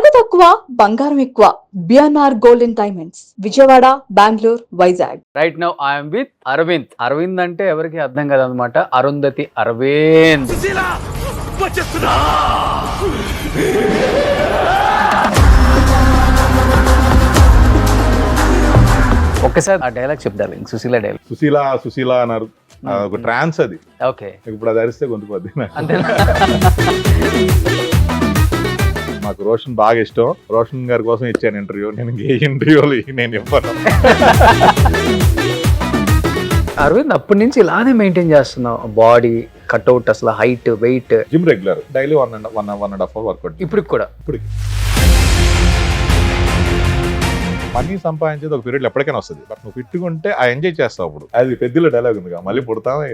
నగదు తక్కువ బంగారం ఎక్కువ. BNR golden diamonds, Vijayawada, Bengaluru, Vizag. Right now I'm with Arvind. Arvind అంటే ఎవరికి అర్థం కాదనమాట, అరుంధతి అరవింద్. ఒక్కసారి ఆ డైలాగ్ చెప్తారు, సుశీల డైలాగ్. సుశీల అన్నారు, ఒక ట్రాన్స్ అది. ఓకే, ఇప్పుడు అది అరిస్తే గొంతుపోద్ది. అంతేనా? మాకు రోషన్ బాగా ఇష్టం. రోషన్ గారి కోసం ఇచ్చాను ఇంటర్వ్యూ. నేను ఏ ఇంటర్వ్యూలు నేను ఇవ్వను. అరవింద్ అప్పటి నుంచి ఇలానే మెయింటైన్ చేస్తున్నావు, బాడీ కట్అవుట్, అసలు height, weight. Gym regular, daily 1.5 hour workout. ఇప్పుడు కూడా మనీ సంపాదించేది ఒక పీరియడ్ ఎప్పటికైనా వస్తుంది, బట్ నువ్వు ఫిట్గా ఉంటే ఆ ఎంజాయ్ చేస్తావు. అప్పుడు అది పెద్దల డైలాగ్ ఉంది, మళ్ళీ పుడతావా.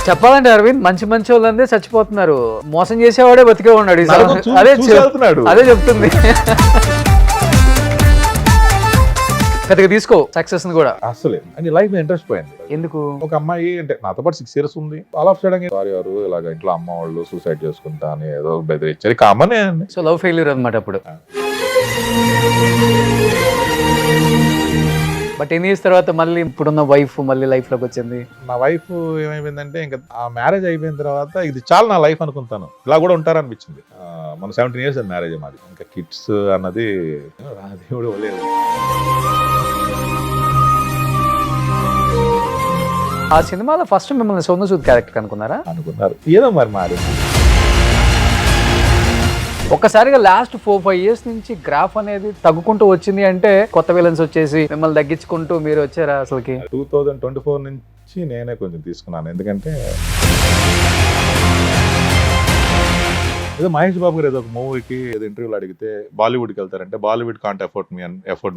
చెప్పాలంటే అరవింద్, మంచి మంచి వాళ్ళందే చచ్చిపోతున్నారు, మోసం చేసేవాడే బతికే ఉన్నాడు. అదే చెప్తుంది. పెద్దగా తీసుకో సక్సెస్ కూడా అసలే అని లైఫ్ ఇంట్రెస్ట్ పోయింది. ఎందుకు? ఒక అమ్మాయి అంటే నాతో పాటు 6 years ఉంది, ఆల్ ఆఫ్ సడన్ సారీ గారు ఇలాగ ఇంట్లో అమ్మ వాళ్ళు సూసైడ్ చేసుకుంటా అని ఏదో బెదిరించారు. కామనే. సో లవ్ ఫెయిల్యూర్ అనమాట అప్పుడు. బట్ ఎన్ని ఇయర్స్ తర్వాత మళ్ళీ ఇప్పుడున్న వైఫ్ మళ్ళీ లైఫ్ లోకి వచ్చింది. నా వైఫ్ ఏమైపోయిందంటే, ఇంకా ఆ మ్యారేజ్ అయిపోయిన తర్వాత ఇది చాలా నా లైఫ్ అనుకుంటాను, ఇలా కూడా ఉంటారనిపించింది. మన 17 years అది మ్యారేజ్ మాది. ఇంకా కిడ్స్ అన్నది దేవుడు లేదు. ఆ సినిమాలో ఫస్ట్ మిమ్మల్ని సోను సూద్ క్యారెక్టర్ అనుకున్నారు. ఏదో మరి మారి ఒక్కసారిగా లాస్ట్ 4-5 years నుంచి గ్రాఫ్ అనేది తగ్గుకుంటూ వచ్చింది అంటే, కొత్త విలన్స్ వచ్చేసి మిమ్మల్ని తగ్గించుకుంటూ మీరు వచ్చారా అసలుకి? 2024 నుంచి నేనే కొంచెం తీసుకున్నాను. ఎందుకంటే ఏదో మహేష్ బాబు గారు ఏదో ఒక మూవీకి ఏదో ఇంటర్వ్యూలు అడిగితే బాలీవుడ్కి వెళ్తారంటే, Bollywood can't afford me.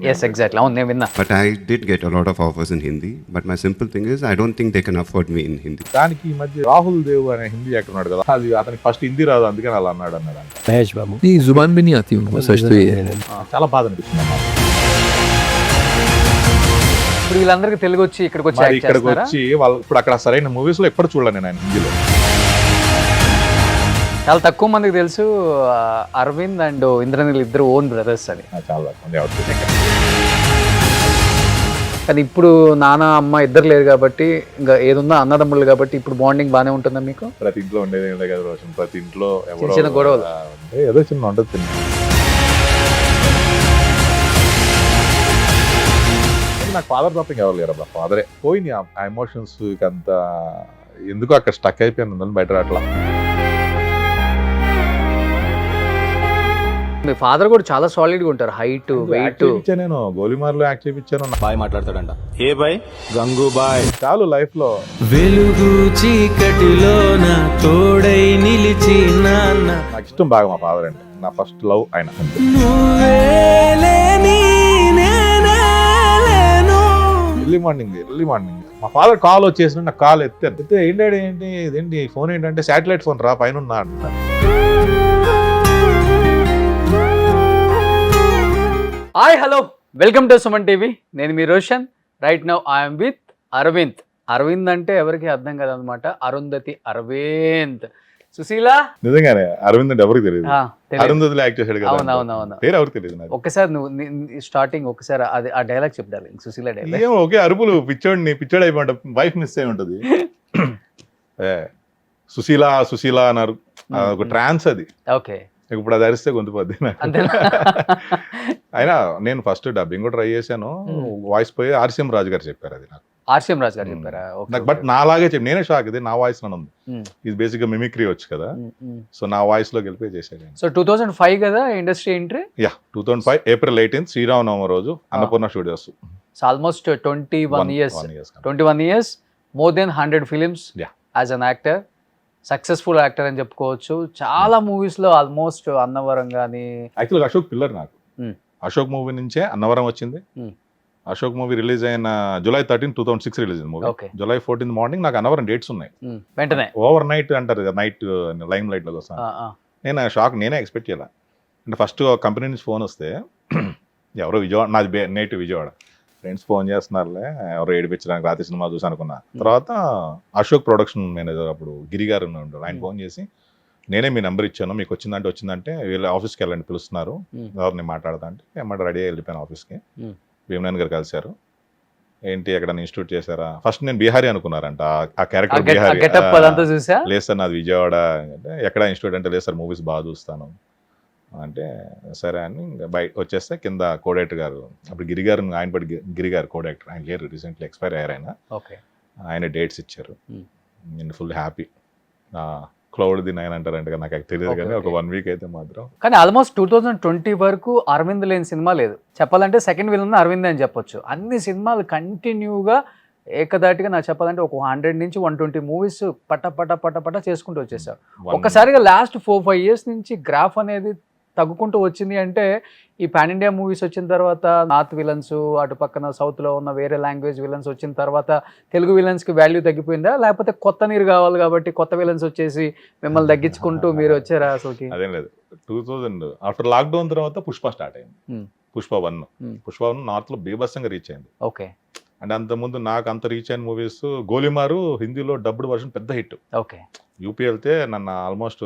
Yes, exactly. అవును, నేను విన్నా. But I did get a lot of offers in Hindi. But my simple thing is, I don't think they can afford me in Hindi. దానికి ఈ మధ్య రాహుల్ దేవ్ అనే హిందీ యాక్టర్ ఉన్నాడు కదా, అది అతనికి ఫస్ట్ హిందీ రాదు, అందుకని అలా అన్నాడు. महेश बाबू नहीं, जुबान भी नहीं आती उनको, सच तो ये है. చాలా బాధ అనిపిస్తుంది. ఇప్పుడు వీళ్ళందరికీ తెలుగు వచ్చి ఇక్కడికి వచ్చి వాళ్ళు ఇప్పుడు అక్కడ సరైన మూవీస్ లో ఎప్పుడు చూడలేదు నేను ఆయన హిందీలో. చాలా తక్కువ మందికి తెలుసు అరవింద్ అండ్ ఇంద్రనీల్ ఇద్దరు ఓన్ బ్రదర్స్ అని. చాలా కానీ ఇప్పుడు నాన్న అమ్మ ఇద్దరు లేరు కాబట్టి, ఇంకా ఏదున్నా అన్నదమ్ముళ్ళు కాబట్టి ఇప్పుడు బాండింగ్ బాగానే ఉంటుందా మీకు? ప్రతి ఇంట్లో ఉండేది ఏం లేదు రోషన్, ప్రతి ఇంట్లో చిన్న గొడవలు ఏదో చిన్న ఉంటుంది. నాకు ఫాదర్ తప్ప ఎవరు లేరు అబ్బా, ఫాదరే పోయింది. ఆ ఎమోషన్స్ అంత ఎందుకు అక్కడ స్టక్ అయిపోయింది, బయట అట్లా. మీ ఫాదర్ కూడా చాలా సాలిడ్ గా ఉంటారు, హైట్, వెయిట్. నేను గోలిమార్లో యాక్ట్ చేయించాను. బాయ్ మాట్లాడతాడంట. ఏ బాయ్? గంగు బాయ్. చాలు లైఫ్ లో వెలుగు చీకటిలో నా తోడై నిలిచి నాన్న. నాకు ఇష్టం బాగా మా ఫాదర్ అంటే, నా ఫస్ట్ లవ్ ఆయన. ఎర్లీ మార్నింగ్ మా ఫాదర్ కాల్ వచ్చేసిన, నాకు కాల్ ఎత్తే ఏంటి ఇదేంటి ఫోన్ ఏంటంటే, శాటిలైట్ ఫోన్ రా పైన ఉన్నా అంటున్నారు. Hi, hello, welcome to Suman TV. నేను మీ Roshan. Right now I'm with Arvind. Arvind అంటే ఎవరికి అర్థం కాదనమాట, అరుంధతి అరవింద్. సుశీల నిజంగానే అరవింద్ అంటే ఎవరికి తెలియదు, అరుంధతిలో యాక్ట్ చేశాడు కదా. అవునవునవును, పేరు ఎవరికి తెలియదు. ఒక్కసారి నువ్వు స్టార్టింగ్ ఒకసారి అది ఆ డైలాగ్ చెప్తారు, సుశీల డైలాగ్. ఓకే, అరుపులు పిచ్చోడు అయిపోయి వైఫ్ మిస్ అయి ఉంటది. సుశీల అన్నారు, ఒక ట్రాన్స్ అది. ఓకే, ఇప్పుడు అది అరిస్తే గొంతుపోద్ది. అయినా నేను ఫస్ట్ డబ్బింగ్ కూడా ట్రై చేశాను, వాయిస్ పోయి ఆర్సీఎం రాజు గారు చెప్పారు. అది నాకు ఆర్సీఎం రాజు గారు చెప్పారా? బట్ నాలాగే చెప్పి నేనే షాక్, ఇది నా వాయిస్ నన్ను ఉంది. ఇది బేసిక్ గా మిమిక్రీ వచ్చు కదా, సో నా వాయిస్ లో గెలిపి చేశాను. సో 2005 కదా ఇండస్ట్రీ ఎంట్రీ? 2005 April 18 శ్రీరామనవమి రోజు Annapurna studios. Almost 21 years, more than 100 films as an actor. Successful actor అని చెప్పుకోవచ్చు. చాలా మూవీస్ లో ఆల్మోస్ట్ అన్నవరం గానీ. యాక్చువల్గా అశోక్ పిల్లర్ నాకు. అశోక్ మూవీ నుంచే అన్నవరం వచ్చింది. అశోక్ మూవీ రిలీజ్ అయిన July 13, 2006 రిలీజ్ అయింది మూవీ. July 14 మార్నింగ్ నాకు అన్నవరం డేట్స్ ఉన్నాయి. వెంటనే ఓవర్ నైట్ అంటారు కదా, నైట్ లైమ్ లైట్ లో వస్తాను. నేను షాక్, నేనే ఎక్స్పెక్ట్ చేయాలి. అంటే ఫస్ట్ కంపెనీ నుంచి ఫోన్ వస్తే, ఎవరో విజయవాడ, నాది నేటివ్ విజయవాడ, ఫ్రెండ్స్ ఫోన్ చేస్తున్నారులే, ఎవరు ఏడిపించడానికి రాత్రి సినిమా చూసి అనుకున్నా. తర్వాత అశోక్ ప్రొడక్షన్ మేనేజర్ అప్పుడు గిరి గారు ఉన్నాడు, ఆయన ఫోన్ చేసి నేనే మీ నెంబర్ ఇచ్చాను, మీకు వచ్చిందంటే వీళ్ళ ఆఫీస్కి వెళ్ళండి పిలుస్తున్నారు, ఎవరిని మాట్లాడదా అంటే ఎమ్మటి రెడీ అయ్యి వెళ్ళిపోయాను ఆఫీస్కి. భీమనాయన్ గారు కలిశారు. ఏంటి ఎక్కడ ఇన్స్టిట్యూట్ చేశారా? ఫస్ట్ నేను బీహారీ అనుకున్నారంట, ఆ క్యారెక్టర్ బీహారీ. లేదు సార్ నాది విజయవాడ అంటే, ఎక్కడ ఇన్స్టిట్యూట్ అంటే, లేదు సార్ మూవీస్ బాగా చూస్తాను అంటే, సరే అని ఇంకా బయట వచ్చేస్తే కింద కోడైరెక్టర్ గారు, అప్పుడు గిరి గారు, ఆయన పడి గిరి గారు కోడైరెక్టర్, ఆయన లేరు, రీసెంట్లీ ఎక్స్పైర్ అయ్యారు ఆయన. ఆయన డేట్స్ ఇచ్చారు. నేను ఫుల్ హ్యాపీ. క్లౌడ్ ది 9 అంటారంటే నాకు తెలియదు కానీ ఒక 1 వీక్ అయితే మాత్రం. కానీ ఆల్మోస్ట్ 2020 వరకు అరవింద్ లేని సినిమా లేదు. చెప్పాలంటే సెకండ్ విలన్ అరవింద్ అని చెప్పొచ్చు. అన్ని సినిమాలు కంటిన్యూగా ఏకదాటిగా నాకు చెప్పాలంటే ఒక 100 నుంచి 120 మూవీస్ పట్ట చేసుకుంటూ వచ్చేసారు. ఒక్కసారిగా లాస్ట్ 4-5 ఇయర్స్ నుంచి గ్రాఫ్ అనేది తగ్గుకుంటూ వచ్చింది అంటే ఈ పాన్ ఇండియా మూవీస్ వచ్చిన తర్వాత నార్త్ విలన్స్, అటు పక్కన సౌత్లో ఉన్న వేరే లాంగ్వేజ్ విలన్స్ వచ్చిన తర్వాత తెలుగు విలన్స్కి వాల్యూ తగ్గిపోయిందా, లేకపోతే కొత్త నీరు కావాలి కాబట్టి కొత్త విలన్స్ వచ్చేసి మిమ్మల్ని తగ్గించుకుంటూ మీరు వచ్చారా? అసలుకి అదేం లేదు. 2000 ఆఫ్టర్ లాక్డౌన్ తర్వాత పుష్ప స్టార్ట్ అయింది. పుష్ప 1 నార్త్లో బీభత్సంగా రీచ్ అయింది. ఓకే. అంటే అంతకుముందు నాకు అంత రీచ్ అయిన మూవీస్ గోలిమారు హిందీలో డబ్బుడ్ వర్షన్ పెద్ద హిట్. ఓకే. యూపీ వెళ్తే నన్ను ఆల్మోస్ట్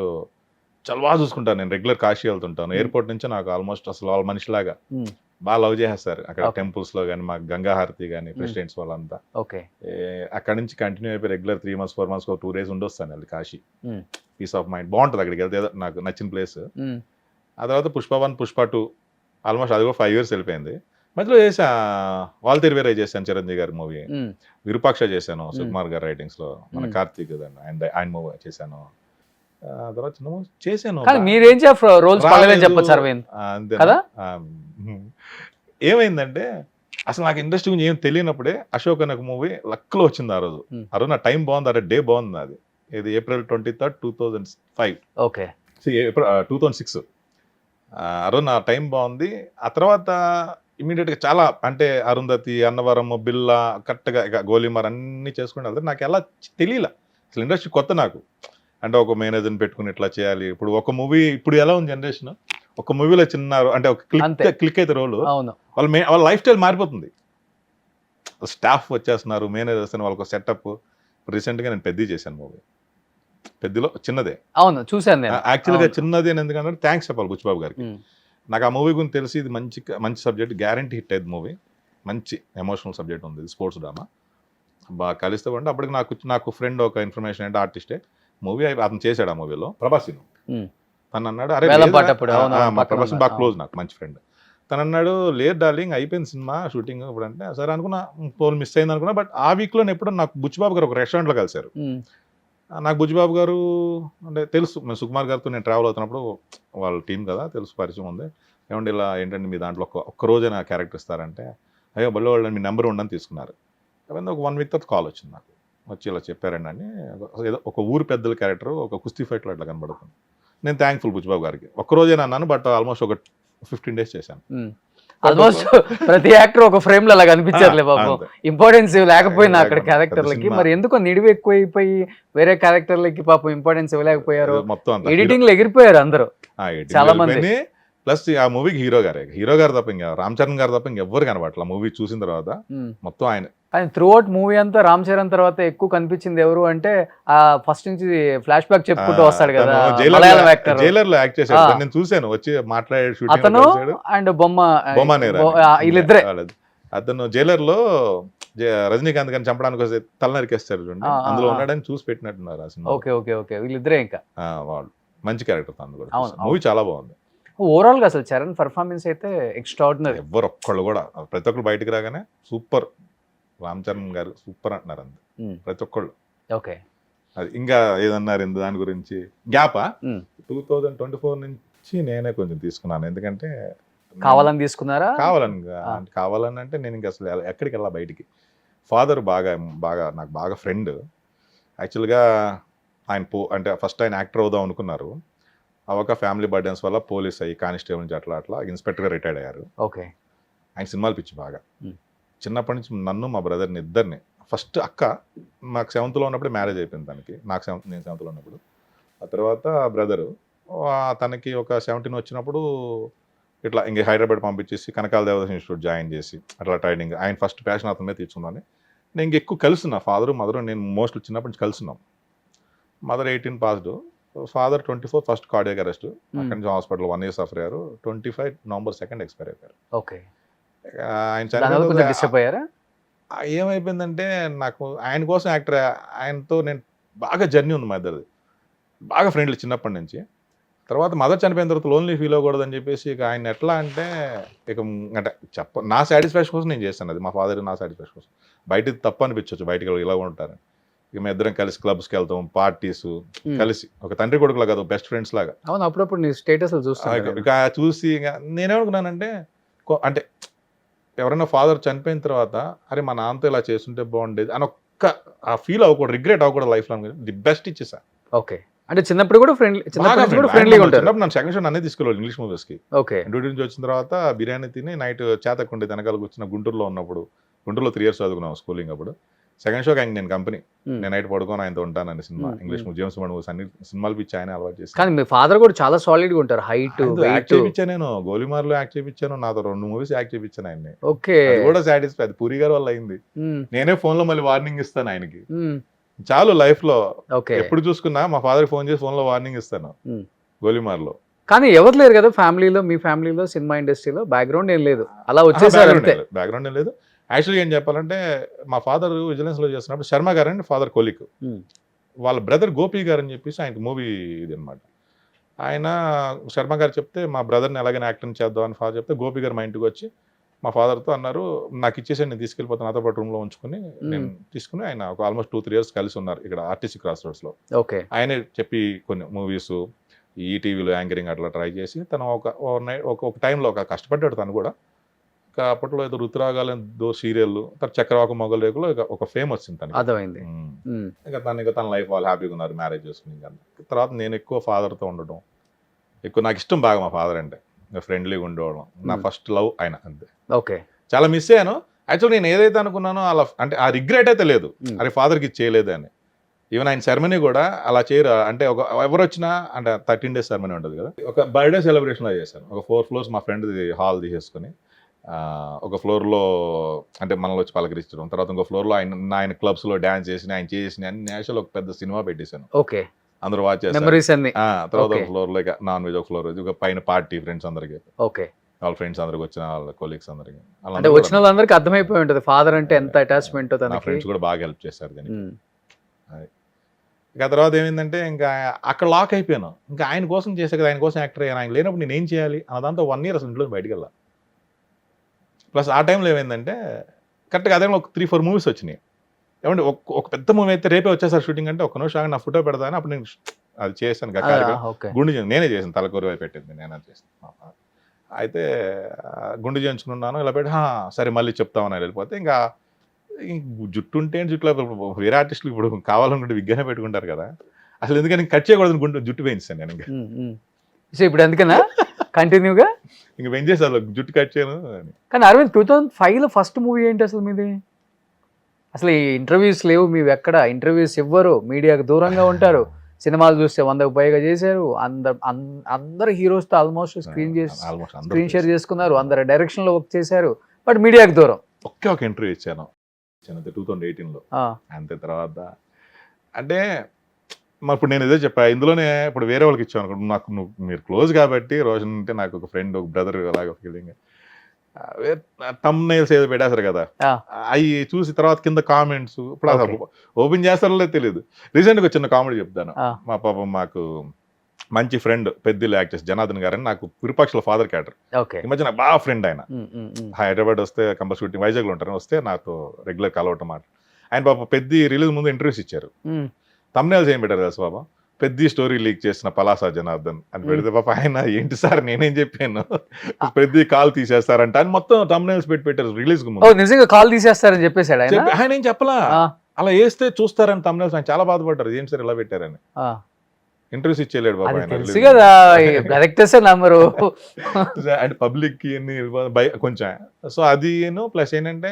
చాలా బాగా చూసుకుంటాను. నేను రెగ్యులర్ కాశీ వెళ్తుంటాను. ఎయిర్పోర్ట్ నుంచి నాకు ఆల్మోస్ట్ అసలు వాళ్ళ మనిషిలాగా బాగా లవ్ చేసేస్తారు అక్కడ టెంపుల్స్ లో కానీ, మాకు గంగా హారతి కానీ, ప్రెసిడెంట్స్ వాళ్ళంతా. ఓకే. అక్కడ నుంచి కంటిన్యూ అయిపోయి రెగ్యులర్ 3 months 4 months 2 days ఉండొస్తాను వెళ్ళి కాశీ. పీస్ ఆఫ్ మైండ్ బాగుంటుంది అక్కడికి వెళ్తే, నాకు నచ్చిన ప్లేస్. ఆ తర్వాత పుష్ప 1 పుష్ప 2 ఆల్మోస్ట్ అది కూడా 5 years వెళ్ళిపోయింది. మధ్యలో చేసా వాల్తేరు వేరే చేశాను, చిరంజీవి గారి మూవీ. విరూపాక్ష చేశాను సుకుమార్ గారి రైటింగ్స్ లో, మన కార్తీక్ ఆయన మూవీ చేశాను. తర్వాత చిన్న మూవీ చేశాను. మీరేం రోల్స్ చెప్పచ్చు అరవింద్ కదా. ఏమైందంటే అసలు నాకు ఇండస్ట్రీ గురించి ఏం తెలియనప్పుడే అశోక్ అనే మూవీ లక్లో వచ్చింది. ఆ రోజు నా టైం బాగుంది, అరే డే బాగుంది. అది ఇది April 23rd 2005. ఓకే. 2006. ఆ రోజు నా టైం బాగుంది. ఆ తర్వాత ఇమీడియట్గా చాలా అంటే అరుంధతి, అన్నవరం, బిల్లా, కరెక్ట్గా ఇక గోలిమార్ అన్నీ చేసుకుని వెళ్తారు. నాకు ఎలా తెలియలే, అసలు ఇండస్ట్రీ కొత్త నాకు. అంటే ఒక మేనేజర్ని పెట్టుకుని ఇట్లా చేయాలి. ఇప్పుడు ఒక మూవీ ఇప్పుడు ఎలా ఉంది జనరేషన్, ఒక మూవీలో చిన్న అంటే ఒక క్లిక్ అయితే రోల్, వాళ్ళ లైఫ్ స్టైల్ మారిపోతుంది. స్టాఫ్ వచ్చేస్తున్నారు, మేనేజర్స్ అని వాళ్ళకి సెటప్. రీసెంట్గా నేను పెద్ద చేశాను మూవీ. పెద్దలో చిన్నదే. అవును, చూశాను యాక్చువల్గా చిన్నది అని ఎందుకంటే థ్యాంక్స్ చెప్పాలి బుచ్చిబాబు గారికి. నాకు ఆ మూవీ గురించి తెలిసి ఇది మంచి సబ్జెక్ట్, గ్యారంటీ హిట్ అయ్యేది మూవీ. మంచి ఎమోషనల్ సబ్జెక్ట్ ఉంది, స్పోర్ట్స్ డ్రామా. బాగా కలిస్తే ఉంటే అప్పటికి నాకు ఫ్రెండ్ ఒక ఇన్ఫర్మేషన్ అంటే ఆర్టిస్టే మూవీ అతను చేశాడు. ఆ మూవీలో ప్రభాస్ తను అన్నాడు, అరే ప్రభాస్ బాగా క్లోజ్ నాకు, మంచి ఫ్రెండ్. తను అన్నాడు, లేదు డార్లింగ్ అయిపోయింది సినిమా షూటింగ్ ఇప్పుడు అంటే. సరే అనుకున్నా, పోల్ మిస్ అయింది అనుకున్నా. బట్ ఆ వీక్లో ఎప్పుడో నాకు బుచ్చిబాబు గారు ఒక రెస్టారెంట్లో కలిశారు. నాకు బుచ్చిబాబు గారు అంటే తెలుసు, నేను సుకుమార్ గారితో నేను ట్రావెల్ అవుతున్నప్పుడు వాళ్ళ టీం కదా, తెలుసు, పరిచయం ఉంది. ఏమంటే ఇలా ఏంటంటే మీ దాంట్లో ఒక్క రోజే నా క్యారెక్టర్ ఇస్తారంటే, అయ్యో బల్లో వాళ్ళు మీ నెంబర్ ఉండని తీసుకున్నారు. అవన్నీ ఒక 1 week తర్వాత కాల్ వచ్చింది నాకు, వచ్చి ఇలా చెప్పారండి అని. ఏదో ఒక ఊరు పెద్దల క్యారెక్టర్ ఒక కుస్తీ ఫైట్లో అట్లా కనబడుతుంది. నేను థ్యాంక్ఫుల్ బుచ్చిబాబు గారికి. ఒక్కరోజే అన్నాను, బట్ ఆల్మోస్ట్ ఒక 15 days చేశాను. ఆల్మోస్ట్ ప్రతి యాక్టర్ ఒక ఫ్రేమ్ లో అలా కనిపించారులే బాబు, ఇంపార్టెన్స్ లేకపోయినా అక్కడ క్యారెక్టర్లకి. మరి ఎందుకో నిడివి ఎక్కువైపోయి వేరే క్యారెక్టర్లకి పాపం ఇంపార్టెన్స్ ఇవ్వలేకపోయారు. మొత్తం ఎడిటింగ్ లో ఎగిరిపోయారు అందరూ చాలా మంది. ప్లస్ ఆ మూవీకి హీరో గారు తప్ప ఇంకా రామ్ చరణ్ గారు తప్ప ఇంకెవ్వరు కనబట్ల. మూవీ చూసిన తర్వాత మొత్తం ఆయన. త్రూ అవుట్ మూవీ అంతా రామ్ చరణ్ తర్వాత ఎక్కువ కనిపించింది ఎవరు అంటే ఆ ఫస్ట్ నుంచి ఫ్లాష్ బ్యాక్ చెప్పుకుంటూ వస్తాడు కదా, మలయాళం యాక్టర్. జైలర్ లో యాక్ట్ చేశాడు, నేను చూశాను వచ్చి మాట్లాడే అతను అండ్ వీళ్ళిద్దరే. అతను జైలర్ లో రజనీకాంత్ గారిని చంపడానికి వస్తే తల నరికేస్తారు చూడండి, అందులో ఉన్నాడని చూసి పెట్టినట్టున్నారు ఆ సినిమా. ఓకే ఓకే ఓకే, వీళ్ళిద్దరే. ఇంకా వాళ్ళు మంచి క్యారెక్టర్ తను కూడా. మూవీ చాలా బాగుంది. ఓవరాల్ గా అసలు చరణ్ పర్ఫార్మెన్స్ అయితే ఎక్స్ట్రాడినరీ. ఎవరు ఒక్కళ్ళు కూడా, ప్రతి ఒక్కరు బయటకు రాగానే సూపర్, రామ్ చరణ్ గారు సూపర్ అంటున్నారు అంత ప్రతి ఒక్కళ్ళు. ఓకే. అది ఇంకా ఏదన్నారు దాని గురించి గ్యాపా 2024 నుంచి నేనే కొంచెం తీసుకున్నాను. ఎందుకంటే కావాలని తీసుకున్నారా? కావాలని అంటే నేను ఇంకా అసలు ఎక్కడికి వెళ్ళా బయటికి. ఫాదర్ బాగా నాకు బాగా ఫ్రెండ్. యాక్చువల్గా ఆయన అంటే ఫస్ట్ ఆయన యాక్టర్ అవుదాం అనుకున్నారు. అవక ఫ్యామిలీ బర్డెన్స్ వల్ల పోలీస్ అయ్యి కానిస్టేబుల్ నుంచి అట్లా ఇన్స్పెక్టర్గా రిటైర్డ్ అయ్యారు. ఓకే. ఆయన సినిమాలు పిచ్చి బాగా. చిన్నప్పటి నుంచి నన్ను మా బ్రదర్ని ఇద్దరిని, ఫస్ట్ అక్క నాకు 7th లో ఉన్నప్పుడు మ్యారేజ్ అయిపోయింది తనకి, నేను 7th లో ఉన్నప్పుడు. ఆ తర్వాత బ్రదరు తనకి ఒక 17 వచ్చినప్పుడు ఇట్లా ఇంక హైదరాబాద్ పంపించేసి కనకాల దేవదాస్ ఇన్స్టిట్యూట్ జాయిన్ చేసి అట్లా ట్రైనింగ్. ఆయన ఫస్ట్ ప్యాషన్ అతని మీద తీసుకున్నాను. నేను ఇంక ఎక్కువ కలుస్తున్నా, ఫాదరు మదరు నేను మోస్ట్లీ చిన్నప్పటి నుంచి కలుస్తున్నాం. Mother 18 passed, father 24 first cardiac arrest, అక్కడి నుంచి హాస్పిటల్ 1 year సఫర్ అయ్యారు. 25 November 2 ఎక్స్పైర్ అయిపోయారు. ఓకే. ఆయన దానివల్ల కొంచెం డిస్టర్బ్ చనిపోయింది. అయ్యారా? ఏమైపోయిందంటే నాకు ఆయన కోసం యాక్టర్, ఆయనతో నేను బాగా జర్నీ ఉంది మా ఇద్దరిది, బాగా ఫ్రెండ్లీ చిన్నప్పటి నుంచి. తర్వాత మదర్ చనిపోయిన తర్వాత లోన్లీ ఫీల్ అవ్వకూడదని చెప్పేసి ఇక ఆయన ఎట్లా అంటే ఇక అంటే నా సాటిస్ఫాక్షన్ కోసం నేను చేశాను అది. మా ఫాదర్ నా సాటిస్ఫాక్షన్ కోసం. బయట తప్పు అనిపించవచ్చు, బయటకు ఇలా ఉంటారు. ఇక మేము ఇద్దరం కలిసి క్లబ్స్కి వెళ్తాం, పార్టీస్ కలిసి ఒక తండ్రి కొడుకులా కాదు, బెస్ట్ ఫ్రెండ్స్ లాగా. అవును, అప్పుడప్పుడు నీ స్టేటస్ చూస్తాను. ఇక చూసి ఇక నేనేమనుకున్నానంటే అంటే ఎవరైనా ఫాదర్ చనిపోయిన తర్వాత అరే మా నాన్నతో ఇలా చేస్తుంటే బాగుండేది అని ఒక్క ఆ ఫీల్ అవ్వకూడదు, రిగ్రెట్ అవ్వకూడదు లైఫ్ లాంగ్. ది బెస్ట్ ఇచ్చేసా. ఓకే. అంటే చిన్నప్పుడు కూడా ఫ్రెండ్లీగా ఉంటారు. చిన్నప్పుడు నన్ను సెకండ్ షో అన్నీ తీసుకెళ్ళాలి ఇంగ్లీష్ మూవీస్కి. ఓకే. డ్యూటీ నుంచి వచ్చిన తర్వాత బిర్యానీ తిని నైట్ చేతకుండి వెనకాలకు వచ్చిన గుంటూరులో ఉన్నప్పుడు, గుంటూరులో 3 years చదువుకున్నాం స్కూలింగ్ అప్పుడు. సెకండ్ షోకి ఆయన నేను కంపెనీ, నేను నైట్ పడుకొని ఆయనతో ఉంటానని cinema English James bond movies అన్ని సినిమాలు పిచ్చి ఆయన అలవాటు చేసి. కానీ మీ ఫాదర్ కూడా చాలా సాలిడ్ గా ఉంటారు, హైట్ యాక్ట్ చేయించాను. నేను గోలిమార్లో యాక్ట్ చేయించాను, నాతో 2 movies యాక్ట్ చేయించాను ఆయన్ని. ఓకే. కూడా సాటిస్ఫై, అది పూరి గారి వల్ల అయింది. నేనే ఫోన్ లో మళ్ళీ వార్నింగ్ ఇస్తాను ఆయనకి. చాలు లైఫ్ లో ఎప్పుడు చూసుకున్నా మా ఫాదర్ ఫోన్ చేసి ఫోన్ లో వార్నింగ్ ఇస్తాను గోలిమార్లో. కానీ ఎవరు లేరు కదా ఫ్యామిలీలో, మీ ఫ్యామిలీలో సినిమా ఇండస్ట్రీలో బ్యాక్గ్రౌండ్ ఏం లేదు, అలా వచ్చేసారు అంతే. బ్యాక్గ్రౌండ్ ఏం లేదు. యాక్చువల్గా ఏం చెప్పాలంటే మా ఫాదర్ విజిలెన్స్ లో చేస్తున్నప్పుడు శర్మ గారు అండి ఫాదర్ కొలిక్, వాళ్ళ బ్రదర్ గోపి గారు అని చెప్పేసి ఆయనకి మూవీ ఇది అనమాట. ఆయన శర్మ గారు చెప్తే మా బ్రదర్ని ఎలాగైనా యాక్టింగ్ చేద్దాం అని ఫాదర్ చెప్తే గోపి గారు మా ఇంటికి వచ్చి మా ఫాదర్తో అన్నారు, నాకు ఇచ్చేసి నేను తీసుకెళ్ళిపోతాను, నాతో పాటు రూమ్లో ఉంచుకుని నేను తీసుకుని ఆయన ఒక ఆల్మోస్ట్ 2-3 years కలిసి ఉన్నారు ఇక్కడ ఆర్టీసీ క్రాస్ రోడ్స్లో. ఓకే. ఆయనే చెప్పి కొన్ని మూవీస్ ఈటీవీలో యాంకరింగ్ అట్లా ట్రై చేసి తను ఒక టైంలో ఒక కష్టపడ్డాడు తను కూడా. అప్పట్లో ఏదో రుతురాగాలేదో సీరియల్, తర్వాత చక్రవాక మొగల్ రేకులో ఒక ఫేమ్ వచ్చింది తనకి. అర్థమైంది. ఇక తన లైఫ్ వాళ్ళు హ్యాపీగా ఉన్నారు, మ్యారేజ్ చేసుకుని. తర్వాత నేను ఎక్కువ ఫాదర్తో ఉండటం ఎక్కువ నాకు ఇష్టం బాగా. మా ఫాదర్ అంటే ఫ్రెండ్లీగా ఉండేవాళ్ళం. నా ఫస్ట్ లవ్ ఆయన అంతే. ఓకే. చాలా మిస్ అయ్యాను యాక్చువల్. నేను ఏదైతే అనుకున్నానో అలా అంటే ఆ రిగ్రెట్ అయితే లేదు, అరే ఫాదర్కి చేయలేదు అని. ఈవెన్ ఆయన సెరమనీ కూడా అలా చేయరు. అంటే ఎవరు వచ్చినా అంటే 13 days సెరమనీ ఉంటుంది కదా, ఒక బర్త్డే సెలబ్రేషన్లో చేశాను. ఒక 4 floors మా ఫ్రెండ్ది హాల్ తీసేసుకుని ఒక ఫ్లోర్లో అంటే మనలో వచ్చి పలకరించడం, తర్వాత ఇంకో ఫ్లోర్లో ఆయన క్లబ్స్లో డ్యాన్స్ చేసిన ఆయన చేసిన అన్ని నేషనల్ ఒక పెద్ద సినిమా పెట్టేశాను. ఓకే. అందరూ వాచ్ చేస్తారు. తర్వాత ఒక ఫ్లోర్లో ఇక నాన్ వెజ్ ఒక ఫ్లోర్, ఒక పైన పార్టీ ఫ్రెండ్స్ అందరికి. ఓకే. వాళ్ళ ఫ్రెండ్స్ అందరికి వచ్చిన వాళ్ళ కొలీగ్స్ అందరికి, అంటే వచ్చిన వాళ్ళందరికీ అర్థమైపోయి ఉంటుంది ఫాదర్ అంటే ఎంత అటాచ్మెంట్. నా ఫ్రెండ్స్ కూడా బాగా హెల్ప్ చేశారు దీనికి. ఇక తర్వాత ఏమైందంటే ఇంకా అక్కడ లాక్ అయిపోయాను. ఇంకా ఆయన కోసం చేసే కదా, ఆయన కోసం యాక్టర్ అయ్యాను. ఆయన లేనప్పుడు నేను ఏం చేయాలి అన్నదాంతో 1 year అసలు ఇంట్లో బయటికి వెళ్ళా. ప్లస్ ఆ టైంలో ఏమైందంటే కరెక్ట్గా అదే ఒక 3-4 movies వచ్చినాయి. ఏమంటే ఒక పెద్ద మూవీ అయితే రేపే వచ్చేసారి షూటింగ్ అంటే 1 నిమిషం నా ఫోటో పెడతాను. అప్పుడు నేను అది చేశాను, గుండు నేనే చేసాను, తలకూర పెట్టింది నేనే చేసాను. అయితే గుండు చేయించుకున్నాను, ఇలా పెట్టి సరే మళ్ళీ చెప్తామని వెళ్ళిపోతే ఇంకా జుట్టు ఉంటే జుట్టులో వేరే ఆర్టిస్టులు ఇప్పుడు కావాలనుకుంటే విగ్గానే పెట్టుకుంటారు కదా, అసలు ఎందుకని కట్ చేయకూడదు గుండు జుట్టు పెంచాను నేను. ఇంకా ఇప్పుడు ఎందుకన్నా కంటిన్యూగా ఇంకా పెంచేసాను జుట్టు కట్ చేయను. కానీ అరవింద్ 2005లో ఫస్ట్ మూవీ ఏంటి అసలు మీది? అసలు ఈ ఇంటర్వ్యూస్ లేవు, మీవి ఎక్కడ ఇంటర్వ్యూస్ ఇవ్వరు, మీడియాకు దూరంగా ఉంటారు. సినిమాలు చూస్తే 100కు పైగా చేశారు. అందరు హీరోస్తో ఆల్మోస్ట్ స్క్రీన్ షేర్ చేసుకున్నారు, అందరు డైరెక్షన్లో వర్క్ చేశారు, బట్ మీడియాకు దూరం. ఒక ఇంటర్వ్యూ ఇచ్చాను 2018లో అంతే. తర్వాత అంటే ఇప్పుడు నేను ఏదో చెప్పా ఇందులోనే, ఇప్పుడు వేరే వాళ్ళకి ఇచ్చాను అనుకోండి, నాకు మీరు క్లోజ్ కాబట్టి రోషన్ అంటే నాకు ఒక ఫ్రెండ్ ఒక బ్రదర్ అలాగ ఫీలింగ్. థంబ్నెయిల్స్ ఏదో పెట్టేస్తారు కదా, అవి చూసి తర్వాత కింద కామెంట్స్ ఇప్పుడు అసలు ఓపెన్ చేస్తారో తెలియదు. రీసెంట్గా చిన్న కామెడీ చెప్తాను. మా పాపం మాకు మంచి ఫ్రెండ్ పెద్దిల్లు యాక్టర్స్ జనార్దన్ గారని, నాకు విరూపాక్షల ఫాదర్ క్యారెక్టర్. ఈ మధ్య నాకు బాగా ఫ్రెండ్ ఆయన. హైదరాబాద్ వస్తే కంపల్సరీ షూటింగ్, వైజాగ్లో ఉంటారు, వస్తే నాతో రెగ్యులర్ కలవటం మాట. ఆయన పాప పెద్ద రిలీజ్ ముందు ఇంటర్వ్యూస్ ఇచ్చారు. థంబ్నెయిల్స్ ఏం పెట్టారు తెలుసు బాబా, పెద్ద స్టోరీ లీక్ చేసిన పలాసా జనార్దన్ అని పెడితే పాప ఆయన ఏంటి సార్ నేనేం చెప్పాను, పెద్ద కాల్ తీసేస్తారంట అని మొత్తం థంబ్నెయిల్స్ పెట్టారు రిలీజ్ కు ముందు. నిజంగా కాల్ తీసేస్తారని చెప్పేశాడు ఆయన. ఏం చెప్పలా, అలా వేస్తే చూస్తారని థంబ్నెయిల్స్. ఆయన చాలా బాధపడ్డారు, ఏంటి సార్ ఇలా పెట్టారని. ఇంటర్వ్యూస్ ఇచ్చేలేడు బాబా నంబరు అండ్ పబ్లిక్ కి కొంచెం. సో అది ప్లస్ ఏంటంటే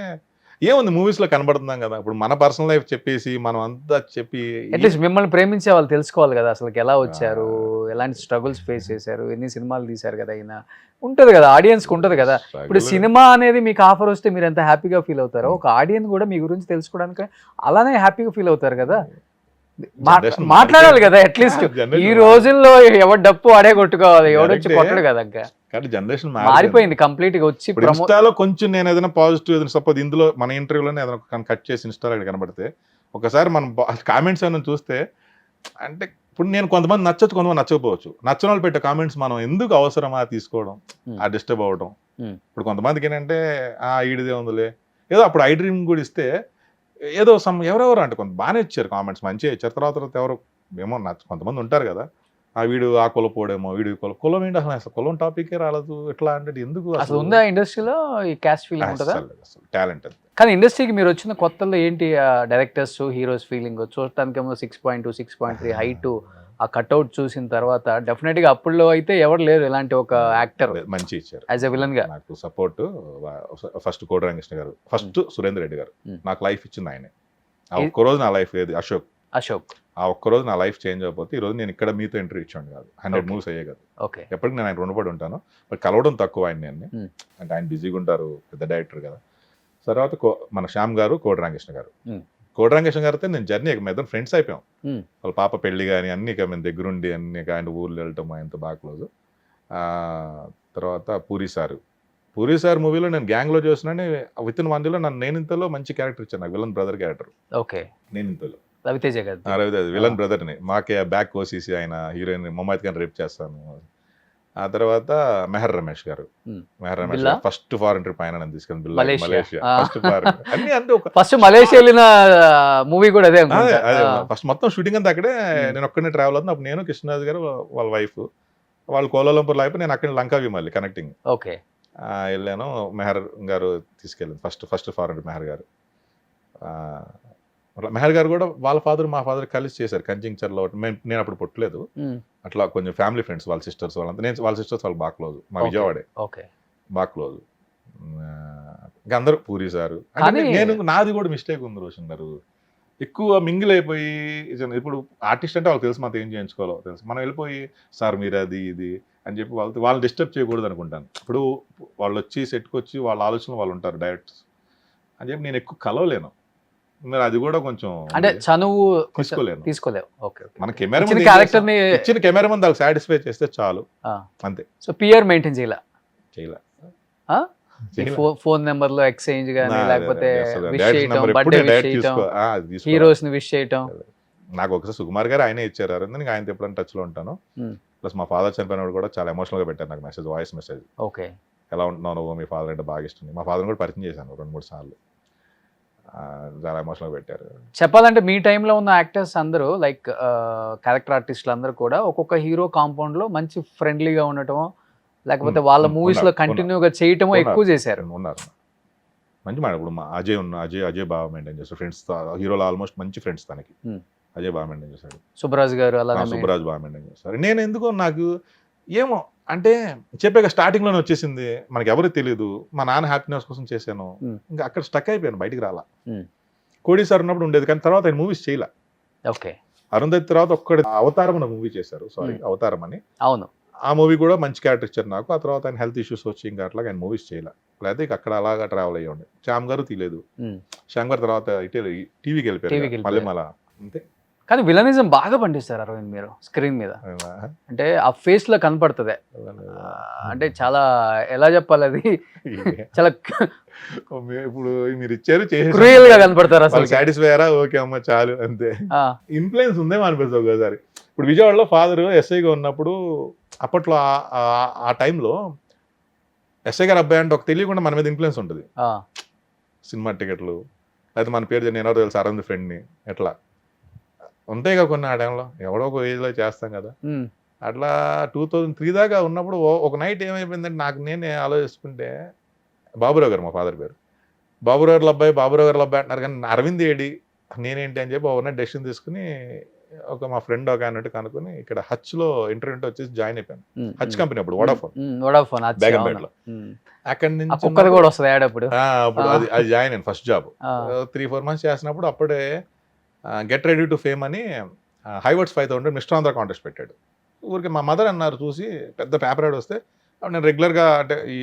ఏముంది మూవీస్ లో కనబడుతున్నాం కదా, ఇప్పుడు మన పర్సనల్ లైఫ్ చెప్పేసి మనం అంతా చెప్పి అట్లీస్ట్ మిమ్మల్ని ప్రేమించే వాళ్ళు తెలుసుకోవాలి కదా, అసలు ఎలా వచ్చారు, ఎలాంటి స్ట్రగుల్స్ ఫేస్ చేశారు, ఎన్ని సినిమాలు తీశారు కదా, అయినా ఉంటుంది కదా ఆడియన్స్కి ఉంటుంది కదా. ఇప్పుడు సినిమా అనేది మీకు ఆఫర్ వస్తే మీరు ఎంత హ్యాపీగా ఫీల్ అవుతారో, ఒక ఆడియన్స్ కూడా మీ గురించి తెలుసుకోవడానికి అలానే హ్యాపీగా ఫీల్ అవుతారు కదా. Generation మాట్లాడాలి కదా అట్లీస్ట్. Generation ఈ రోజుల్లో ఎవడు డప్పు ఆడే కొట్టుకోవాలి, ఎవడొచ్చి Correct. కొట్టడు కదా ఇంకా. కానీ జనరేషన్ మారిపోయింది కంప్లీట్ గా. వచ్చి ఇప్పుడు ఇన్స్టాలో కొంచెం నేను ఏదైనా పాజిటివ్ ఏదైనా సపోజ్ ఇందులో మన ఇంటర్వ్యూలోనే ఏదైనా కట్ చేసి ఇన్స్టాలో కనబడితే ఒకసారి మనం కామెంట్స్ ఏమైనా చూస్తే అంటే ఇప్పుడు నేను కొంతమంది నచ్చచ్చు, కొంతమంది నచ్చకపోవచ్చు. నచ్చని వాళ్ళు పెట్టే కామెంట్స్ మనం ఎందుకు అవసరమా తీసుకోవడం, ఆ డిస్టర్బ్ అవ్వడం. ఇప్పుడు కొంతమందికి ఏంటంటే ఈడిదే ఉందిలే, ఏదో అప్పుడు ఐ డ్రీమ్ కూడా ఇస్తే ఏదో ఎవరెవరు అంటే కొంత బాగానే ఇచ్చారు కామెంట్స్, మంచిగా ఇచ్చారు. తర్వాత ఎవరు ఏమో కొంతమంది ఉంటారు కదా, ఆ వీడు ఆ కులపోడేమో, వీడు కులం ఏంటి అసలు కులం టాపికే రాలేదు ఎట్లా అంటే ఎందుకు అసలు ఉందా ఇండస్ట్రీలో ఈ క్యాస్ట్ ఫీలింగ్ ఉంటుందా? టాలెంట్ అది. కానీ ఇండస్ట్రీకి మీరు వచ్చిన కొత్తలో ఏంటి డైరెక్టర్స్ హీరోస్ ఫీలింగ్ చూడటానికేమో 6.2 6.3 హైట్, ఆ కట్అవుట్ చూసిన తర్వాత డెఫినెట్ గా అప్పుడులో అయితే ఎవరు లేరు ఇలాంటి ఒక యాక్టర్ మంచి ఇచ్చారు యాజ్ ఎ విలన్ గా. నాకు సపోర్ట్ ఫస్ట్ కోడి రంగకృష్ణ గారు, ఫస్ట్ సురేందర్ రెడ్డి గారు. నాకు లైఫ్ ఇచ్చింది ఆయనే. ఆ ఒక్కరోజు నా లైఫ్ ఏది అశోక్, ఆ ఒక్కరోజు నా లైఫ్ చేంజ్ అయిపోతే ఈ రోజు నేను ఇక్కడ మీతో ఎంట్రీ ఇచ్చాను కాదు, 100 మూవ్స్ అయ్యే కాదు. ఓకే, ఎప్పటికి నేను ఆయన రుణపడి ఉంటాను. బట్ కలవడం తక్కువ ఆయన నేను, అంటే ఆయన బిజీగా ఉంటారు, పెద్ద డైరెక్టర్ కదా. తర్వాత మన శ్యామ్ గారు, కోడి రంగకృష్ణ గారు. కోడి రంగకృష్ణ గారితో నేను జర్నీ మీద ఫ్రెండ్స్ అయిపోయాం. వాళ్ళ పాప పెళ్లి కానీ అన్ని మేము దగ్గరుండి అన్ని ఆయన ఊర్లో వెళ్ళటం ఆయనతో బాగా క్లోజ్. తర్వాత పూరి సార్ మూవీలో నేను గ్యాంగ్లో చూసినానే విత్ ఇన్ 1 year నన్ను నేనింతలో మంచి క్యారెక్టర్ ఇచ్చాను, నాకు విలన్ బ్రదర్ క్యారెక్టర్. ఓకే, నేనింతలో రవితేజ గారు, రవితేజ విలన్ బ్రదర్ని. మాకే బ్యాక్ కోసేసి ఆయన హీరోయిన్ మమ్మాయిత్ గారిని రేప్ చేస్తాను. ఆ తర్వాత మెహర్ రమేష్ గారు ఫస్ట్ ఫారెన్ ట్రిప్ ఆయన నన్ను తీసుకెళ్ళి మలేషియా ఫస్ట్ ఫారెన్ అన్ని అంటే ఫస్ట్ మలేషియా వెళ్ళిన మూవీ కూడా అదే. ఫస్ట్ మొత్తం షూటింగ్ అంతా అక్కడే, నేను ఒక్కనే ట్రావెల్ అవుతుంది. అప్పుడు నేను కృష్ణరాజు గారు వాళ్ళ వైఫ్ వాళ్ళు కోలాలంపూర్లో అయిపోయి నేను అక్కడ లంకావి మళ్ళీ కనెక్టింగ్ ఓకే వెళ్ళాను. మెహర్ గారు తీసుకెళ్ళింది ఫస్ట్ ఫారెన్ మెహర్ గారు. మెహర్ గారు కూడా వాళ్ళ ఫాదర్ మా ఫాదర్ కలిసి చేశారు కంచింగ్చర్లో. నేను అప్పుడు పుట్టలేదు, అట్లా కొంచెం ఫ్యామిలీ ఫ్రెండ్స్, వాళ్ళ సిస్టర్స్ వాళ్ళంతా. నేను వాళ్ళ సిస్టర్స్ వాళ్ళు బాగా క్లోజ్, మా విజయవాడే బాగా క్లోజ్. ఇంకా అందరూ పూరి సారు. నేను నాది కూడా మిస్టేక్ ఉంది రోషన్ గారు, ఎక్కువ మింగిల్ అయిపోయి. ఇప్పుడు ఆర్టిస్ట్ అంటే వాళ్ళకి తెలుసు మనతో ఏం చేయించుకోవాలో తెలుసు. మనం వెళ్ళిపోయి సార్ మీరు అది ఇది అని చెప్పి వాళ్ళని డిస్టర్బ్ చేయకూడదు అనుకుంటాను. ఇప్పుడు వాళ్ళు వచ్చి సెట్కి వచ్చి వాళ్ళ ఆలోచనలు వాళ్ళు ఉంటారు డైరెక్టర్స్ అని చెప్పి నేను ఎక్కువ కలవలేను. మరి అది కూడా కొంచెం అంటే చనువు తీసుకోలేవు. ఓకే, మన కెమెరా ఇచ్చిన కెమెరా ముందు వాళ్ళకి సాటిస్ఫై చేస్తే చాలు, అంతే. సో పిఆర్ మెయింటైన్ చేయలే ఫోన్ నెంబర్ లో ఎక్స్చేంజ్ గానీ లేకపోతే విష్ చేయటం, బర్త్డే విష్ చేయటం, హీరోస్ ని విష్ చేయటం. నాకు ఒకసారి సుకుమార్ గారు ఆయనే ఇచ్చారు, అరవింద్ ఆయనతో ఎప్పుడైనా టచ్ లో ఉంటాను. ప్లస్ మా ఫాదర్ చనిపోయినప్పుడు కూడా చాలా ఎమోషనల్ గా పెట్టారు నాకు మెసేజ్, వాయిస్ మెసేజ్. ఓకే, ఎలా ఉంటున్నావు నువ్వు, మీ ఫాదర్ అంటే బాగా ఇష్టం. మా ఫాదర్ కూడా పరిచయం చేశాను 2-3 సార్లు, చాలా ఎమోషనల్ పెట్టారు. చెప్పాలంటే మీ టైంలో ఉన్న యాక్టర్స్ అందరూ లైక్ క్యారెక్టర్ ఆర్టిస్టులు అందరూ కూడా ఒక్కొక్క హీరో కాంపౌండ్ లో మంచి ఫ్రెండ్లీగా ఉండటం, లేకపోతే వాళ్ళ మూవీస్ లో కంటిన్యూగా చేయటమో ఎక్కువ చేశారు. ఉన్నారు మంచి మాట. ఇప్పుడు మా అజయ్ బాగా మెయింటైన్ చేస్తాడు ఫ్రెండ్స్, హీరోలో ఆల్మోస్ట్ మంచి ఫ్రెండ్స్ తనకి. అజయ్ బాగా మెయింటైన్ చేశాడు. సుబ్బరాజు గారు అలా సుబ్బరాజు బాగా మెయింటైన్ చేస్తారు. నేను ఎందుకో నాకు ఏమో అంటే చెప్పాక స్టార్టింగ్ లోనే వచ్చేసింది, మనకి ఎవరు తెలియదు. మా నాన్న హ్యాపీనెస్ కోసం చేశాను, ఇంకా అక్కడ స్టక్ అయిపోయాను, బయటికి రాలా. కోడి సార్ ఉన్నప్పుడు ఉండేది, కానీ తర్వాత ఆయన మూవీస్ చేయలే. ఓకే, అరుంధతి తర్వాత ఒక్కడి అవతారం అన్న మూవీ చేశారు, సారీ అవతారం అని. అవును, ఆ మూవీ కూడా మంచి క్యారెక్టర్ ఇచ్చారు నాకు. ఆ తర్వాత ఆయన హెల్త్ ఇష్యూస్ వచ్చి ఇంకా అట్లా ఆయన మూవీస్ చేయలే, లేకపోతే ఇక అక్కడ అలాగా ట్రావెల్ అయ్యి ఉండే. శ్యామ్ గారు తీయలేదు, శ్యామ్ గారు తర్వాత టీవీకి వెళ్ళిపోయారు మళ్ళీ మళ్ళా, అంతే. కానీ విలనిజం బాగా పండిస్తారు అరవింద్ మీరు స్క్రీన్ మీద, అంటే ఆ ఫేస్ లో కనపడుతుంది. అంటే చాలా ఎలా చెప్పాలి, అది చాలా ఇప్పుడు మీరు ఇచ్చారు క్రూయల్ గా కనపడతారు. అసలు సాటిస్ఫై అయ్యారా, ఓకే అమ్మ చాలు, అంతే. ఇన్ఫ్లుయెన్స్ ఉందేమో అనిపిస్తుంది ఒకసారి. ఇప్పుడు విజయవాడలో ఫాదర్ ఎస్ఐగా ఉన్నప్పుడు అప్పట్లో ఆ టైంలో ఎస్ఐ గారు అబ్బాయి అంటే ఒక తెలియకుండా మన మీద ఇన్ఫ్లుయెన్స్ ఉంటుంది. సినిమా టికెట్లు లేకపోతే మన పేరు నేను ఎవరో తెలుసు అరవింద్ ఫ్రెండ్ని, ఎట్లా ఉంటాయిగా కొన్ని. ఆ టైంలో ఎవడో ఒక ఏజ్లో చేస్తాం కదా, అట్లా 2003 దాకా ఉన్నప్పుడు ఒక నైట్ ఏమైపోయిందంటే నాకు నేనే ఆలోచిస్తుంటే, బాబురావు గారు మా ఫాదర్ పేరు, బాబురావు గారు అబ్బాయి అంటున్నారు, కానీ అరవింద్ ఏడి నేనేంటి అని చెప్పి ఓవర్ నైట్ డెసిషన్ తీసుకుని ఒక మా ఫ్రెండ్ ఒక అన్నట్టు కనుక్కొని ఇక్కడ హచ్లో ఇంటర్వ్యూ వచ్చేసి జాయిన్ అయిపోయాను. హచ్ కంపెనీ అప్పుడు వోడాఫోన్ బేగంపేటలో. అక్కడి నుంచి కూడా వస్తుంది అప్పుడు అది జాయిన్ అయ్యాను ఫస్ట్ జాబ్. 3-4 months చేసినప్పుడు అప్పుడే గెట్ రెడీ టు ఫేమ్ అని హైవర్డ్స్ 5,000 మిస్టర్ ఆంధ్ర కాంటెస్ట్ పెట్టాడు. ఊరికి మా మదర్ అన్నారు చూసి, పెద్ద పేపర్ యాడ్ వస్తే నేను రెగ్యులర్గా అంటే ఈ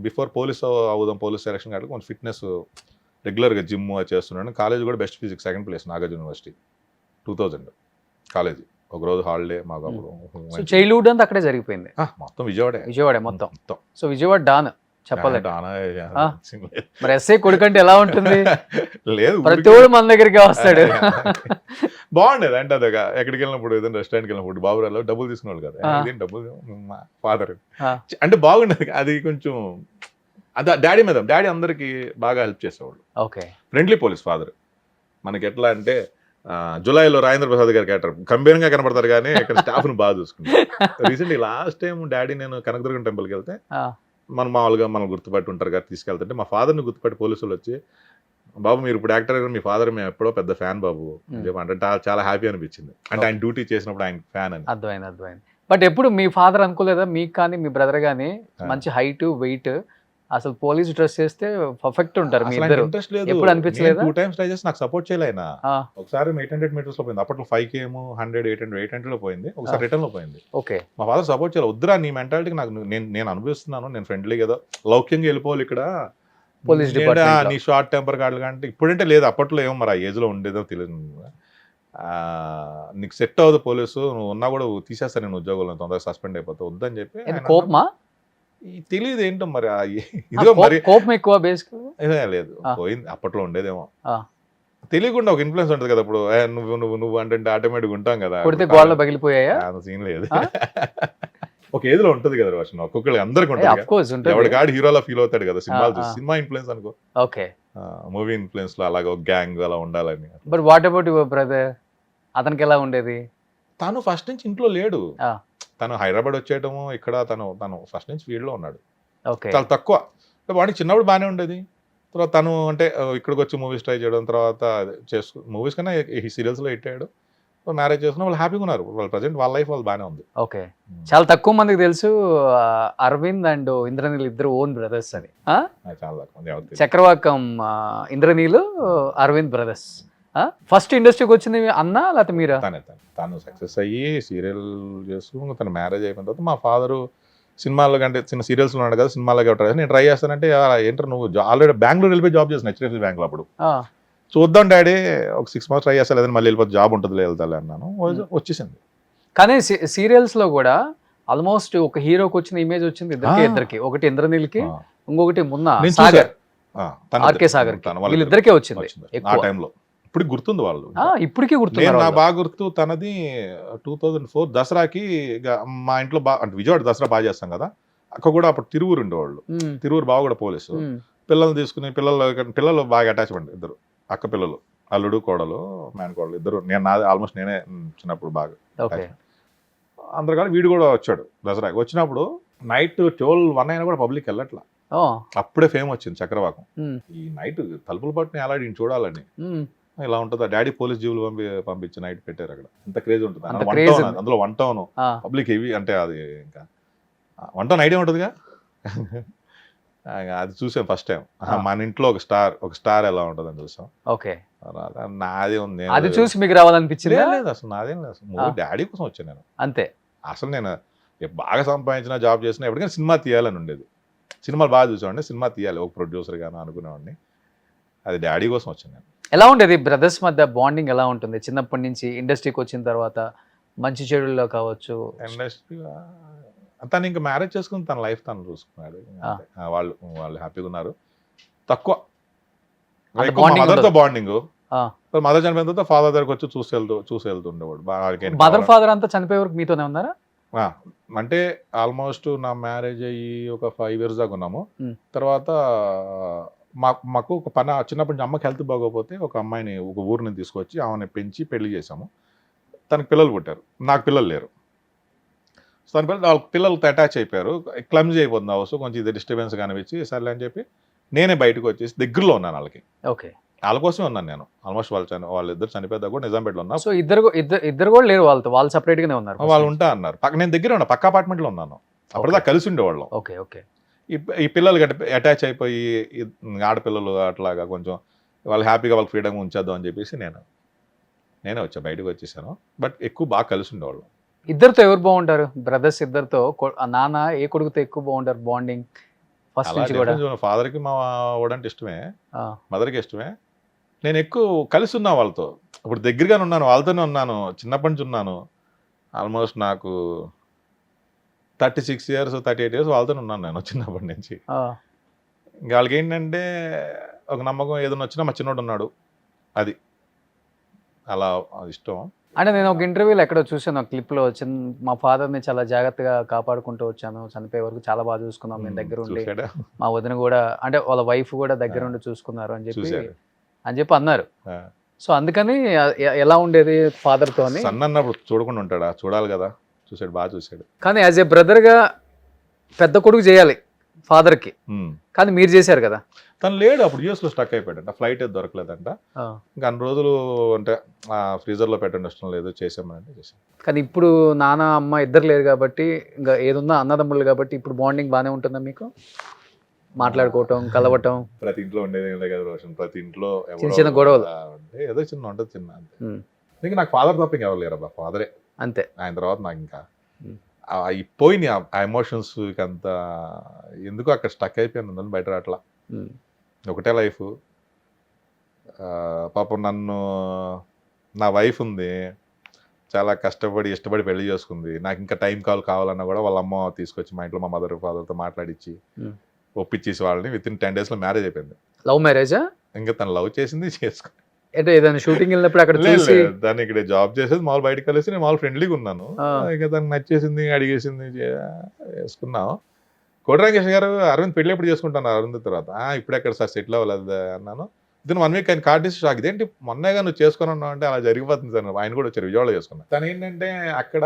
బిఫోర్ పోలీస్ అవుదాం, పోలీస్ సెలక్షన్ కాదు, కొంచెం ఫిట్నెస్ రెగ్యులర్గా జిమ్ చేస్తున్నాను. కాలేజ్ కూడా best physics 2nd place Nagarjuna university 2000 college ఒకరోజు హాలిడే మాకు అప్పుడు సో చైల్డ్హుడ్ అంతా అక్కడే జరిగిపోయింది, మొత్తం విజయవాడే విజయవాడే మొత్తం. మొత్తం సో విజయవాడ డాన్ చెప్పాలంటే. ఆ, మరి ఎస్ఐ కొడుకంటే ఎలా ఉంటుంది? లేదు ప్రతి ఒడు మన దగ్గరికి వస్తాడు. బాగుండేది అంటే అది ఎక్కడికి వెళ్ళినప్పుడు ఏదైనా రెస్టారెంట్కి వెళ్ళినప్పుడు బాబురాలు డబ్బులు తీసుకునేవాళ్ళు కదా, ఇదేం డబ్బులు మా ఫాదర్ అంటే బాగుండేది అది కొంచెం. అది డాడీ మీద డాడీ అందరికి బాగా హెల్ప్ చేసేవాళ్ళు, ఓకే. Friendly police father. మనకి ఎట్లా అంటే జులైలో రాజేంద్ర ప్రసాద్ గారి క్యారెక్టర్ గంభీరంగా కనపడతారు కానీ ఇక్కడ స్టాఫ్ను బాగా చూసుకుంటారు. రీసెంట్లీ లాస్ట్ టైం డాడీ నేను కనకదుర్గం టెంపుల్కి వెళ్తే మనం మామూలుగా మనం గుర్తుపట్టి ఉంటారు కదా తీసుకెళ్తుంటే మా ఫాదర్ని గుర్తుపట్టి పోలీసులు వచ్చి, బాబు మీరు ఇప్పుడు యాక్టర్ గారు, మీ ఫాదర్ మేము ఎప్పుడో పెద్ద ఫ్యాన్ బాబు అంటే చాలా హ్యాపీ అనిపించింది. అంటే ఆయన డ్యూటీ చేసినప్పుడు ఆయన ఫ్యాన్ అని. అర్థమైంది. బట్ ఎప్పుడు మీ ఫాదర్ అనుకోలేదా మీకు కానీ మీ బ్రదర్ కానీ మంచి హైట్ వెయిట్ అసలు పోలీస్ డ్రెస్ చేస్తే పర్ఫెక్ట్ ఉంటారు మీ ఇద్దరు? ఇంట్రెస్ట్ లేదు, ఎప్పుడు అనిపించలేదా? 2 times ట్రై చేసి నాకు సపోర్ట్ చేయలేనా. ఒకసారి 800 meters లో పోయింది, అప్పట్లో 5 km 100 800 లో పోయింది, ఒకసారి రిటర్న్ లో పోయింది. ఓకే. మా ఫాదర్ సపోర్ట్ చేయాలి, వద్దురా నీ మెంటాలిటీకి నాకు నేను అనుభవిస్తున్నాను, నేను ఫ్రెండ్లీగా ఏదో లౌక్యంగా వెళ్ళిపోవాలి ఇక్కడ పోలీస్ డిపార్ట్మెంట్, నీ షార్ట్ టెంపర్ కాదు అంటే ఇప్పుడంటే లేదు, అప్పట్లో ఏమో మరి ఆ ఏజ్ లో ఉండేదో తెలియదు. నీకు సెట్ అవ్వదు పోలీసు, నువ్వు ఉన్నా కూడా తీసేస్తా నేను ఉద్యోగంలో, తొందరగా సస్పెండ్ అయిపోతావు వద్దని చెప్పి. కోపమా? తెలియదు ఏంటో మరి ఇదిగో మరి కోపం ఎక్కువ బేసిక్ లేదు, పోయింది. అప్పట్లో ఉండేదేమో తెలియకుండా ఒక ఇన్ఫ్లుయెన్స్ ఉంటుంది కదా. ఇప్పుడు నువ్వు అంటే ఆటోమేటిక్ ఉంటాం కదా, గోడలో పగిలిపోయాయా? సీన్ లేదు. ఒక ఏదో ఉంటది కదా వర్షన్, ఒక్కొక్కరికి అందరికి ఉంటుంది. ఎవరి కాడు హీరోలా ఫీల్ అవుతాడు కదా సినిమాలు చూసి, సినిమా ఇన్ఫ్లుయెన్స్ అనుకో. ఓకే. మూవీ ఇన్ఫ్లుయెన్స్ లో అలాగ ఒక గ్యాంగ్ అలా ఉండాలని. But what about your brother? అతనికి ఎలా ఉండేది? తను ఫస్ట్ నుంచి ఇంట్లో లేడు, తను హైదరాబాద్ వచ్చేయటము ఇక్కడ, తను ఫస్ట్ నుంచి ఫీల్డ్ లో ఉన్నాడు. చాలా తక్కువ, వాడికి చిన్నప్పుడు బాగానే ఉండేది. తర్వాత తను అంటే ఇక్కడికి వచ్చి మూవీస్ ట్రై చేయడం, తర్వాత మూవీస్ కన్నా ఈ సీరియల్స్ లో హిట్ అయ్యాడు. మ్యారేజ్ చేసుకుని వాళ్ళు హ్యాపీగా ఉన్నారు, వాళ్ళు ప్రజెంట్ వాళ్ళ లైఫ్ వాళ్ళు బాగానే ఉంది. ఓకే. చాలా తక్కువ మందికి తెలుసు అరవింద్ అండ్ ఇంద్రనీల్ ఇద్దరు ఓన్ బ్రదర్స్ అని. చాలా తక్కువ. చక్రవాకం ఇంద్రనీల్ అరవింద్ బ్రదర్స్. ఫస్ట్ ఇండస్ట్రీకి వచ్చింది అన్నా లేకపోతే మీరా? తను సక్సెస్ అయ్యి సీరియల్ చేస్తూ తను మ్యారేజ్ అయిపోయిన తర్వాత మా ఫాదరు సినిమాల్లో కంటే చిన్న సీరియల్స్ ఉన్నాడు కదా, సినిమాలకి ట్రై చేసి నేను ట్రై చేస్తానంటే ఏంటో నువ్వు ఆల్రెడీ బెంగళూరు వెళ్ళిపోయి జాబ్ చేస్తాను హెచ్డిఎఫ్సి బ్యాంక్లో. అప్పుడు చూద్దాం డాడీ ఒక 6 months ట్రై చేస్తా, లేదని మళ్ళీ వెళ్ళిపోతే జాబ్ ఉంటుంది వెళ్తాలే అన్నాను, వచ్చేసింది. కానీ సీరియల్స్ లో కూడా ఆల్మోస్ట్ ఒక హీరోకి వచ్చిన ఇమేజ్ వచ్చింది ఇద్దరికి, ఒకటి ఇంద్రనీల్కి, ఇంకొకటి మున్నా సాగర్, ఆర్కే సాగర్, వీళ్ళిద్దరికే వచ్చింది ఆ టైంలో. ఇప్పుడు గుర్తుంది వాళ్ళు, ఇప్పటికీ గుర్తుంది. నా బాగా గుర్తు తనది 2004 దసరాకి మా ఇంట్లో అంటే విజయవాడ దసరా బాగా చేస్తాం కదా, అక్క కూడా అప్పుడు తిరువురు ఉండేవాళ్ళు. తిరువురు బావ కూడా పోలీసు. పిల్లల్ని తీసుకుని పిల్లలు బాగా అటాచ్మెంట్, ఇద్దరు అక్క పిల్లలు, అల్లుడు కోడలు మేనకోడలు ఇద్దరు. నాది ఆల్మోస్ట్ నేనే చిన్నప్పుడు బాగా. అందరు కానీ వీడు కూడా వచ్చాడు దసరాకి. వచ్చినప్పుడు నైట్ 12-1 అయినా కూడా పబ్లిక్ వెళ్ళట్లా, అప్పుడే ఫేమ్ వచ్చింది చక్రవాకం. ఈ నైట్ తలుపులు పట్టుని అలాంటి ఈయన చూడాలని ఇలా ఉంటుంది. డాడీ పోలీస్ జీవులు పంపించి నైట్ పెట్టారు అక్కడ. ఎంత క్రేజ్ ఉంటుంది అందులో. 1 town పబ్లిక్ హెవీ, అంటే అది ఇంకా 1 town ఐడియా ఉంటుందిగా. అది చూసాం ఫస్ట్ టైం. మన ఇంట్లో ఒక స్టార్ ఎలా ఉంటుంది అని చూసాం. ఓకే. నాదే ఉంది, అది చూసి మీకు రావాలనిపించింది? లేదు అసలు నాదేం లేదు, అసలు డాడీ కోసం వచ్చాను నేను అంతే. అసలు నేను బాగా సంపాదించిన జాబ్ చేసినా ఎప్పటికైనా సినిమా తీయాలని ఉండేది. సినిమాలు బాగా చూసామండి, సినిమా తీయాలి ఒక ప్రొడ్యూసర్ గాను అనుకునేవాడిని. అది డాడీ కోసం వచ్చాను నేను. ఎలా ఉండేది బ్రదర్స్ మధ్య బాండింగ్? ఎలా ఉంటుంది చిన్నప్పటి నుంచి ఇండస్ట్రీకి వచ్చిన తర్వాత? మంచి చెడుల్లో కావచ్చు. ఇండస్ట్రీ తను ఇంకా మ్యారేజ్ చేసుకుని తన లైఫ్ తను చూసుకున్నాడు. వాళ్ళు హ్యాపీగా ఉన్నారు. తక్కువ మదర్తో బాండింగ్. మదర్ చనిపోయిన తర్వాత ఫాదర్ దగ్గరకు వచ్చి చూసి వెళ్తుండేవాడు. మదర్ ఫాదర్ అంతా చనిపోయే వరకు మీతోనే ఉన్నారా? అంటే ఆల్మోస్ట్ నా మ్యారేజ్ అయ్యి ఒక 5 years దాకా ఉన్నాము. తర్వాత మాకు ఒక చిన్నప్పటి నుంచి అమ్మకి హెల్త్ బాగోకపోతే ఒక అమ్మాయిని ఒక ఊరు నుంచి తీసుకొచ్చి ఆమెను పెంచి పెళ్లి చేసాము. తనకు పిల్లలు పుట్టారు, నాకు పిల్లలు లేరు. సో తన వాళ్ళ పిల్లలతో అటాచ్ అయిపోయారు. క్లమ్జీ అయిపోతుంది హౌస్, కొంచెం ఇది డిస్టర్బెన్స్ కనిపించి సర్లే అని చెప్పి నేనే బయటకు వచ్చేసి దగ్గరలో ఉన్నాను వాళ్ళకి. ఓకే. వాళ్ళ కోసమే ఉన్నాను నేను. ఆల్మోస్ట్ వాళ్ళిద్దరు చనిపోయేదా కూడా నిజాంపేటలో ఉన్నా. సో ఇద్దరు కూడా లేరు వాళ్ళతో, వాళ్ళు సపరేట్ గానే ఉన్నారు. వాళ్ళు ఉంటా అన్నారు. నేను దగ్గర ఉన్నా, పక్క అపార్ట్మెంట్లో ఉన్నాను. అప్పటిదా కలిసి ఉండేవాళ్ళం. Okay okay. ఈ పిల్లలు అటాచ్ అయిపోయి ఆడపిల్లలు అట్లాగా కొంచెం వాళ్ళు హ్యాపీగా వాళ్ళకి ఫ్రీడమ్ ఉంచేద్దాం అని చెప్పేసి నేనే వచ్చా, బయటకు వచ్చేసాను. బట్ ఎక్కువ బాగా కలిసి ఉండేవాళ్ళం. ఇద్దరితో ఎవరు బాగుంటారు బ్రదర్స్? ఇద్దరితో నాన్న ఏ కొడుకుతో ఎక్కువ బాగుంటారు బాండింగ్? ఫస్ట్ నుంచి కూడా ఫాదర్కి మా వాడంటే ఇష్టమే, మదర్కి ఇష్టమే. నేను ఎక్కువ కలిసి ఉన్నా వాళ్ళతో. ఇప్పుడు దగ్గరగానే ఉన్నాను, వాళ్ళతోనే ఉన్నాను, చిన్నప్పటి నుంచి ఉన్నాను. ఆల్మోస్ట్ నాకు 36 years 38 years వాళ్ళతోనే ఉన్నాను నేను చిన్నప్పటి నుంచి. ఇంకా వాళ్ళకి ఏంటంటే ఒక నమ్మకం, ఏదైనా వచ్చినా మా చిన్నోడు ఉన్నాడు, అది అలా అది ఇష్టం. అంటే నేను ఒక ఇంటర్వ్యూలో ఎక్కడో చూసాను, ఒక క్లిప్లో మా ఫాదర్ని చాలా జాగ్రత్తగా కాపాడుకుంటూ వచ్చాను, చనిపోయే వరకు చాలా బాగా చూసుకున్నాం మేము దగ్గర ఉండి, చూసాడా? మా వదిన కూడా అంటే వాళ్ళ వైఫ్ కూడా దగ్గర ఉండి చూసుకున్నారు అని చూశారు. చెప్పి అన్నారు. సో అందుకని ఎలా ఉండేది ఫాదర్తో అని. సన్న అన్నప్పుడు చూడకుండా ఉంటాడా? చూడాలి కదా. చూసాడు, బాగా చూసాడు. కానీ యాజ్ ఏ బ్రదర్గా పెద్ద కొడుకు చేయాలి ఫాదర్కి, కానీ మీరు చేశారు కదా. తను లేడు అప్పుడు, యూఎస్లో స్టక్ అయిపోయాడంట, ఫ్లైట్ ఏది దొరకలేదంట. ఇంకా అన్ని రోజులు అంటే ఫ్రీజర్లో పెట్టండి, ఇష్టం లేదు, చేసామంటే చేసాం. కానీ ఇప్పుడు నాన్న అమ్మ ఇద్దరు లేరు కాబట్టి, ఇంకా ఏదున్నా అన్నదమ్ములు కాబట్టి ఇప్పుడు బాండింగ్ బాగానే ఉంటుందా మీకు? మాట్లాడుకోవటం, కలవటం. ప్రతి ఇంట్లో ఉండేది కదా రోషన్, ప్రతి ఇంట్లో చిన్న చిన్న గొడవలు అంటే ఏదో చిన్న ఉంటుంది, చిన్న అంతే. ఇంకా నాకు ఫాదర్ తప్ప ఇంకా ఎవరు లేరు అబ్బా, ఫాదరే అంతే. ఆయన తర్వాత నాకు ఇంకా పోయినాయి ఆ ఎమోషన్స్, అంత ఎందుకు అక్కడ స్టక్ అయిపోయాను, నన్ను బయట రాట్లా. ఒకటే లైఫ్. పాపం నన్ను, నా వైఫ్ ఉంది, చాలా కష్టపడి ఇష్టపడి పెళ్లి చేసుకుంది. నాకు ఇంకా టైం కావాలన్నా కూడా వాళ్ళ అమ్మ తీసుకొచ్చి మా ఇంట్లో మా మదర్ ఫాదర్తో మాట్లాడించి ఒప్పించేసి వాళ్ళని విత్ ఇన్ 10 days మారేజ్ అయిపోయింది. లవ్ మ్యారేజా? ఇంకా తను లవ్ చేసింది, చేసుకుంది. అంటే ఏదైనా షూటింగ్ వెళ్ళినప్పుడు అక్కడ చూసి దాన్ని ఇక్కడ జాబ్ చేసేది, మామూలు బయటకు కలిసి నేను మామూలు ఫ్రెండ్లీగా ఉన్నాను. ఇంకా దానికి నచ్చేసింది, అడిగేసింది, వేసుకున్నాం. కోటి రాకేష్ గారు అరవింద్ పెళ్లి ఎప్పుడు చేసుకుంటాను అరవింద్ తర్వాత, ఇప్పుడు ఎక్కడ సార్ సెటిల్ అవ్వలేదు అన్నాను. దీని 1 week ఆయన కార్డు ఇస్తే షాక్, ఇదేంటి మొన్నగా నువ్వు చేసుకుని ఉన్నావు అంటే అలా జరిగిపోతుంది సార్. ఆయన కూడా వచ్చారు, విజయవాడలో చేసుకున్నాను. తను ఏంటంటే అక్కడ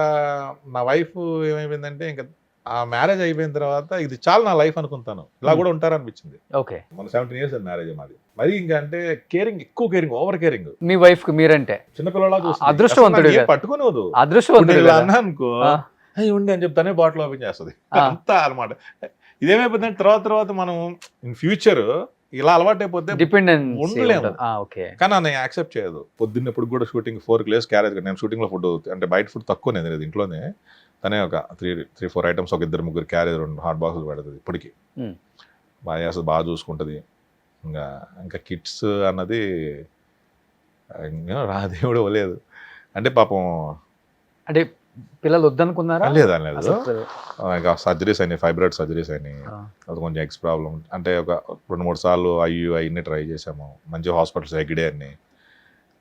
నా వైఫ్ ఏమైపోయిందంటే, ఇంకా ఆ మ్యారేజ్ అయిపోయిన తర్వాత ఇది చాలా నా లైఫ్ అనుకుంటాను, ఇలా కూడా ఉంటారనిపించింది. ఓకే, మన 17 years మ్యారేజ్ మాది. మరి ఇంకా అంటే కేరింగ్, ఎక్కువ కేరింగ్, ఓవర్ కేరింగ్. మీ వైఫ్ కి మీరంటే చిన్నపిల్లలా అదృష్టవంతుడు, పట్టుకునేవద్దు. అదృష్టవంతుడు అన్నా అనుకో, ఉండి అని చెప్తానే బాటిల్ ఓపెన్ చేస్తుంది అంతా అనమాట. ఇదేమైపోతుందంటే తర్వాత మనం ఇన్ ఫ్యూచర్ ఇలా అలవాటు అయిపోతే డిపెండెన్స్ ఉండలేము. ఓకే, కానీ నేను యాక్సెప్ట్ చేయదు. పొద్దున్నప్పుడు కూడా షూటింగ్ 4 days క్యారేజ్, నేను షూటింగ్ లో ఫుడ్ అంటే బయట ఫుడ్ తక్కువ నేను ఇంట్లోనే. తనే ఒక 3-4 items, ఒక 2-3 క్యారేజ్, 2 hot boxes పెడుతుంది. ఇప్పటికి బాగా చేస్తుంది, బాగా చూసుకుంటుంది. ఇంకా కిడ్స్ అన్నది రాదేవుడు లేదు. అంటే పాపం అంటే పిల్లలు వద్దనుకున్నారా? లేదా లేదు, ఇంకా సర్జరీస్ అయినాయి, ఫైబ్రాయిడ్ సర్జరీస్ అయినాయి, అది కొంచెం ఎగ్స్ ప్రాబ్లం. అంటే ఒక 2-3 సార్లు అవన్నీ ట్రై చేసాము, మంచి హాస్పిటల్స్ ఎగ్డే అన్ని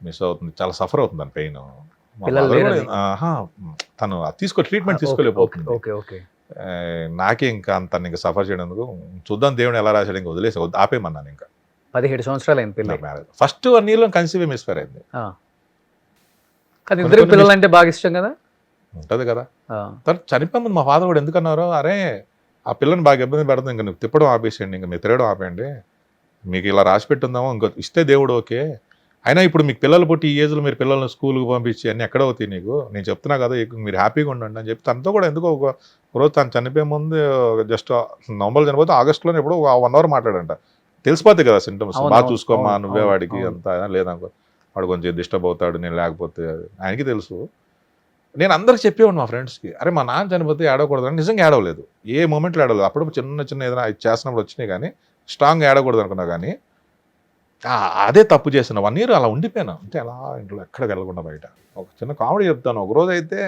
మిస్ అవుతుంది, చాలా సఫర్ అవుతుంది దాని పెయిన్. తను ట్రీట్మెంట్ తీసుకోలేకపోతుంది. నాకే ఇంకా తను ఇంకా సఫర్ చేయడానికి చూద్దాం, దేవుడు ఎలా రాశాడు, ఇంకా వదిలేసి ఆపేయమన్నాను. ఇంకా 17 సంవత్సరాలు అయింది పిల్ల marriage. First 1 year conceive misfire అయింది. కానీ ఇద్దరు పిల్లలు అంటే బాగా ఇష్టం కదా, ఉంటది కదా. తను చనిపోయింది. మా ఫాదర్ కూడా ఎందుకన్నారు, అరే ఆ పిల్లని బాగా ఇబ్బంది పెడుతుంది, ఇంకా నువ్వు తిప్పడం ఆపేసేయండి, ఇంకా మీరు తిరగడం ఆపేయండి, మీకు ఇలా రాసి పెట్టుందామో, ఇంకో ఇస్తే దేవుడు ఓకే. అయినా ఇప్పుడు మీకు పిల్లలు పుట్టి ఈ ఏజ్లో మీరు పిల్లల్ని స్కూల్కి పంపించి అన్నీ ఎక్కడ అవుతాయి నీకు, నేను చెప్తున్నా కదా, మీరు హ్యాపీగా ఉండండి అని చెప్పి తనతో కూడా ఎందుకో ఒక రోజు తను చనిపోయే ముందు జస్ట్ నవంబర్లో చనిపోతే ఆగస్టులోనే ఎప్పుడు 1 hour మాట్లాడంట. తెలిసిపోతాయి కదా సింటమ్స్, బాగా చూసుకోమ్మా నువ్వే వాడికి అంతా, లేదనుకో వాడు కొంచెం డిస్టర్బ్ అవుతాడు నేను లేకపోతే, ఆయనకి తెలుసు. నేను అందరికి చెప్పేవాడు మా ఫ్రెండ్స్కి, అరే మా నాన్న చనిపోతే ఏడవకూడదని. నిజంగా ఏడవలేదు, ఏ మూమెంట్లో ఏడవలేదు. అప్పుడు చిన్న ఏదైనా చేస్తున్నప్పుడు వచ్చినాయి కానీ స్ట్రాంగ్ ఏడవకూడదు అనుకున్నా. కానీ అదే తప్పు చేసిన 1 year అలా ఉండిపోయాను. అంటే అలా ఇంట్లో ఎక్కడికి వెళ్ళకుండా బయట. ఒక చిన్న కామెడీ చెప్తాను. ఒకరోజు అయితే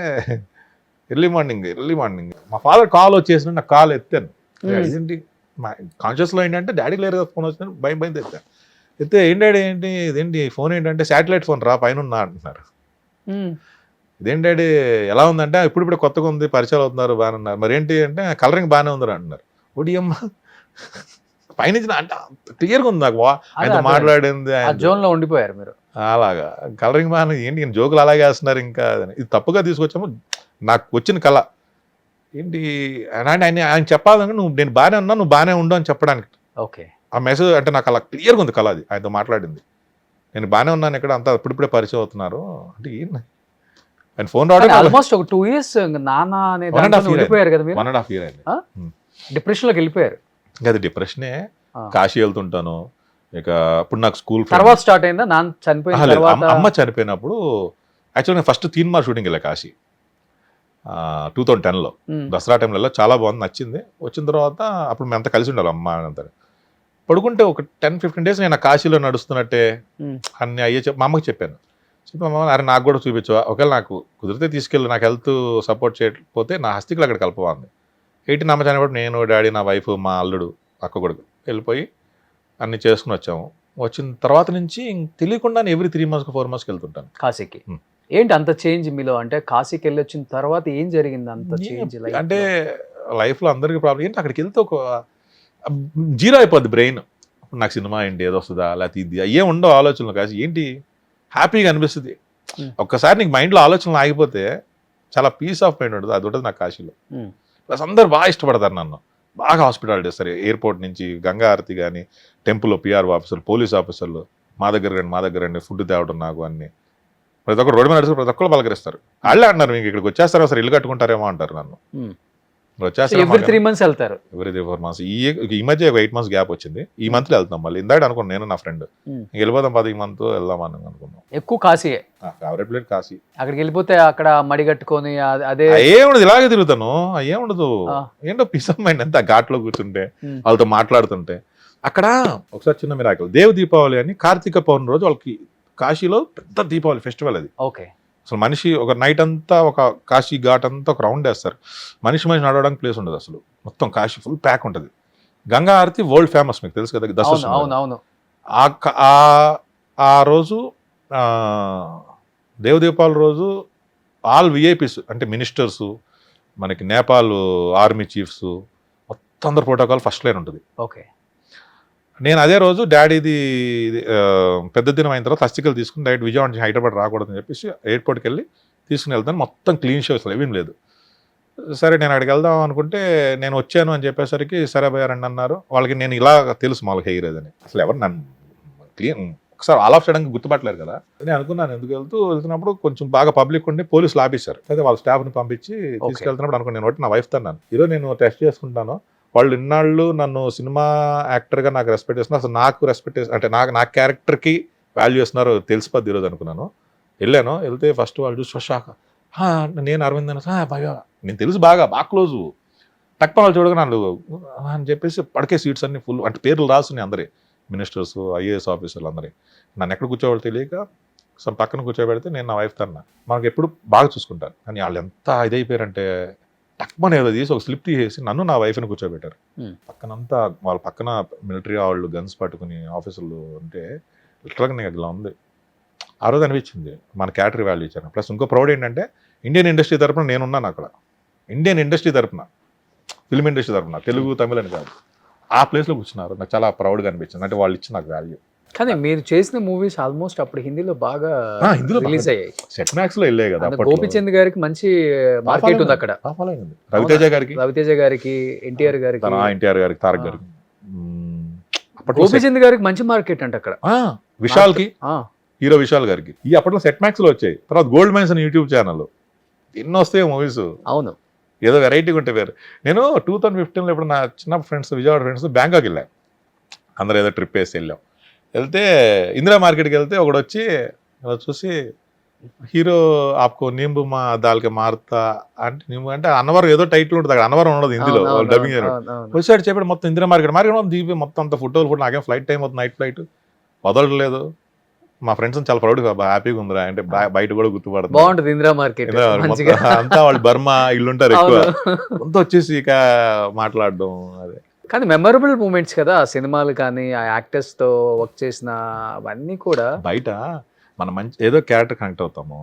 ఎర్లీ మార్నింగ్ మా ఫాదర్ కాల్ వచ్చేసిన, నాకు కాల్ ఎత్తాను. ఇదేంటి మా కాన్షియస్లో ఏంటంటే డాడీకి లేరు కదా ఫోన్ వచ్చిన, భయం ఎత్తాను. ఎత్తే ఏంటి ఇదేంటి ఫోన్ ఏంటంటే శాటిలైట్ ఫోన్ రా పైన ఉన్నా అంటున్నారు. ఇదేంటి డాడీ ఎలా ఉందంటే, ఇప్పుడు కొత్తగా ఉంది, పరిచయాలు అవుతున్నారు, బాగానే ఉన్నారు. మరి ఏంటి అంటే కలరింగ్ బాగానే ఉందని అంటున్నారు. ఒడియమ్మ పైనుంచి అంటే క్లియర్గా ఉంది నాకు ఆయన మాట్లాడింది, జోన్లో ఉండిపోయారు మీరు. అలాగా కలరింగ్ బాగానే, ఏంటి జోకులు అలాగే వేస్తున్నారు. ఇంకా ఇది తప్పుగా తీసుకొచ్చాము. నాకు వచ్చిన కళ ఏంటి ఆయన చెప్పాలంటే, నేను బాగానే ఉన్నా, నువ్వు బాగానే ఉండు అని చెప్పడానికి. ఓకే, ఆ మెసేజ్ అంటే నాకు అలా క్లియర్గా ఉంది కళ. అది ఆయనతో మాట్లాడింది, నేను బాగానే ఉన్నాను, ఇక్కడ అంతా ఇప్పుడిప్పుడే పరిచయం అవుతున్నారు అంటే. ఆయన ఫోన్ రావడం ఆల్మోస్ట్ ఒక 2 years నాన్న అనే ఉండిపోయారు కదా మీరు. 1.5 year అయింది. డిప్రెషన్లోకి వెళ్ళిపోయారు. అది డిప్రెషనే. కాశీ వెళ్తుంటాను. ఇక ఇప్పుడు నాకు స్కూల్ తర్వాత స్టార్ట్ అయిందా నాన్న చనిపోయిన తర్వాత? అమ్మ చనిపోయినప్పుడు యాక్చువల్గా నేను ఫస్ట్ 3 Mar షూటింగ్ వెళ్ళా కాశీ 2010లో దసరా టైంలో. చాలా బాగుంది, నచ్చింది. వచ్చిన తర్వాత అప్పుడు మేము అంతా కలిసి ఉండాలి, అమ్మ అంతా పడుకుంటే ఒక 10-15 days నేను కాశీలో నడుస్తున్నట్టే అన్ని అయ్యే మా అమ్మకి చెప్పాను. చెప్పాము, అరే నాకు కూడా చూపించవా, ఒకవేళ నాకు కుదిరితే తీసుకెళ్ళి, నాకు హెల్త్ సపోర్ట్ చేయకపోతే నా హస్తికులు అక్కడ కలపవా అంది. 18 అమ్మ చనిపోయి నేను, డాడీ, నా వైఫ్, మా అల్లుడు, అక్క కొడుకు వెళ్ళిపోయి అన్నీ చేసుకుని వచ్చాము. వచ్చిన తర్వాత నుంచి తెలియకుండా ఎవ్రీ 3 months 4 months వెళ్తుంటాను కాశీకి. ఏంటి అంత చేంజ్ మీలో? అంటే కాశీకి వెళ్ళి వచ్చిన తర్వాత ఏం జరిగింది అంత చేంజ్? అంటే లైఫ్లో అందరికీ ప్రాబ్లం ఏంటి, అక్కడికి వెళ్తే ఒక జీరో అయిపోద్ది బ్రెయిన్. నాకు సినిమా ఏంటి, ఏదో వస్తుందా, లేకపోతే ఇది ఏం ఉండవు ఆలోచనలు. కాసి ఏంటి హ్యాపీగా అనిపిస్తుంది. ఒక్కసారి నీకు మైండ్లో ఆలోచనలు ఆగిపోతే చాలా పీస్ ఆఫ్ మైండ్ ఉంటుంది. అది ఉంటుంది నాకు కాశీలో. ప్లస్ అందరు బాగా ఇష్టపడతారు నన్ను, బాగా హాస్పిటాలిటీ ఇస్తారు. ఎయిర్పోర్ట్ నుంచి గంగా ఆరతి కానీ, టెంపుల్లో పిఆర్ ఆఫీసర్లు, పోలీస్ ఆఫీసర్లు మా దగ్గర రండి ఫుడ్ తేవడం నాకు అన్ని. ప్రతి ఒక్కరు రోడ్డు మీద నడుచుకుని ప్రతి ఒక్కరు పలకరిస్తారు. వాళ్ళే అంటారు మీకు ఇక్కడికి వచ్చేస్తారు అసలు ఇల్లు కట్టుకుంటారేమో అంటారు నన్ను. వచ్చేస్తారు ఎవ్రీ 3 months వెళ్తారు. Every 3-4 months. ఈ మధ్య 8 months గ్యాప్ వచ్చింది. ఈ మంత్లో వెళ్తాం మళ్ళీ. ఇందాక అనుకున్నాను నేను నా ఫ్రెండ్ వెళ్ళిపోదాం 10 month వెళ్దాం అని అనుకున్నాం. ఎక్కువ కాశీయే నా ఫేవరెట్ ప్లేట్ కాశీ. అక్కడికి వెళ్ళిపోతే అక్కడ మడి కట్టుకొని అదే ఏముండదు, ఇలాగే తిరుగుతాను. ఏముండదు, ఏంటో పీస్ ఆఫ్ మైండ్ అంతే. ఘాట్లో కూర్చుంటే వాళ్ళతో మాట్లాడుతుంటే. అక్కడ ఒకసారి చిన్న మిరాకిల్, దేవ దీపావళి అని కార్తీక పౌర్ణమి రోజు వాళ్ళకి కాశీలో పెద్ద దీపావళి ఫెస్టివల్ అది. ఓకే. అసలు మనిషి ఒక నైట్ అంతా ఒక కాశీ ఘాట్ అంతా ఒక రౌండ్ వేస్తారు. మనిషి నడవడానికి ప్లేస్ ఉండదు అసలు. మొత్తం కాశీ ఫుల్ ప్యాక్ ఉంటుంది. గంగా ఆరతి వరల్డ్ ఫేమస్, మీకు తెలుసు కదా దసరా. అవును. ఆ రోజు దేవదీపావళి రోజు ఆల్ విఐపీస్ అంటే మినిస్టర్స్, మనకి నేపాల్ ఆర్మీ చీఫ్స్ మొత్తం అందరు ప్రోటోకాల్ ఫస్ట్ లైన్ ఉంటుంది. ఓకే. నేను అదే రోజు డాడీది పెద్ద దినం అయిన తర్వాత హస్తికలు తీసుకుని డైరెక్ట్ విజయవాడ నుంచి హైదరాబాద్ రాకూడదని చెప్పేసి ఎయిర్పోర్ట్కి వెళ్ళి తీసుకుని వెళ్తాను. మొత్తం క్లీన్ షో అసలు ఏమీ లేదు. సరే నేను అక్కడికి వెళ్దాం అనుకుంటే నేను వచ్చాను అని చెప్పేసరికి సరే భయ్యా రండి అన్నారు. వాళ్ళకి నేను ఇలా తెలుసు మాకు హెయిర్ అదని. అసలు ఎవరు నన్ను క్లీన్ ఒకసారి ఆల్ ఆఫ్ చేయడానికి గుర్తుపట్టలేరు కదా. నేను అనుకున్నాను ఎందుకు వెళ్తున్నప్పుడు కొంచెం బాగా పబ్లిక్ ఉండి పోలీసులు ఆపేశారు. అయితే వాళ్ళ స్టాఫ్ని పంపించి తీసుకెళ్తున్నప్పుడు అనుకున్నాను నేను ఒకటి నా వైఫ్ తన్నాను, ఈరోజు నేను టెస్ట్ చేసుకుంటాను. వాళ్ళు ఇన్నాళ్ళు నన్ను సినిమా యాక్టర్గా నాకు రెస్పెక్ట్ చేస్తున్నారు, అసలు నాకు రెస్పెక్ట్ అంటే నా క్యారెక్టర్కి వాల్యూ చేస్తున్నారు తెలిసిపోద్ది ఈరోజు అనుకున్నాను. వెళ్ళాను. వెళ్తే ఫస్ట్ వాళ్ళు చూసి షాక్, నేను అరవింద్ అని భయ నేను తెలుసు బాగా క్లోజు. తక్కువ వాళ్ళు చూడగా నన్ను అని చెప్పేసి పడకే సీట్స్ అన్ని ఫుల్ అంటే పేర్లు రాసున్నాయి అందరి మినిస్టర్స్, ఐఏఎస్ ఆఫీసర్లు అందరి. నన్ను ఎక్కడ కూర్చోవాలి తెలియక పక్కన కూర్చోబెడితే నేను నా వైఫ్ తన్నా మనకు ఎప్పుడు బాగా చూసుకుంటాను. కానీ వాళ్ళు ఎంత ఇదైపోయారంటే టక్మని ఏదో తీసి ఒక స్లిప్ తీసేసి నన్ను నా వైఫ్ని కూర్చోబెట్టారు. పక్కనంతా వాళ్ళ పక్కన మిలిటరీ వాళ్ళు గన్స్ పట్టుకుని ఆఫీసర్లు ఉంటే లిటరల్గా నాకు ఇలా ఉంది. ఆ రోజు అనిపించింది మన క్యాటరీ వాల్యూ ఇచ్చాను. ప్లస్ ఇంకో ప్రౌడ్ ఏంటంటే ఇండియన్ ఇండస్ట్రీ తరపున నేనున్నాను అక్కడ. ఇండియన్ ఇండస్ట్రీ తరపున, ఫిల్మ్ ఇండస్ట్రీ తరపున, తెలుగు తమిళ అని కాదు, ఆ ప్లేస్లో కూర్చున్నారు. నాకు చాలా ప్రౌడ్గా అనిపించింది. అంటే వాళ్ళు ఇచ్చిన నాకు వాల్యూ. కానీ మీరు చేసిన మూవీస్ ఆల్మోస్ట్ అప్పుడు హిందీలో బాగా రిలీజ్ అయ్యాయి. సెట్ మ్యాక్స్ లో వెళ్ళాయి కదా. గోపిచంద్ గారికి మంచి మార్కెట్ ఉంది అక్కడ. రవితేజ గారికి, ఎన్టీఆర్ గారికి, తారక్ గారికి. గోపిచంద్ గారికి మంచి మార్కెట్ అంటే అక్కడ. విశాల్ కి, హీరో విశాల్ గారికి ఈ అప్పట్లో సెట్ మ్యాక్స్ లో వచ్చాయి. తర్వాత గోల్డ్ మైన్స్ అని యూట్యూబ్ ఛానల్ ఎన్నో వస్తాయి మూవీస్. అవును, ఏదో వెరైటీగా ఉంటే వేరు. నేను 2015లో ఇప్పుడు నా చిన్న ఫ్రెండ్స్, విజయవాడ ఫ్రెండ్స్ బ్యాంకాక్ వెళ్ళాం. అందరూ ఏదో ట్రిప్ వేసి వెళ్ళాం. వెళ్తే ఇందిరా మార్కెట్కి వెళ్తే ఒకడు వచ్చి ఇలా చూసి హీరో ఆప్కో నింబు మా దాల్కే మారుతా అంటే, నింబు అంటే అన్నవరం ఏదో టైటిల్ ఉంటుంది అక్కడ, అన్నవరం ఉండదు హిందీలో డబ్బింగ్ వచ్చాడు. చెప్పాడు మొత్తం ఇందిరా మార్కెట్ మొత్తం దిగి మొత్తం అంత ఫోటోలు నాకేం ఫ్లైట్ టైం అవుతుంది, నైట్ ఫ్లైట్ వదలట్లేదు. మా ఫ్రెండ్స్ చాలా ప్రౌడ్గా హ్యాపీగా ఉందిరా అంటే బయట కూడా గుర్తుపడుతుంది. బాగుంటుంది ఇందిరా మార్కెట్ అంతా వాళ్ళు బర్మా ఇల్లుంటారు ఎక్కువ. అంతా వచ్చేసి ఇక మాట్లాడడం అదే. కానీ మెమరబుల్ మూమెంట్స్ కదా ఆ సినిమాలు కానీ, ఆ యాక్టర్స్ తో వర్క్ చేసిన అవన్నీ కూడా. బయట మనం మంచి ఏదో క్యారెక్టర్ కనెక్ట్ అవుతాము,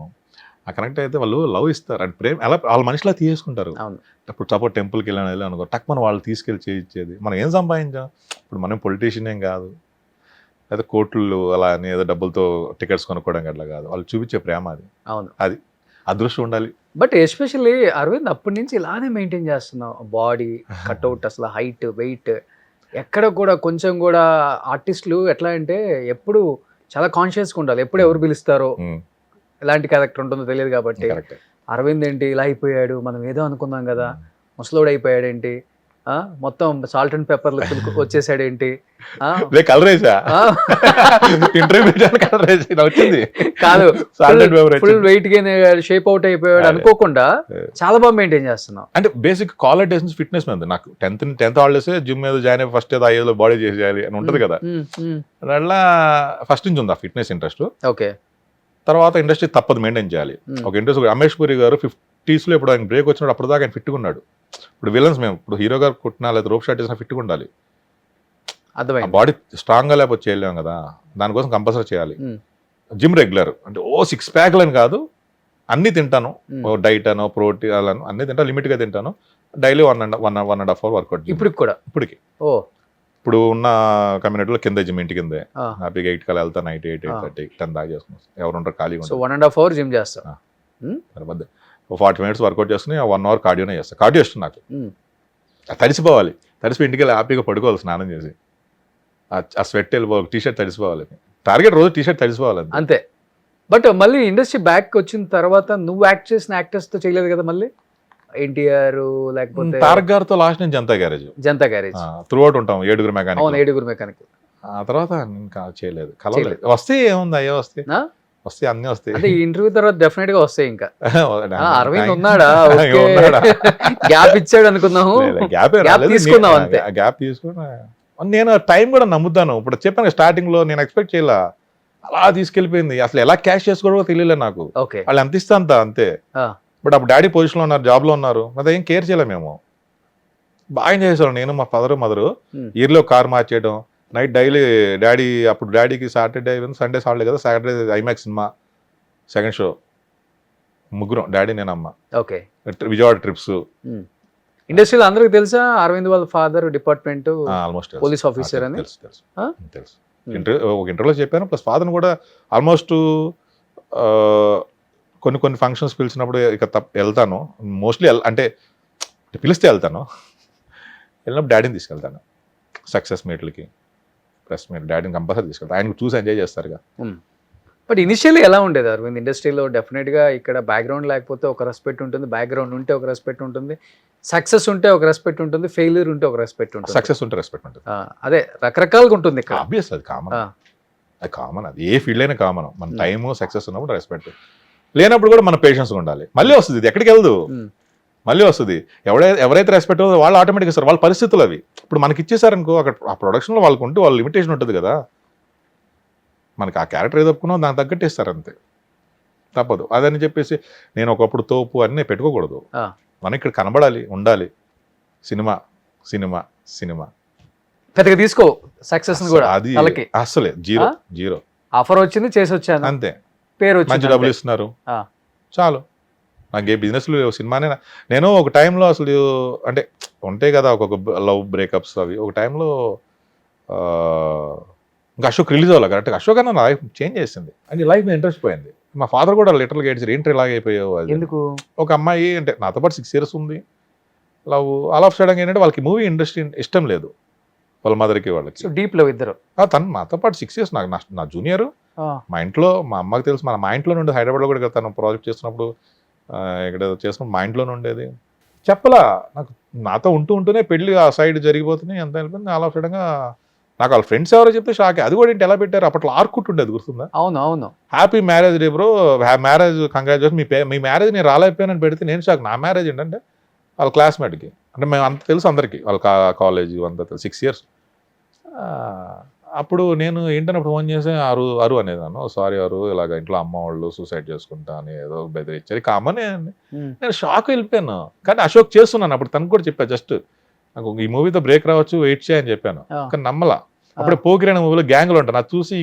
ఆ కనెక్ట్ అయితే వాళ్ళు లవ్ ఇస్తారు అండ్ ప్రేమ అలా వాళ్ళ మనిషిలా తీసుకుంటారు. ఇప్పుడు సపోజ్ టెంపుల్కి వెళ్ళాను అనుకో, టక్ మనం వాళ్ళు తీసుకెళ్ళి చేయించేది. మనం ఏం సంపాదించాం ఇప్పుడు, మనం పొలిటీషియన్ ఏం కాదు, లేదా కోట్లు అలా అని ఏదో డబ్బులతో టికెట్స్ కొనుక్కోవడం అట్లా కాదు, వాళ్ళు చూపించే ప్రేమ అది. అవును, అది అదృష్టం ఉండాలి. బట్ ఎస్పెషల్లీ అరవింద్ అప్పటి నుంచి ఇలానే మెయింటైన్ చేస్తున్నావు. బాడీ కట్అవుట్, అసలు హైట్, వెయిట్ ఎక్కడ కూడా కొంచెం కూడా. ఆర్టిస్టులు ఎట్లా అంటే ఎప్పుడు చాలా కాన్షియస్గా ఉండాలి, ఎప్పుడు ఎవరు పిలుస్తారో, ఎలాంటి క్యారెక్టర్ ఉంటుందో తెలియదు. కాబట్టి అరవింద్ ఏంటి ఇలా అయిపోయాడు, మనం ఏదో అనుకున్నాం కదా, ముసలోడు అయిపోయాడు ఏంటి, మొత్తం సాల్ట్ అండ్ పెప్పర్లు వచ్చేసాడు ఏంటి, కాదు full weight gain shape out అయిపోయాడు అనుకోకుండా చాలా బాగా మెయింటైన్ చేస్తున్నావు. అంటే బేసిక్ కాలేజ్ డేస్ నుంచి ఫిట్నెస్ మీద నాకు 10th హాలిడేస్ జిమ్ మీద జాయిన్ అయ్యి ఫస్ట్ ఏదో ఐదో బాడీ చేసేయాలి అని ఉంటది కదా. అట్లా ఫస్ట్ నుంచి ఉంది ఆ ఫిట్నెస్ ఇంట్రెస్ట్. ఓకే. తర్వాత ఇండస్ట్రీ తప్పదు మెయింటైన్ చేయాలి. ఒక ఇండస్ట్రీ రమేష్ పురి గారు 50s ఇప్పుడు ఆయన బ్రేక్ వచ్చినప్పుడు అప్పుడు దాకా ఆయన ఫిట్గా ఉన్నాడు. ఇప్పుడు విలన్స్ మేము ఇప్పుడు హీరో గారు కుట్టినా లేదా రోప్ షాట్ చేసినా ఫిట్గా ఉండాలి. అర్థమైంది. బాడీ స్ట్రాంగ్గా లేకపోతే చేయలేము కదా, దానికోసం కంపల్సరీ చేయాలి. జిమ్ రెగ్యులర్ అంటే 6 ప్యాక్లు అని కాదు, అన్నీ తింటాను. డైట్ అనో ప్రోటీన్ అలా అన్నీ తింటాను, లిమిట్గా తింటాను. Daily 1.5 hour workout. ఇప్పటికి ఇప్పుడు ఉన్న కమ్యూనిటీలో కింద జిమ్ ఇంటి కిందే హ్యాపీగా 8 కల్లా వెళ్తాను, నైట్ 8:30 10 దాకా చేసుకున్నాను. ఎవరు ఉంటారు ఖాళీగా ఉంటారు. 1.5 అవర్ జిమ్ చేస్తాను, 40 minutes వర్కౌట్ చేసుకుని 1 hour కార్డియోనే చేస్తాను. కార్డియో ఇష్టం నాకు. తడిసిపోవాలి, తడిసిపోయి ఇంటికి వెళ్ళి హ్యాపీగా పడుకోవాలి స్నానం చేసి, ఆ స్వెట్ వెళ్ళిపోవాలి, టీషర్ట్ తడిసిపోవాలి. టార్గెట్ రోజు టీషర్ట్ తడిసిపోవాలి అంతే. బట్ మళ్ళీ ఇండస్ట్రీ బ్యాక్ వచ్చిన తర్వాత నువ్వు యాక్ట్ చేసిన యాక్టర్స్ తో చేయలేదు కదా మళ్ళీ? ఎన్టీఆర్ లేకపోతే తారక్ గారితో లాస్ట్ నేను జనతా గ్యారేజ్ త్రూ అవుట్ ఉంటాం, 7 మెకానిక్. ఆ తర్వాత ఇంకా చేయలేదు, కలవలేదు. వస్తే ఏముంది, అయ్యో వస్తే అన్నీ వస్తాయి. అంటే ఈ ఇంటర్వ్యూ తర్వాత డెఫినెట్ గా వస్తాయి. ఇంకా అరవింద్ ఉన్నాడా, గ్యాప్ ఇచ్చాడు అనుకున్నాము, గ్యాప్ తీసుకున్నావు అంతే. గ్యాప్ తీసుకున్నా. నేను టైం కూడా నమ్ముతాను. ఇప్పుడు చెప్పాను స్టార్టింగ్ లో, నేను ఎక్స్పెక్ట్ చేయాల, అలా తీసుకెళ్లిపోయింది. అసలు ఎలా క్యాష్ చేసుకోవడం తెలియలేదు నాకు. వాళ్ళు ఎంత ఇస్తా అంతే. బట్ అప్పుడు డాడీ పొజిషన్లో ఉన్నారు, జాబ్లో ఉన్నారు, మరి ఏం కేర్ చేయలేము మేము. బాగా ఎంజాయ్ చేసేవాళ్ళం నేను, మా ఫాదర్ మదరు. ఇయర్లో కార్ మార్చేయడం, నైట్ డైలీ డాడీ, అప్పుడు డాడీకి సాటర్డే సండే సాటర్డే కదా, Saturday IMAX cinema second show, ముగ్గురం, డాడీ నేను అమ్మ. విజయవాడ ట్రిప్స్. ఇండస్ట్రీలో అందరికి తెలుసా అరవింద్ వాళ్ళ father department almost police officer అని? తెలుసు. ఒక ఇంటర్వ్యూలో చెప్పాను. ప్లస్ ఫాదర్ని కూడా ఆల్మోస్ట్ కొన్ని ఫంక్షన్స్ పిలిచినప్పుడు ఇక వెళ్తాను. మోస్ట్లీ అంటే పిలిస్తే వెళ్తాను. వెళ్ళినప్పుడు డాడీని తీసుకెళ్తాను సక్సెస్ మీట్లకి, ప్రెస్ మీట్. డాడీని కంపల్సరీ తీసుకెళ్తాను, ఆయనకు చూసి ఎంజాయ్ చేస్తారుగా. బట్ ఇనిషియల్లీ ఎలా ఉండేది అరవింద్ ఇండస్ట్రీలో? డెఫినెట్గా ఇక్కడ బ్యాక్గ్రౌండ్ లేకపోతే ఒక రెస్పెక్ట్ ఉంటుంది, బ్యాక్గ్రౌండ్ ఉంటే ఒక రెస్పెక్ట్ ఉంటుంది, సక్సెస్ ఉంటే ఒక రెస్పెక్ట్ ఉంటుంది, ఫెయిల్యూర్ ఉంటే ఒక రెస్పెక్ట్ ఉంటుంది. సక్సెస్ ఉంటే రెస్పెక్ట్ ఉంటుంది. అదే రకరకాలుగా ఉంటుంది ఇక్కడ. ఆబ్వియస్, అది కామన్. అది కామన్, అది ఏ ఫీల్డ్ అయినా కామన్. మన టైము సక్సెస్ ఉన్నప్పుడు రెస్పెక్ట్, లేనప్పుడు కూడా మన పేషెన్స్ ఉండాలి. మళ్ళీ వస్తుంది, ఇది ఎక్కడికి వెళ్దు, మళ్ళీ వస్తుంది. ఎవరైతే రెస్పెక్ట్ వాళ్ళు ఆటోమేటిక్గా ఇస్తారు, వాళ్ళ పరిస్థితులు అవి. ఇప్పుడు మనకి ఇచ్చేసారనుకో, అక్కడ ఆ ప్రొడక్షన్లో వాళ్ళకు ఉంటే వాళ్ళ లిమిటేషన్ ఉంటుంది కదా. మనకి ఆ క్యారెక్టర్ ఏదో ఒప్పుకున్నా దానికి తగ్గట్టు ఇస్తారు అంతే, తప్పదు. అదని చెప్పేసి నేను ఒకప్పుడు తోపు అన్నీ పెట్టుకోకూడదు. మనం ఇక్కడ కనబడాలి, ఉండాలి. సినిమా సినిమా సినిమా పెద్దగా తీసుకో సక్సెస్ కూడా. అది అసలే జీరో. ఆఫర్ వచ్చింది, చేసి వచ్చాను అంతే, పేరు వచ్చింది, మంచి డబ్బులు ఇస్తున్నారు, చాలు. నాకు ఏ బిజినెస్లు సినిమానే. నేను ఒక టైంలో అసలు అంటే ఉంటాయి కదా ఒక్కొక్క లవ్ బ్రేకప్స్ అవి. ఒక టైంలో ఇంకా అశోక్ రిలీజ్ అవ్వాలి కరెక్ట్గా. అశోక్ అన్న నా లైఫ్ చేంజ్ చేసింది, అంటే లైఫ్ మీద ఇంట్రెస్ట్ పోయింది. మా ఫాదర్ కూడా లిటరల్గా ఏడ్చారు, ఏంటి ఇలాగ అయిపోయావు. అది ఎందుకు? ఒక అమ్మాయి అంటే నాతో పాటు 6 years ఉంది, లవ్ ఆల్ ఆఫ్ సడన్ ఏంటంటే వాళ్ళకి మూవీ ఇండస్ట్రీ ఇష్టం లేదు, వాళ్ళ మదర్కి వాళ్ళకి. డీప్ లవ్ ఇద్దరు. తను నాతో పాటు 6 years, నా జూనియర్. మా ఇంట్లో మా అమ్మకి తెలుసు, మా ఇంట్లో నుండి హైదరాబాద్లో కూడా తను ప్రాజెక్ట్ చేస్తున్నప్పుడు ఇక్కడ చేసినప్పుడు మా ఇంట్లోనే ఉండేది. చెప్పలా నాకు, నాతో ఉంటూనే పెళ్ళి ఆ సైడ్ జరిగిపోతున్నాయి, ఎంత వెళ్ళిపోయింది. ఆల్ ఆఫ్ సడన్గా నాకు వాళ్ళ ఫ్రెండ్స్ ఎవరో చెప్తే షాక్. అది కూడా ఏంటి ఎలా పెట్టారు, అప్పట్లో ఆర్కుట్ ఉండేది, గుర్తుందా? అవును. Happy marriage day bro, marriage congratulation, మీ మ్యారేజ్ నేను రాలేకపోయానని పెడితే నేను షాక్. నా మ్యారేజ్ ఏంటంటే వాళ్ళ క్లాస్మేట్కి, అంటే మేము అంత తెలుసు అందరికీ, వాళ్ళ కాలేజ్ అంతా తెలుసు, 6 years. అప్పుడు నేను ఏంటన్నప్పుడు ఫోన్ చేసి అరు అనేదాను, సారీ అరు, ఇలాగ ఇంట్లో అమ్మ వాళ్ళు సూసైడ్ చేసుకుంటా అని ఏదో బెదిరించారు. కామనే అండి. నేను షాక్ వెళ్ళిపోయాను. కానీ అశోక్ చేస్తున్నాను అప్పుడు, తనకు కూడా చెప్పా, జస్ట్ నాకు ఈ మూవీతో బ్రేక్ రావచ్చు, వెయిట్ చేయని చెప్పాను. కానీ నమ్మలా. అప్పుడే పోకిరైన మూవీలో గ్యాంగ్లు ఉంటాను, అది చూసి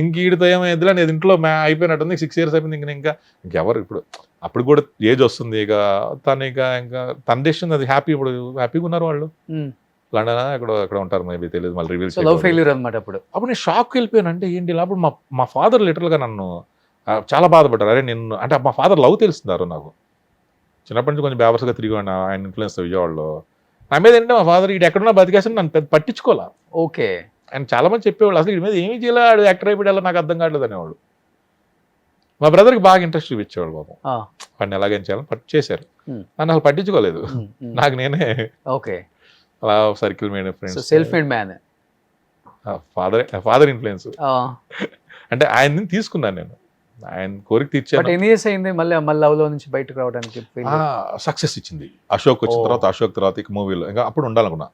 ఇంకీడితో ఏమైందిలే, నేను ఇంట్లో అయిపోయినట్టుంది, 6 years అయిపోయింది, ఇంకెవరు ఇప్పుడు. అప్పుడు కూడా ఏజ్ వస్తుంది, ఇక తను ఇంకా తన డెసిషన్ అది. హ్యాపీగా ఉన్నారు వాళ్ళు, లండన్ ఎక్కడ ఉంటారు మేబీ తెలియదు, మళ్ళీ రివీల్ అనమాట. అప్పుడు నేను షాక్ వెళ్ళిపోయాను. అంటే ఏంటి ఇలా? అప్పుడు మా ఫాదర్ లిటరల్గా నన్ను చాలా బాధపడ్డారు. అరే నిన్ను అంటే మా ఫాదర్ లవ్ తెలుస్తున్నారు నాకు. చిన్నప్పటి నుంచి కొంచెం బేవర్స్గా తిరిగాను, ఆయన ఇన్ఫ్లుయెన్స్ విజయవాడలో. నా మీద ఏంటంటే మా ఫాదర్ ఇటు ఎక్కడున్నా బతికేసి నన్ను పెద్ద పట్టించుకోవాలా. ఓకే. ఆయన చాలా మంది చెప్పేవాళ్ళు, అసలు వీడి మీద ఏమీ చేయలేడు, యాక్టర్ అయిపోయాడు, నాకు అర్థం కావట్లేదు అనేవాడు. మా బ్రదర్కి బాగా ఇంట్రెస్ట్ చూపించేవాడు పాపం, వాడిని ఎలాగేం చేయాలని చేశారు. నన్ను అసలు పట్టించుకోలేదు, నాకు నేనే అలా circle made friends. Self made man. Father influence అంటే ఆయన్ని తీసుకున్నాను నేను, ఆయన కోరిక తీర్చాను. ఎన్ని ఇయర్స్ అయింది మళ్ళీ లవ్ లో నుంచి బయటకు రావడానికి? సక్సెస్ ఇచ్చింది అశోక్ వచ్చిన తర్వాత. అశోక్ తర్వాత ఇక మూవీలో ఇంకా అప్పుడు ఉండాలనుకున్నా.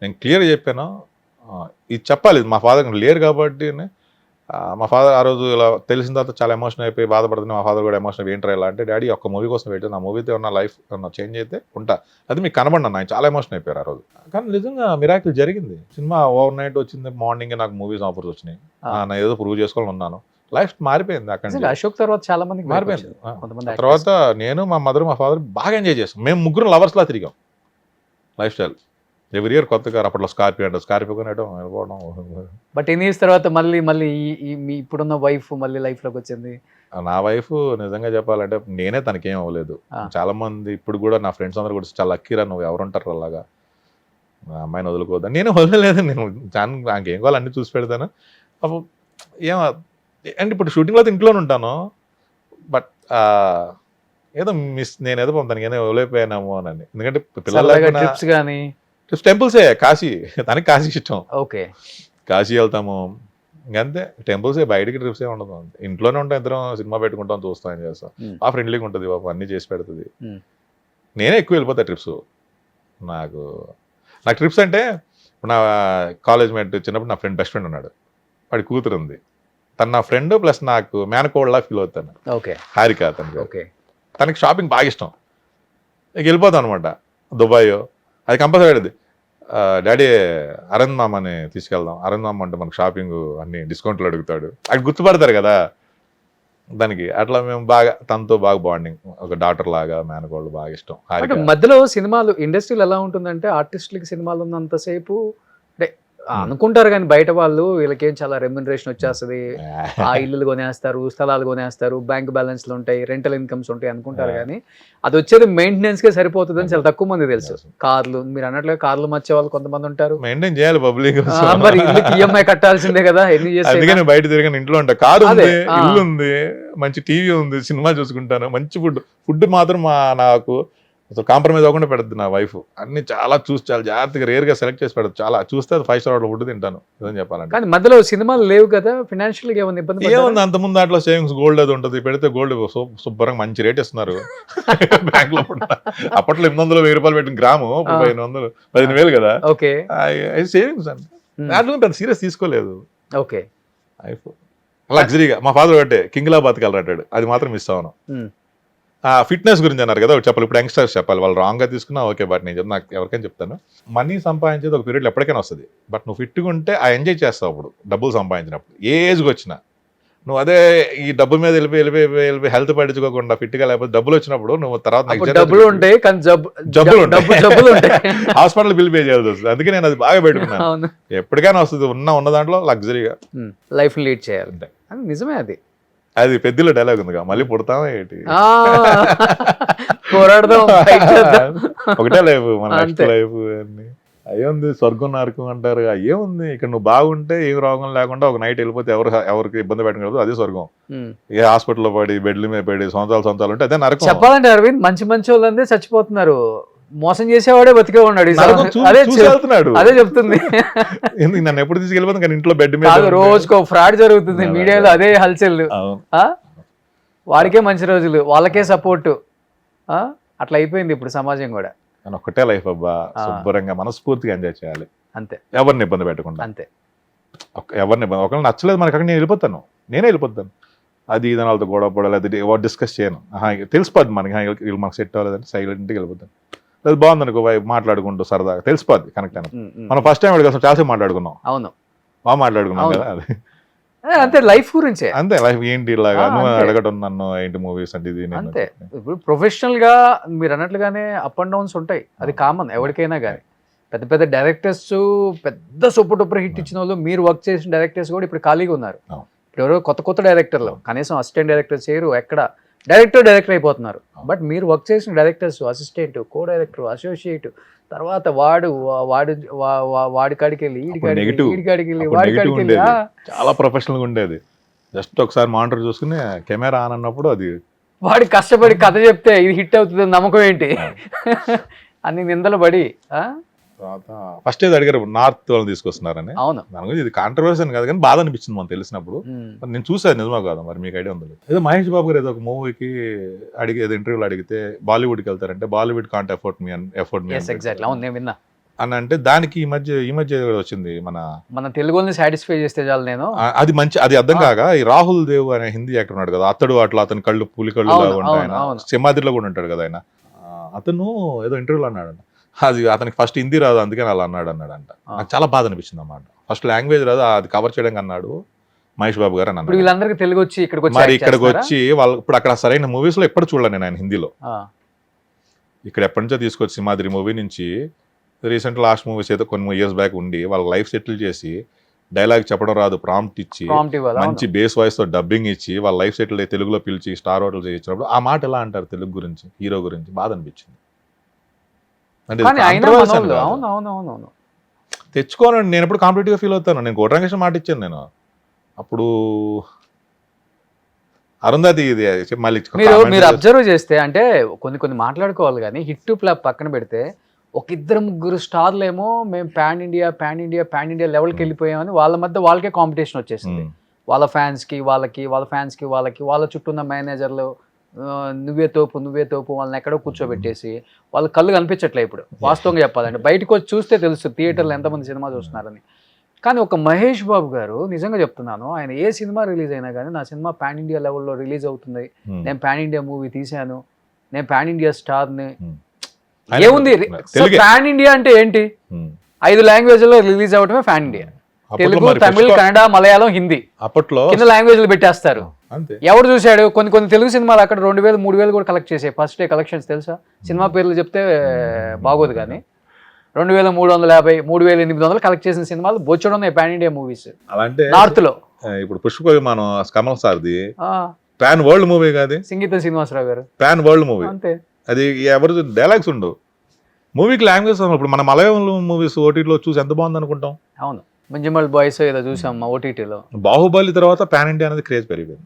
నేను క్లియర్గా చెప్పాను, ఇది చెప్పాలి, మా ఫాదర్ లేరు కాబట్టి మా ఫాదర్ ఆ రోజు ఇలా తెలిసిన తర్వాత చాలా ఎమోషన్ అయిపోయి బాధపడుతుంది. మా ఫాదర్ కూడా ఎమోషన్ అయిపోయి ఏంట్రా ఇలా అంటే, డాడీ ఒక్క మూవీ కోసం పెట్టాను, నా మూవీతో ఉన్న లైఫ్ ఏమన్నా చేంజ్ అయితే ఉంటా, అది మీకు కనబడినాను. ఆయన చాలా ఎమోషన్ అయిపోయారు ఆ రోజు. కానీ నిజంగా మిరాకిల్ జరిగింది. సినిమా ఓవర్ నైట్ వచ్చింది, మార్నింగ్ నాకు మూవీస్ ఆఫర్స్ వచ్చినాయి, నేను ఏదో ప్రూవ్ చేసుకోవాలని ఉన్నాను. లైఫ్ మారిపోయింది అక్కడ నుంచి. అశోక్ తర్వాత చాలా మందికి మారిపోయింది. కొంతమంది తర్వాత నేను, మా మదర్, మా ఫాదర్ బాగా ఎంజాయ్ చేస్తాం. మేము ముగ్గురు లవర్స్లా తిరిగాం. లైఫ్ స్టైల్ ఎవ్రీ ఇయర్ కొత్త కార్, అప్పట్లో స్కార్పియో అంటే స్కార్పియో కొనడం వెళ్ళిపోవడం. బట్ ఎన్ని ఇయర్స్ తర్వాత మళ్ళీ మీ ఇప్పుడున్న వైఫ్ మళ్ళీ లైఫ్ లోకి వచ్చింది? నా వైఫ్ నిజంగా చెప్పాలంటే నేనే తనకేం అవ్వలేదు. చాలా మంది ఇప్పుడు కూడా నా ఫ్రెండ్స్ అందరూ కూడా చాలా లక్కీరా, నువ్వు ఎవరుంటారు అలాగా అమ్మాయిని వదులుకోవద్దని. నేను వదలలేదు. నేను నాకేం కావాలి అన్ని చూసి పెడతాను. అప్పుడు ఏం అంటే ఇప్పుడు షూటింగ్లో ఇంట్లోనే ఉంటాను, బట్ ఏదో నేనేదో తనకి ఏదో వదిలేకపోయానేమో అని. ఎందుకంటే పిల్లలు ట్రిప్స్ కానీ టెంపుల్సే, కాశీ, తనకి కాశీ ఇష్టం. ఓకే, కాశీ వెళ్తాము ఇంకంతే. టెంపుల్సే, బయటికి ట్రిప్స్ ఏ ఉండదు. ఇంట్లోనే ఉంటాం, ఇద్దరం సినిమా పెట్టుకుంటాం, చూస్తాం, ఏం చేస్తాం. ఆ ఫ్రెండ్లీగా ఉంటుంది బాబు, అన్నీ చేసి పెడుతుంది. నేనే ఎక్కువ వెళ్ళిపోతా ట్రిప్స్. నాకు ట్రిప్స్ అంటే నా కాలేజ్ మేట్ చిన్నప్పుడు నా ఫ్రెండ్ బెస్ట్ ఫ్రెండ్ ఉన్నాడు, వాడి కూతురు ఉంది, తను నా ఫ్రెండ్ ప్లస్ నాకు మేనకోడ్లా ఫీల్ అవుతాను. ఓకే, హారిక తనకి. ఓకే, తనకి షాపింగ్ బాగా ఇష్టం. ఇక వెళ్ళిపోతాం అనమాట, దుబాయ్ అది కంపల్సరీ అడిది. డాడీ అరవింద్ మామని తీసుకెళ్దాం, అరవింద్ మామ అంటే మనకు షాపింగ్ అన్ని డిస్కౌంట్లు అడుగుతాడు, అది గుర్తుపడతారు కదా దానికి. అట్లా మేము బాగా తనతో బాగా బాండింగ్, ఒక డాక్టర్ లాగా మేనకోళ్ళు బాగా ఇష్టం. మధ్యలో సినిమాలు ఇండస్ట్రీలో ఎలా ఉంటుందంటే ఆర్టిస్టులకి సినిమాలు ఉన్నంతసేపు అంటే అనుకుంటారు కానీ బయట వాళ్ళు వీళ్ళకేం చాలా రెమ్యునరేషన్ వచ్చేస్తుంది, ఆ ఇల్లులు కొనేస్తారు, స్థలాలు కొనేస్తారు, బ్యాంక్ బ్యాలెన్స్లు ఉంటాయి, రెంటల్ ఇన్కమ్స్ ఉంటాయి అనుకుంటారు. కానీ అది వచ్చేది మెయింటెనెన్స్ కే సరిపోతుంది అని చాలా తక్కువ మంది తెలుసు. కార్లు, మీరు అన్నట్లుగా కార్లు మర్చే వాళ్ళు కొంతమంది ఉంటారు, మెయింటైన్ చేయాలి పబ్లిక్. మరి ఇల్లుకి ఈఎంఐ కట్టాల్సిందే కదా, ఎన్ని చేస్తే. బయట తిరిగిన ఇంట్లో ఉంటా, కారు ఉంది, ఇల్లు ఉంది, మంచి టీవీ ఉంది, సినిమా చూసుకుంటాను, మంచి ఫుడ్ మాత్రం నాకు అసలు కాంప్రమైజ్ అవ్వకుండా పెడద్దు నా వైఫ్. అన్ని చాలా చూసి చాలా జాగ్రత్తగా రేర్గా సెలెక్ట్ చేసి పెడదు. చాలా చూస్తే అది 5 స్టార్ ఫుడ్ తింటాను నిజం చెప్పాలంటే. కానీ మధ్యలో సినిమాలు లేవు కదా, ఫినాన్షియల్ గా ఏమైనా ఇబ్బంది? ఏముంది, అంత ముందు అట్లా సేవింగ్స్ గోల్డ్ అది ఉంటుంది, పెడితే గోల్డ్ శుభ్రంగా మంచి రేట్ ఇస్తున్నారు బ్యాంక్ లో. అప్పట్లో 800 1000 రూపాయలు పెట్టిన గ్రాము 1500 15,000 కదా. ఓకే, సేవింగ్స్ అండి. దాంట్లో పెద్ద సీరియస్ తీసుకోలేదు. ఓకే, లగ్జరీగా. మా ఫాదర్ ఒకటే కింగ్లా బతకాలంటాడు, అది మాత్రం మిస్ అవ్వను. ఫిట్నెస్ గురించి అన్నారు కదా, చెప్పాలి. ఇప్పుడు యంగ్స్టర్స్ చెప్పాలి, వాళ్ళు రాంగ్గా తీసుకున్నా ఓకే, బట్ నేను నాకు ఎవరికైనా చెప్తాను, మనీ సంపాదించేది ఒక పీరియడ్ ఎప్పటికైనా వస్తుంది, బట్ నువ్వు ఫిట్గా ఉంటే ఆ ఎంజాయ్ చేస్తావు. అప్పుడు డబ్బులు సంపాదించినప్పుడు ఏ ఏజ్కి వచ్చినా నువ్వు అదే ఈ డబ్బు మీద వెళ్ళిపోయి హెల్త్ పట్టించుకోకుండా ఫిట్గా లేకపోతే డబ్బులు వచ్చినప్పుడు నువ్వు తర్వాత డబ్బులు ఉంటాయి కానీ జబ్బులు ఉంటాయి, హాస్పిటల్ బిల్ పే చేయాల్సి వస్తుంది. అందుకే నేను అది బాగా పెట్టుకున్నాను. ఎప్పటికైనా వస్తుంది, ఉన్న దాంట్లో లగ్జరీగా లైఫ్ లీడ్ చేయాలి. అది నిజమే, అది పెద్దలో డైలాగ్ ఉందిగా, మళ్ళీ పుడతామా ఏంటి, పోరాడదాం, ఒకటే లైఫ్ మన నెక్స్ట్ లైఫ్ అన్ని. అయ్యేంది స్వర్గం నరకం అంటారు, అయ్యేముంది ఇక్కడ నువ్వు బాగుంటే ఏం రోగం లేకుండా ఒక నైట్ వెళ్ళిపోతే ఎవరికి ఇబ్బంది పెట్టకూడదు, అదే స్వర్గం. ఏ హాస్పిటల్లో పడి బెడ్ల మీద పడి సంవత్సరాలు ఉంటే అదే నరకం. చెప్పాలంటే అరవింద్, మంచి వాళ్ళందరూ చచ్చిపోతున్నారు, మోసం చేసేవాడే బతికే ఉన్నాడు. అదే చెప్తుంది. నన్ను ఎప్పుడు తీసుకెళ్ళిపోతుంది కానీ ఇంట్లో బెడ్ మీద రోజుకో ఫ్రాడ్ జరుగుతుంది మీడియాలో, అదే హల్చల్. వాడికే మంచి రోజులు, వాళ్ళకే సపోర్ట్, అట్లా అయిపోయింది ఇప్పుడు సమాజం కూడా. ఒక్కటే లైఫ్ అబ్బా, శుభ్రంగా మనస్ఫూర్తిగా ఎంజాయ్ చేయాలి అంతే, ఎవరిని ఇబ్బంది పెట్టకుండా అంతే. ఎవరిని ఇబ్బంది, ఒకవేళ నచ్చలేదు మనకి అక్కడ నేనే వెళ్ళిపోతాను. అది ఇది వాళ్ళతో గొడవ పడాలి, అది డిస్కస్ చేయను. తెలిసిపోద్ది మనకి వీళ్ళు మనకు సెట్ అవ్వలేదని సైలెంట్గా వెళ్ళిపోతాను. అది బాగుంది అనుకో, మాట్లాడుకుంటూ సరదాగా తెలిసిపోద్ది కనెక్ట్ అయినా. మనం ఫస్ట్ టైం అడిగాం, చాలాసేపు మాట్లాడుకున్నాం. అవును, బాగా మాట్లాడుకున్నాం కదా, అది అంతే. లైఫ్ గురించే అంతే, లైఫ్ ఏంటి ఇలాగా నువ్వు అడగటం నన్ను ఏంటి మూవీస్ అంటే ఇది అంతే. ఇప్పుడు ప్రొఫెషనల్ గా మీరు అన్నట్లుగానే అప్ అండ్ డౌన్స్ ఉంటాయి, అది కామన్ ఎవరికైనా కానీ. పెద్ద డైరెక్టర్స్, పెద్ద సూపర్ డూపర్ హిట్ ఇచ్చిన వాళ్ళు, మీరు వర్క్ చేసిన డైరెక్టర్స్ కూడా ఇప్పుడు ఖాళీగా ఉన్నారు. ఇప్పుడు ఎవరో కొత్త డైరెక్టర్లు, కనీసం అసిస్టెంట్ డైరెక్టర్ చేయరు, ఎక్కడ డైరెక్టర్ అయిపోతున్నారు. బట్ మీరు వర్క్ చేసిన directors, assistant, co director, associate, తర్వాత వాడి కాడికి వెళ్ళి చాలా ప్రొఫెషనల్ గా ఉండేది. జస్ట్ ఒకసారి మానిటర్ చూసుకుని కెమెరా ఆన్ అన్నప్పుడు అది వాడి కష్టపడి కథ చెప్తే ఇది హిట్ అవుతుంది నమ్మకం ఏంటి అన్ని నిందలు పడి. ఫస్ట్ ఏది అడిగారు నార్త్ వాళ్ళు తీసుకొస్తున్నారని. అవును, దాని గురించి ఇది కాంట్రవర్సీ అని కాదు కానీ బాధ అనిపించింది మనం తెలిసినప్పుడు. నేను చూసాను, నిజమా కాదు మరి మీకు ఐడియా ఉంది. ఏదో మహేష్ బాబు గారు ఏదో ఒక మూవీకి ఏదో ఇంటర్వ్యూలో అడిగితే బాలీవుడ్కి వెళ్తారంటే Bollywood can't afford me. Exactly, అవును, నేను విన్నా. అని అంటే దానికి ఈ మధ్య వచ్చింది మన తెలుగుని సాటిస్ఫై చేస్తే చాలు నేను. అది మంచి, అది అర్థం కాక ఈ రాహుల్ దేవ్ అనే హిందీ యాక్టర్ ఉన్నాడు కదా, అతడు అట్లా అతని కళ్ళు పులి కళ్ళు లాగా ఉంటాయి, ఆయన సింహాద్రిలో కూడా ఉంటాడు కదా ఆయన. అతను ఏదో ఇంటర్వ్యూలో అన్నాడు, అది అతనికి ఫస్ట్ హిందీ రాదు అందుకని అలా అన్నాడంట. నాకు చాలా బాధ అనిపించింది అన్నమాట. ఫస్ట్ లాంగ్వేజ్ రాదు, అది కవర్ చేయడానికి అన్నాడు మహేష్ బాబు గారు అని అన్నాడు. వీళ్ళందరికీ తెలుగు వచ్చి ఇక్కడికి వచ్చి వాళ్ళు ఇప్పుడు అక్కడ సరైన మూవీస్ లో ఎప్పుడు చూడలే నేను ఆయన హిందీలో. ఇక్కడ ఎప్పటి నుంచో తీసుకొచ్చి సింహాద్రి మూవీ నుంచి రీసెంట్ లాస్ట్ మూవీస్ ఏదో కొన్ని ఇయర్స్ బ్యాక్ ఉండి వాళ్ళ లైఫ్ సెటిల్ చేసి డైలాగ్ చెప్పడం రాదు, ప్రాంప్ట్ ఇచ్చి మంచి బేస్ వాయిస్ తో డబ్బింగ్ ఇచ్చి వాళ్ళ లైఫ్ సెటిల్ తెలుగులో పిలిచి స్టార్ హోటల్ చేయించినప్పుడు ఆ మాట ఎలా అంటారు తెలుగు గురించి, హీరో గురించి? బాధ అనిపించింది. అంటే తెచ్చుకోనండి, నేను ఎప్పుడు కాంపిటేటివ్ గా ఫీల్ అవుతాను. నేను కోటరంగేశ్వర మాట ఇచ్చాను నేను అప్పుడు. అరుంధతి ఇది మళ్ళీ మీరు అబ్జర్వ్ చేస్తే అంటే కొన్ని మాట్లాడుకోవాలి కానీ హిట్ టు ఫ్లాప్ పక్కన పెడితే ఒక ఇద్దరు ముగ్గురు స్టార్లు ఏమో మేము పాన్ ఇండియా లెవెల్కి వెళ్ళిపోయామని వాళ్ళ మధ్య వాళ్ళకే కాంపిటీషన్ వచ్చేసింది. వాళ్ళ ఫ్యాన్స్కి వాళ్ళ చుట్టూ ఉన్న మేనేజర్లు నువ్వే తోపు వాళ్ళని ఎక్కడో కూర్చోబెట్టేసి వాళ్ళ కళ్ళు కనిపించట్లే ఇప్పుడు. వాస్తవంగా చెప్పాలంటే బయటకు వచ్చి చూస్తే తెలుస్తుంది థియేటర్లో ఎంతమంది సినిమా చూస్తున్నారని. కానీ ఒక మహేష్ బాబు గారు నిజంగా చెప్తున్నాను, ఆయన ఏ సినిమా రిలీజ్ అయినా కానీ నా సినిమా పాన్ ఇండియా లెవెల్లో రిలీజ్ అవుతుంది, నేను పాన్ ఇండియా మూవీ తీశాను, నేను పాన్ ఇండియా స్టార్ని. ఏముంది పాన్ ఇండియా అంటే ఏంటి? 5 లాంగ్వేజ్లో రిలీజ్ అవటమే పాన్ ఇండియా. తెలుగు, తమిళ్, కన్నడ, మలయాళం, హిందీ అప్పట్లో కింద లాంగ్వేజ్లు పెట్టేస్తారు. ఎవరు చూశాడు? కొన్ని తెలుగు సినిమాలు అక్కడ 2,000, 3,000 కూడా కలెక్ట్ చేసాయి ఫస్ట్ డే కలెక్షన్స్. తెలుసా? సినిమా పేర్లు చెప్తే బాగోదు కానీ 2,350, 3,800 కలెక్ట్ చేసిన సినిమాలు బొచ్చడం ఉన్నాయి పాన్ ఇండియా మూవీస్ నార్త్ లో. ఇప్పుడు పుష్ప మనం కమల్ సార్ది పాన్ వరల్డ్ మూవీ కాదు, సంగీత శ్రీనివాసరావు గారు పాన్ వరల్డ్ మూవీ. అంతే, అది ఎవరు డైలాగ్స్ ఉండవు, మూవీకి లాంగ్వేజ్. ఇప్పుడు మన మలయాళం మూవీస్ ఓటీటీలో చూసి ఎంత బాగుంది అనుకుంటాం. అవును, మంజుమల్ బాయ్స్ ఏదో చూసాం ఓటీటీలో. బాహుబలి తర్వాత పాన్ ఇండియా అనేది క్రేజ్ పెరిగిపోయింది,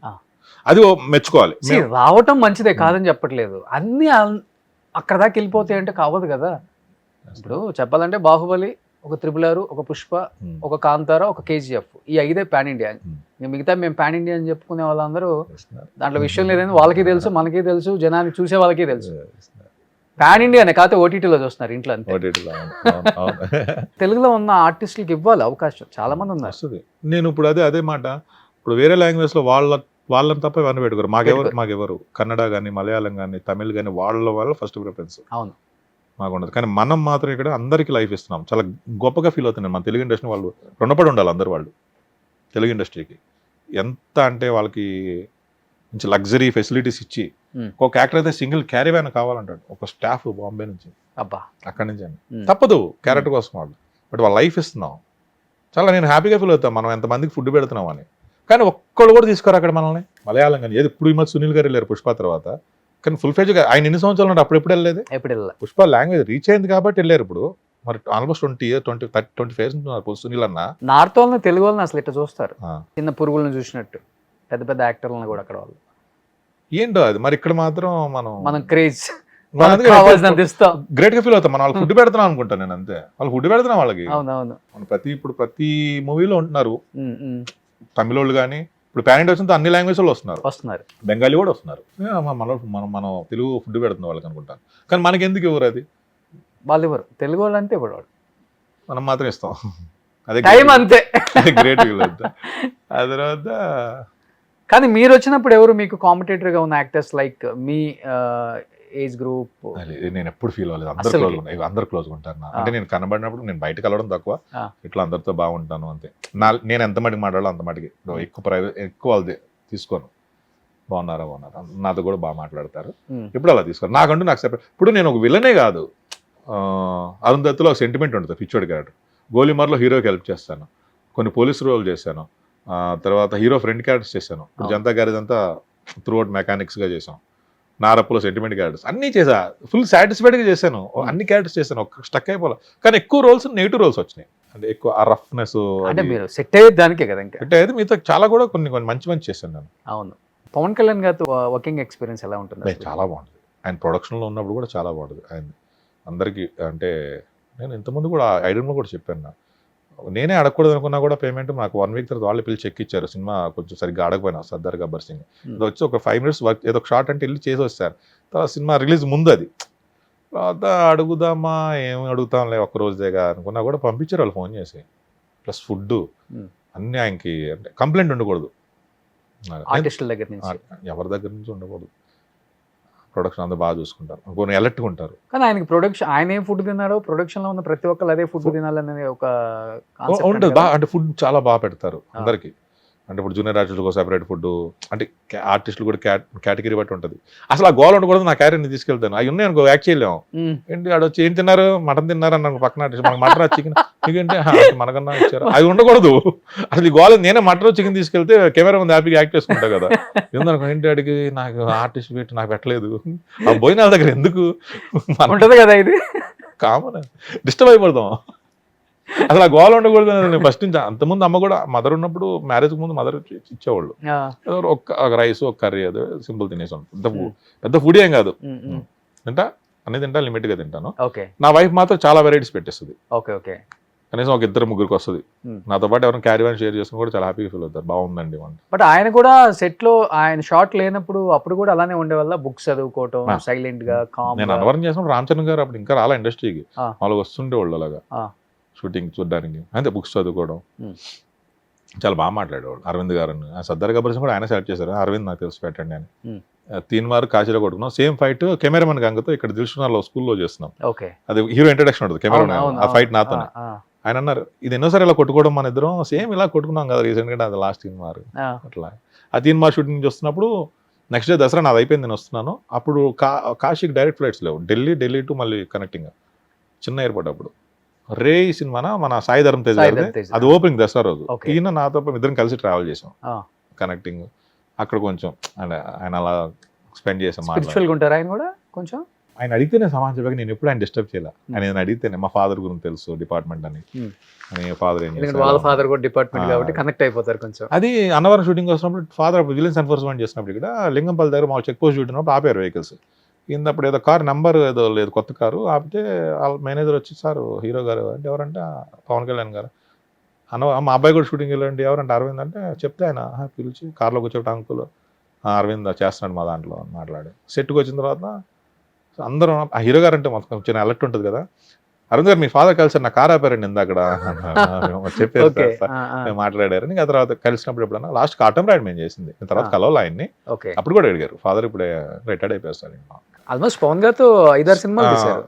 అది మెచ్చుకోవాలి. రావటం మంచిదే కాదని చెప్పట్లేదు, అన్ని అక్కడ దాకా వెళ్ళిపోతాయి అంటే కావదు కదా. ఇప్పుడు చెప్పాలంటే బాహుబలి, ఒక RRR, ఒక పుష్ప, ఒక కాంతార, ఒక KGF, ఈ 5 పాన్ ఇండియా. మిగతా మేము పాన్ ఇండియా అని చెప్పుకునే వాళ్ళందరూ దాంట్లో విషయం లేదని వాళ్ళకి తెలుసు, మనకి తెలుసు, జనానికి చూసే వాళ్ళకి తెలుసు. పాన్ ఇండియానే కాకపోతే ఓటీటీలో చూస్తున్నారు ఇంట్లో అంతే. తెలుగులో ఉన్న ఆర్టిస్టులకి ఇవ్వాలి అవకాశం, చాలా మంది ఉన్నారు. నేను ఇప్పుడు అదే మాట, ఇప్పుడు వేరే లాంగ్వేజ్ లో వాళ్ళని తప్ప ఇవన్నీ పెట్టుకోరు. మాకెవరు కన్నడ కానీ మలయాళం కానీ తమిళ్ కానీ వాళ్ళ ఫస్ట్ ప్రిఫరెన్స్. అవును, మాకు ఉండదు. కానీ మనం మాత్రం ఇక్కడ అందరికీ లైఫ్ ఇస్తున్నాం. చాలా గొప్పగా ఫీల్ అవుతున్నాను. మన తెలుగు ఇండస్ట్రీ వాళ్ళు రుణపడి ఉండాలి అందరు. వాళ్ళు తెలుగు ఇండస్ట్రీకి ఎంత అంటే వాళ్ళకి మంచి లగ్జరీ ఫెసిలిటీస్ ఇచ్చి, ఒక యాక్టర్ అయితే సింగిల్ క్యారీ వ్యాన్ కావాలంటాడు, ఒక స్టాఫ్ బాంబే నుంచి, అబ్బా అక్కడి నుంచి అని తప్పదు క్యారెక్టర్ కోసం వాళ్ళు. బట్ వాళ్ళ లైఫ్ ఇస్తున్నాం. చాలా నేను హ్యాపీగా ఫీల్ అవుతాను మనం ఎంతమందికి ఫుడ్ పెడుతున్నాం అని. కానీ ఒక్కళ్ళు కూడా తీసుకోరు అక్కడ మనల్ని. మలయాళం కానీ ఏది ఇప్పుడు ఈ మధ్య సునీల్ గారు వెళ్ళారు పుష్ప తర్వాత, కానీ ఫుల్ ఫ్లెడ్జ్గా ఆయన ఎన్ని సంవత్సరాలు ఉన్నాడు, అప్పుడు ఎప్పుడు వెళ్ళలేదు. పుష్ప లాంగ్వేజ్ రీచ్ అయింది కాబట్టి వెళ్ళారు. ఇప్పుడు మరి ఆల్మోస్ట్ 20 ఫేస్ ఉంటున్నారు సునీల్ అన్న. నార్త్ వాళ్ళని తెలుగు వాళ్ళని అసలు ఇట్లా చూస్తారు, చిన్న పురుగులను చూసినట్టు, పెద్ద యాక్టర్లను కూడా అక్కడ వాళ్ళు. ఏంటో అది మరి ఇక్కడ మాత్రం మనం క్రేజ్ గ్రేట్ గా ఫీల్ అవుతాం. మనం వాళ్ళు ఫుడ్ పెడుతున్నాం అనుకుంటాను నేను, అంతే. వాళ్ళు ఫుడ్ పెడుతున్నాం వాళ్ళకి. అవునవును, ఇప్పుడు ప్రతి మూవీలో ఉంటున్నారు తమిళ వాళ్ళు కానీ. ఇప్పుడు పాన్ ఇండియా వచ్చిన అన్ని లాంగ్వేజ్ లో వస్తున్నారు, బెంగాలీ కూడా వస్తున్నారు. మనం తెలుగు ఫుడ్ పెడుతున్నాం వాళ్ళకి అనుకుంటాను. కానీ మనకి ఎందుకు ఇవ్వరు? అది వాళ్ళు ఇవ్వరు, తెలుగు వాళ్ళు అంతే ఇవ్వడు, మనం మాత్రం ఇస్తాం. అదే టైం అంతే. గ్రేట్ ఫీల్ అవుతా. ఆ తర్వాత కానీ మీరు వచ్చినప్పుడు ఎవరు మీకు కాంపిటేటర్ గా ఉన్న యాక్టర్స్ లైక్ మీ ఏజ్ గ్రూప్? నేను ఎప్పుడు ఫీల్ అవ్వలేదు. అందరు క్లోజ్ ఉంటారు. అంటే నేను కనబడినప్పుడు నేను బయట కలవడం తక్కువ, ఇట్లా అందరితో బాగుంటాను అంతే. నేను ఎంత మటుకు మాట్లాడాలో అంత మటుకి, ఎక్కువ వాళ్ళది తీసుకోను. బాగున్నారా నాతో కూడా బాగా మాట్లాడతారు. ఇప్పుడు అలా తీసుకోరు. నాకు సెపరేట్. ఇప్పుడు నేను ఒక విలనే కాదు, అరుంధతిలో ఒక సెంటిమెంట్ ఉంటుంది, పిచ్చోడి క్యారెక్టర్. గోలీమార్లో హీరోకి హెల్ప్ చేస్తాను, కొన్ని పోలీస్ రోల్ చేశాను, తర్వాత హీరో ఫ్రెండ్ క్యారెక్టర్స్ చేశాను. ఇప్పుడు జనతా గ్యారేజ్ అంతా త్రూ అవుట్ మెకానిక్స్గా చేసాం. నారప్పులో సెంటిమెంట్ క్యారెక్టర్స్ అన్నీ చేసా, ఫుల్ సాటిస్ఫైడ్గా చేశాను. అన్ని క్యారెక్టర్స్ చేశాను, స్టక్ అయిపోలే. కానీ ఎక్కువ రోల్స్ నెగిటివ్ రోల్స్ వచ్చినాయి. అంటే ఎక్కువ ఆ రఫ్నెస్ సెట్ అయ్యేది దానికే కదా. ఇంకా సెట్ అయ్యేది మీతో చాలా కూడా కొన్ని మంచి చేశాను నేను. అవును. పవన్ కళ్యాణ్ గారితో వర్కింగ్ ఎక్స్పీరియన్స్ ఎలా ఉంటుంది? చాలా బాగుంటుంది. ఆయన ప్రొడక్షన్లో ఉన్నప్పుడు కూడా చాలా బాగుంటుంది. ఆయన అందరికీ అంటే నేను ఇంతకుముందు కూడా ఐడెంలో కూడా చెప్పాను, నేనే అడగకూడదు అనుకున్నా కూడా పేమెంట్ నాకు 1 వీక్ తర్వాత వాళ్ళే పిలిచి చెక్ ఇచ్చారు. సినిమా కొంచెం సరిగ్గా అడగపోయినా సర్దార్ గబ్బర్ సింగ్ వచ్చి ఒక 5 minutes వర్క్ ఏదో ఒక షార్ట్ అంటే వెళ్ళి చేసి వచ్చారు. తర్వాత సినిమా రిలీజ్ ముందు అది తర్వాత అడుగుదామా ఏం అడుగుతాంలే ఒక్క రోజేగా అనుకున్నా కూడా పంపించారు వాళ్ళు ఫోన్ చేసి. ప్లస్ ఫుడ్ అన్నీ ఆయనకి అంటే కంప్లైంట్ ఉండకూడదు, ఆర్టిస్టుల దగ్గర నుంచి. ఎవరి దగ్గర నుంచి ఉండకూడదు. ప్రొడక్షన్ అంతా బాగా చూసుకుంటారు, కొన్ని అలర్ట్గా ఉంటారు. కానీ ఆయనకి ప్రొడక్షన్, ఆయన ఏం ఫుడ్ తిన్నాడో ప్రొడక్షన్ లో ఉన్న ప్రతి ఒక్కరు అదే ఫుడ్ తినాలనే ఒక ఉంటుంది బాగా, అంటే ఫుడ్ చాలా బాగా పెడతారు అందరికి. అంటే ఇప్పుడు జూనియర్ ఆర్టిస్టులకు సెపరేట్ ఫుడ్, అంటే ఆర్టిస్టులు కూడా కేటగిరీ బట్టి ఉంటుంది. అసలు ఆ గోల్ ఉండకూడదు, నా క్యారెట్ని తీసుకెళ్తాను అవి ఉన్నాయి అనుకో, యాక్ట్ చేయలేము. ఏంటి ఆడొచ్చి ఏం తిన్నారు, మటన్ తిన్నారు అన్న పక్కన ఆర్టిస్ట్, మనకు మటన్ చికెన్ మీకేంటి మనకన్నా ఇచ్చారు, అవి ఉండకూడదు. అసలు ఈ గోల్ నేనే మటన్ చికెన్ తీసుకెళ్తే కెమెరా ముందు హ్యాపీగా యాక్ట్ చేసుకుంటా కదా. ఏందనుకో ఏంటి అడిగి నాకు ఆర్టిస్ట్ పెట్టి నాకు పెట్టలేదు, ఆ భోజనాల దగ్గర ఎందుకు ఉంటది కదా, ఇది కామన్ డిస్టర్బ్ అయిపోతాం. అసలు ఆ గోల ఉండకూడదు నేను ఫస్ట్ నుంచి. అంతకుముందు అమ్మ కూడా మదర్ ఉన్నప్పుడు మ్యారేజ్కి ముందు మదర్ ఇచ్చేవాళ్ళు ఒక రైస్ ఒక కర్రీ, అదే సింపుల్ తినేసాను. పెద్ద ఫుడ్ ఏం కాదు, అన్నీ తింటా, లిమిట్గా తింటాను. నా వైఫ్ మాత్రం చాలా వెరైటీస్ పెట్టేస్తుంది, కనీసం ఒక 2-3 వస్తుంది. నాతో పాటు ఎవరైనా క్యారీ ఆన్ షేర్ చేసుకుని కూడా చాలా హ్యాపీగా ఫీల్ అవుతారు, బాగుందండి వంట. బట్ ఆయన కూడా సెట్ లో ఆయన షార్ట్ లేనప్పుడు అప్పుడు కూడా అలానే ఉండే వల్ల బుక్స్ చదువుకోవటం, సైలెంట్ గా కామ్. నేను అనవరం చేసినప్పుడు రామచరణ్ గారు అప్పుడు ఇంకా రాలా ఇండస్ట్రీకి, వాళ్ళు వస్తుండేవాళ్ళు అలాగా షూటింగ్ చూడడానికి, అంతే బుక్స్ చదువుకోవడం. చాలా బాగా మాట్లాడేవాళ్ళు. అరవింద్ గారు, సర్దార్ గబ్బర్ కూడా ఆయన సెలెక్ట్ చేశారు. అరవింద్ నాకు తెలిసి పెట్టండి అని. 3 మార్కు కాశీలో కొట్టుకున్నాం. సేమ్ ఫైట్ కెమెరామెన్ గంగతో ఇక్కడ దిల్షునాలో స్కూల్లో చేస్తున్నాం. అది హీరో ఇంట్రడక్షన్ ఉంటుంది కెమెరామెన్, ఆ ఫైట్ నాతో. ఆయన అన్నారు ఇది ఎన్నోసారి ఇలా కొట్టుకోవడం మన ఇద్దరం, సేమ్ ఇలా కొట్టుకున్నాం కదా రీసెంట్గా, అది లాస్ట్ 3 మార్క్. అట్లా ఆ 3 మార్క్ షూటింగ్ చూస్తున్నప్పుడు నెక్స్ట్ డే దసరా నాది అయిపోయింది, నేను వస్తున్నాను. అప్పుడు కాశీకి డైరెక్ట్ ఫ్లైట్స్ లేవు, ఢిల్లీ టు మళ్ళీ కనెక్టింగ్ చిన్న ఎయిర్పోర్ట్. అప్పుడు రే సినిమానా మన సాయి ధర్మ తేజ్, అది ఓపెనింగ్ దసరా రోజు. ఈయన నాతో ఇద్దరం కలిసి ట్రావెల్ చేసాం కనెక్టింగ్. అక్కడ కొంచెం ఆయన అలా స్పెండ్ చేసాం. ఆయన కూడా కొంచెం ఆయన అడిగితేనే సమాజం చెప్పాక నేను ఎప్పుడు ఆయన డిస్టర్బ్ చేయాలి. ఆయన అడిగితేనే మా ఫాదర్ గురించి తెలుసు డిపార్ట్మెంట్ అని, ఫాదర్ ఏం చేస్తారు, వాళ్ళ ఫాదర్ కూడా డిపార్ట్మెంట్ కాబట్టి కనెక్ట్ అయిపోతారు కొంచెం. అది అన్నవరం షూటింగ్ వస్తున్నప్పుడు ఫాదర్ విజిలెన్స్ ఎన్ఫోర్స్మెంట్ చేసినప్పుడు ఇక్కడ లింగంపల్లి దగ్గర మా చెక్ పోస్ట్ డ్యూటీ ఆపారు వెహికల్స్. అప్పుడు ఏదో కారు నెంబర్ ఏదో లేదు, కొత్త కారు ఆపితే వాళ్ళ మేనేజర్ వచ్చి సార్ హీరో గారు అంటే ఎవరంటే పవన్ కళ్యాణ్ గారు మా అబ్బాయి కూడా షూటింగ్ వెళ్ళండి ఎవరంటే అరవింద్ అంటే చెప్తే ఆయన పిలిచి కార్లో కూర్చోబెట్టి అంకుల్ అరవింద్ చేస్తున్నాడు మా దాంట్లో అని మాట్లాడి సెట్కి వచ్చిన తర్వాత అందరం ఆ హీరో గారు అంటే మొత్తం చిన్న అలర్ట్ ఉంటుంది కదా, అరవింద్ గారు మీ ఫాదర్ కలిసి నా కార్ ఆపారండి ఇందాక చెప్పారు మేము మాట్లాడారు. ఇంకా తర్వాత కలిసినప్పుడు ఎప్పుడన్నా లాస్ట్ కాటం రాయడం మేము చేసింది, తర్వాత కలవాలి ఆయన్ని. అప్పుడు కూడా అడిగారు ఫాదర్ ఇప్పుడే రిటైర్డ్ అయిపోయారు సార్. ఆల్మోస్ట్ పవన్ గారితో 5-6 సినిమాలు తీశారు,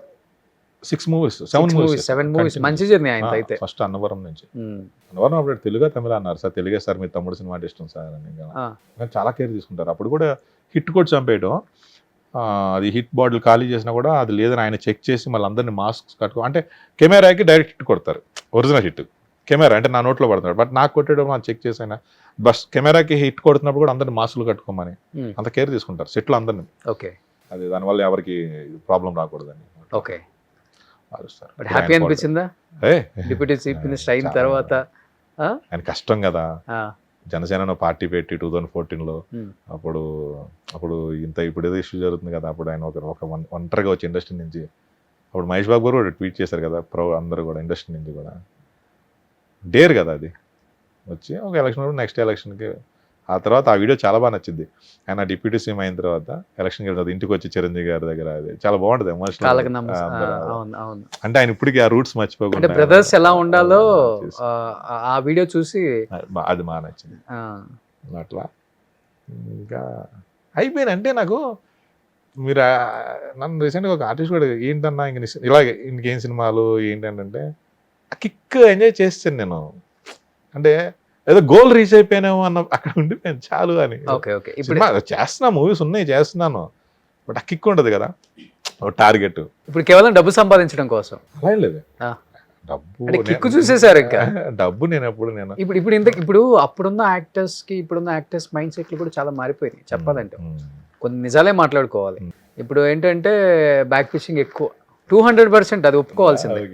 7 మూవీస్. మంచి జర్నీ ఆయన అయితే. ఫస్ట్ అన్నవరం నుంచి, అన్నవరం అప్పుడు తెలుగు తమిళ అన్నారు సార్, తెలుగే సార్ మీ తమ్ముడు సినిమా అంటే ఇష్టం సార్ అని చాలా కేర్ తీసుకుంటారు. అప్పుడు కూడా హిట్ కూడా చంపేయడం, అది హిట్ బాటిల్ ఖాళీ చేసినా కూడా అది లేదని ఆయన చెక్ చేసి మళ్ళీ అందరినీ మాస్క్ కట్టుకో, అంటే కెమెరాకి డైరెక్ట్ హిట్ కొడతారు, ఒరిజినల్ హిట్ కెమెరా అంటే నా నోట్లో పడుతున్నాడు, బట్ నాకు కొట్టేయడం అని చెక్ చేసి ఆయన బస్ కెమెరాకి హిట్ కొడుతున్నప్పుడు కూడా అందరినీ మాస్కులు కట్టుకోమని అంత కేర్ తీసుకుంటారు సెట్లో అందరినీ. అది దానివల్ల ఎవరికి ప్రాబ్లం రాకూడదని. హ్యాపీ అనిపించిందా డిప్యూటీ చీఫ్ మినిస్టర్ అయిన తర్వాత? ఆయన కష్టం కదా, జనసేన పార్టీ పెట్టి 2014లో అప్పుడు ఇప్పుడు ఏదో ఇష్యూ జరుగుతుంది కదా, అప్పుడు ఆయన ఒక ఒంటరిగా వచ్చి ఇండస్ట్రీ నుంచి, అప్పుడు మహేష్ బాబు గారు కూడా ట్వీట్ చేశారు కదా, అందరూ కూడా ఇండస్ట్రీ నుంచి కూడా డేర్ కదా అది వచ్చి ఒక ఎలక్షన్, నెక్స్ట్ ఎలక్షన్కి. ఆ తర్వాత ఆ వీడియో చాలా బాగా నచ్చింది, ఆయన డిప్యూటీ సీఎం అయిన తర్వాత ఎలక్షన్కి వెళ్తుంది, ఇంటికి వచ్చి చిరంజీవి గారి దగ్గర, అది చాలా బాగుంటుంది ఎమోషనల్. అంటే ఆయన ఇప్పటికీ ఆ రూట్స్ మర్చిపోకుండా బ్రదర్స్ ఎలా ఉండాలో ఆ వీడియో చూసి అది బాగా నచ్చింది. అట్లా ఇంకా అయిపోయింది. అంటే నాకు మీరు నన్ను రీసెంట్గా ఒక ఆర్టిస్ట్ కూడా ఏంటన్నా ఇలాగే ఇంకేం సినిమాలు ఏంటంటే కిక్ ఎంజాయ్ చేస్తాను నేను, అంటే ఏదో గోల్ రీచ్ అయిపోయినాము అన్న అక్కడ ఉండిపోయాను చాలు అని. చేస్తున్నా మూవీస్ ఉన్నాయి చేస్తున్నాను, బట్ ఆ కిక్ ఉండదు కదా టార్గెట్. ఇప్పుడు కేవలం డబ్బు సంపాదించడం కోసం అలా లేదు, కిక్ చూసేసారు ఇంకా డబ్బు నేను ఇప్పుడు అప్పుడున్న యాక్టర్స్ కి ఇప్పుడున్న యాక్టర్స్ మైండ్ సెట్లు కూడా చాలా మారిపోయినాయి చెప్పాలంటే. కొన్ని నిజాలే మాట్లాడుకోవాలి. ఇప్పుడు ఏంటంటే బ్యాక్ ఫిషింగ్ ఎక్కువ, 200% అది ఒప్పుకోవాల్సిందే.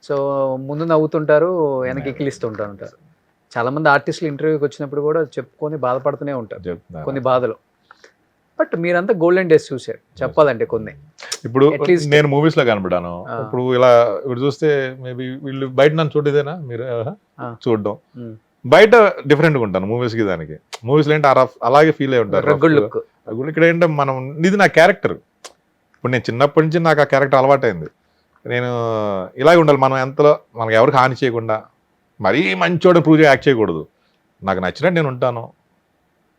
సో ముందు నవ్వుతుంటారు, వెనక్కి ఎక్కిలిస్తుంటారు. చాలా మంది ఆర్టిస్టులు ఇంటర్వ్యూకి వచ్చినప్పుడు కూడా చెప్పుకొని బాధపడుతూనే ఉంటారు కొన్ని బాధలు. బట్ మీరంతా గోల్డెన్ డేస్ చూసారు చెప్పాలంటే కొన్ని. ఇప్పుడు నేను మూవీస్ లో కనపడాను, ఇప్పుడు ఇలా ఇప్పుడు చూస్తే మేబీ వీళ్ళు బయట నన్ను చూడేదేనా మీరు చూడడం, బయట డిఫరెంట్గా ఉంటాను మూవీస్ కి దానికి. మూవీస్ లో ఏంటి అలాగే ఫీల్ అయి ఉంటారు. ఇక్కడ ఏంటంటే మనం ఇది నా క్యారెక్టర్, ఇప్పుడు నేను చిన్నప్పటి నుంచి నాకు ఆ క్యారెక్టర్ అలవాటైంది. నేను ఇలాగే ఉండాలి, మనం ఎంతలో మనకి ఎవరికి హాని చేయకుండా, మరీ మంచోడు ప్రూవ్ యాక్ట్ చేయకూడదు. నాకు నచ్చినట్టు నేను ఉంటాను,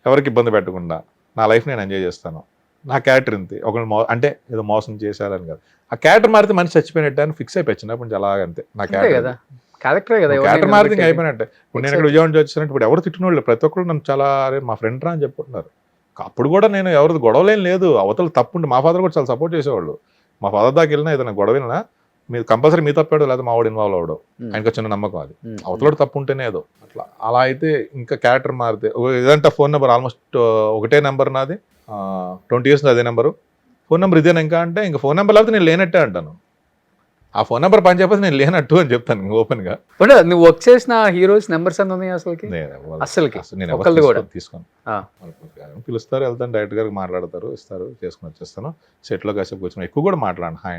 ఎవరికి ఇబ్బంది పెట్టకుండా నా లైఫ్ నేను ఎంజాయ్ చేస్తాను. నా క్యారెక్టర్ ఇంతే. ఒకళ్ళు అంటే ఏదో మోసం చేశారని కాదు, ఆ క్యారెక్టర్ మారితే మనిషి చచ్చిపోయినట్టు అని ఫిక్స్ అయిపోయి చిన్నప్పటి నుంచి అలాగంతే. నా కదా క్యారెక్టర్ కదా, క్యారెక్టర్ మారితే ఇంకా అయిపోయినట్టే. ఇప్పుడు నేను ఇక్కడ విజయవాడ నుంచి వచ్చినట్టు ఇప్పుడు ఎవరు తిట్టినోళ్ళు ప్రతి ఒక్కరు నన్ను చాలా అరే మా ఫ్రెండ్ రా అని చెప్పుకుంటున్నారు. అప్పుడు కూడా నేను ఎవరిది గొడవలేం లేదు, అవతల తప్పుంటే మా ఫాదర్ కూడా చాలా సపోర్ట్ చేసేవాళ్ళు. మా ఫాదర్ దాకా వెళ్ళినా ఏదైనా గొడవ వెళ్ళినా మీరు కంపల్సరీ మీ తప్పాడు లేదా మా వాడు ఇన్వాల్వ్ అవ్వడం, ఆయనకు చిన్న నమ్మకం అది. అవతల తప్పు ఉంటేనే ఏదో అట్లా. అలా అయితే ఇంకా క్యారెక్టర్ మారితే ఏదంటే ఫోన్ నెంబర్ ఆల్మోస్ట్ ఒకటే నెంబర్ నాది, 20 years అదే నెంబరు. ఫోన్ నెంబర్ ఇదేనా ఇంకా అంటే ఇంకా ఫోన్ నెంబర్ లేకపోతే నేను లేనట్టే అంటాను. ఆ ఫోన్ నెంబర్ పని చెప్పేసి నేను లేనట్టు అని చెప్తాను ఓపెన్గా. బట్ నువ్వు వర్క్ చేసిన హీరోస్ నెంబర్స్ అన్నీ ఉన్నాయి అసలుకి? అసలుకి నేను ఒకళ్ళు కూడా తీసుకోను. పిలుస్తారు, వెళ్తాను, డైరెక్ట్ గారికి మాట్లాడతారు, ఇస్తారు, చేసుకుని వచ్చేస్తాను. సెట్లో కాసేపు కూర్చొని ఎక్కువ కూడా మాట్లాడాను. హాయ్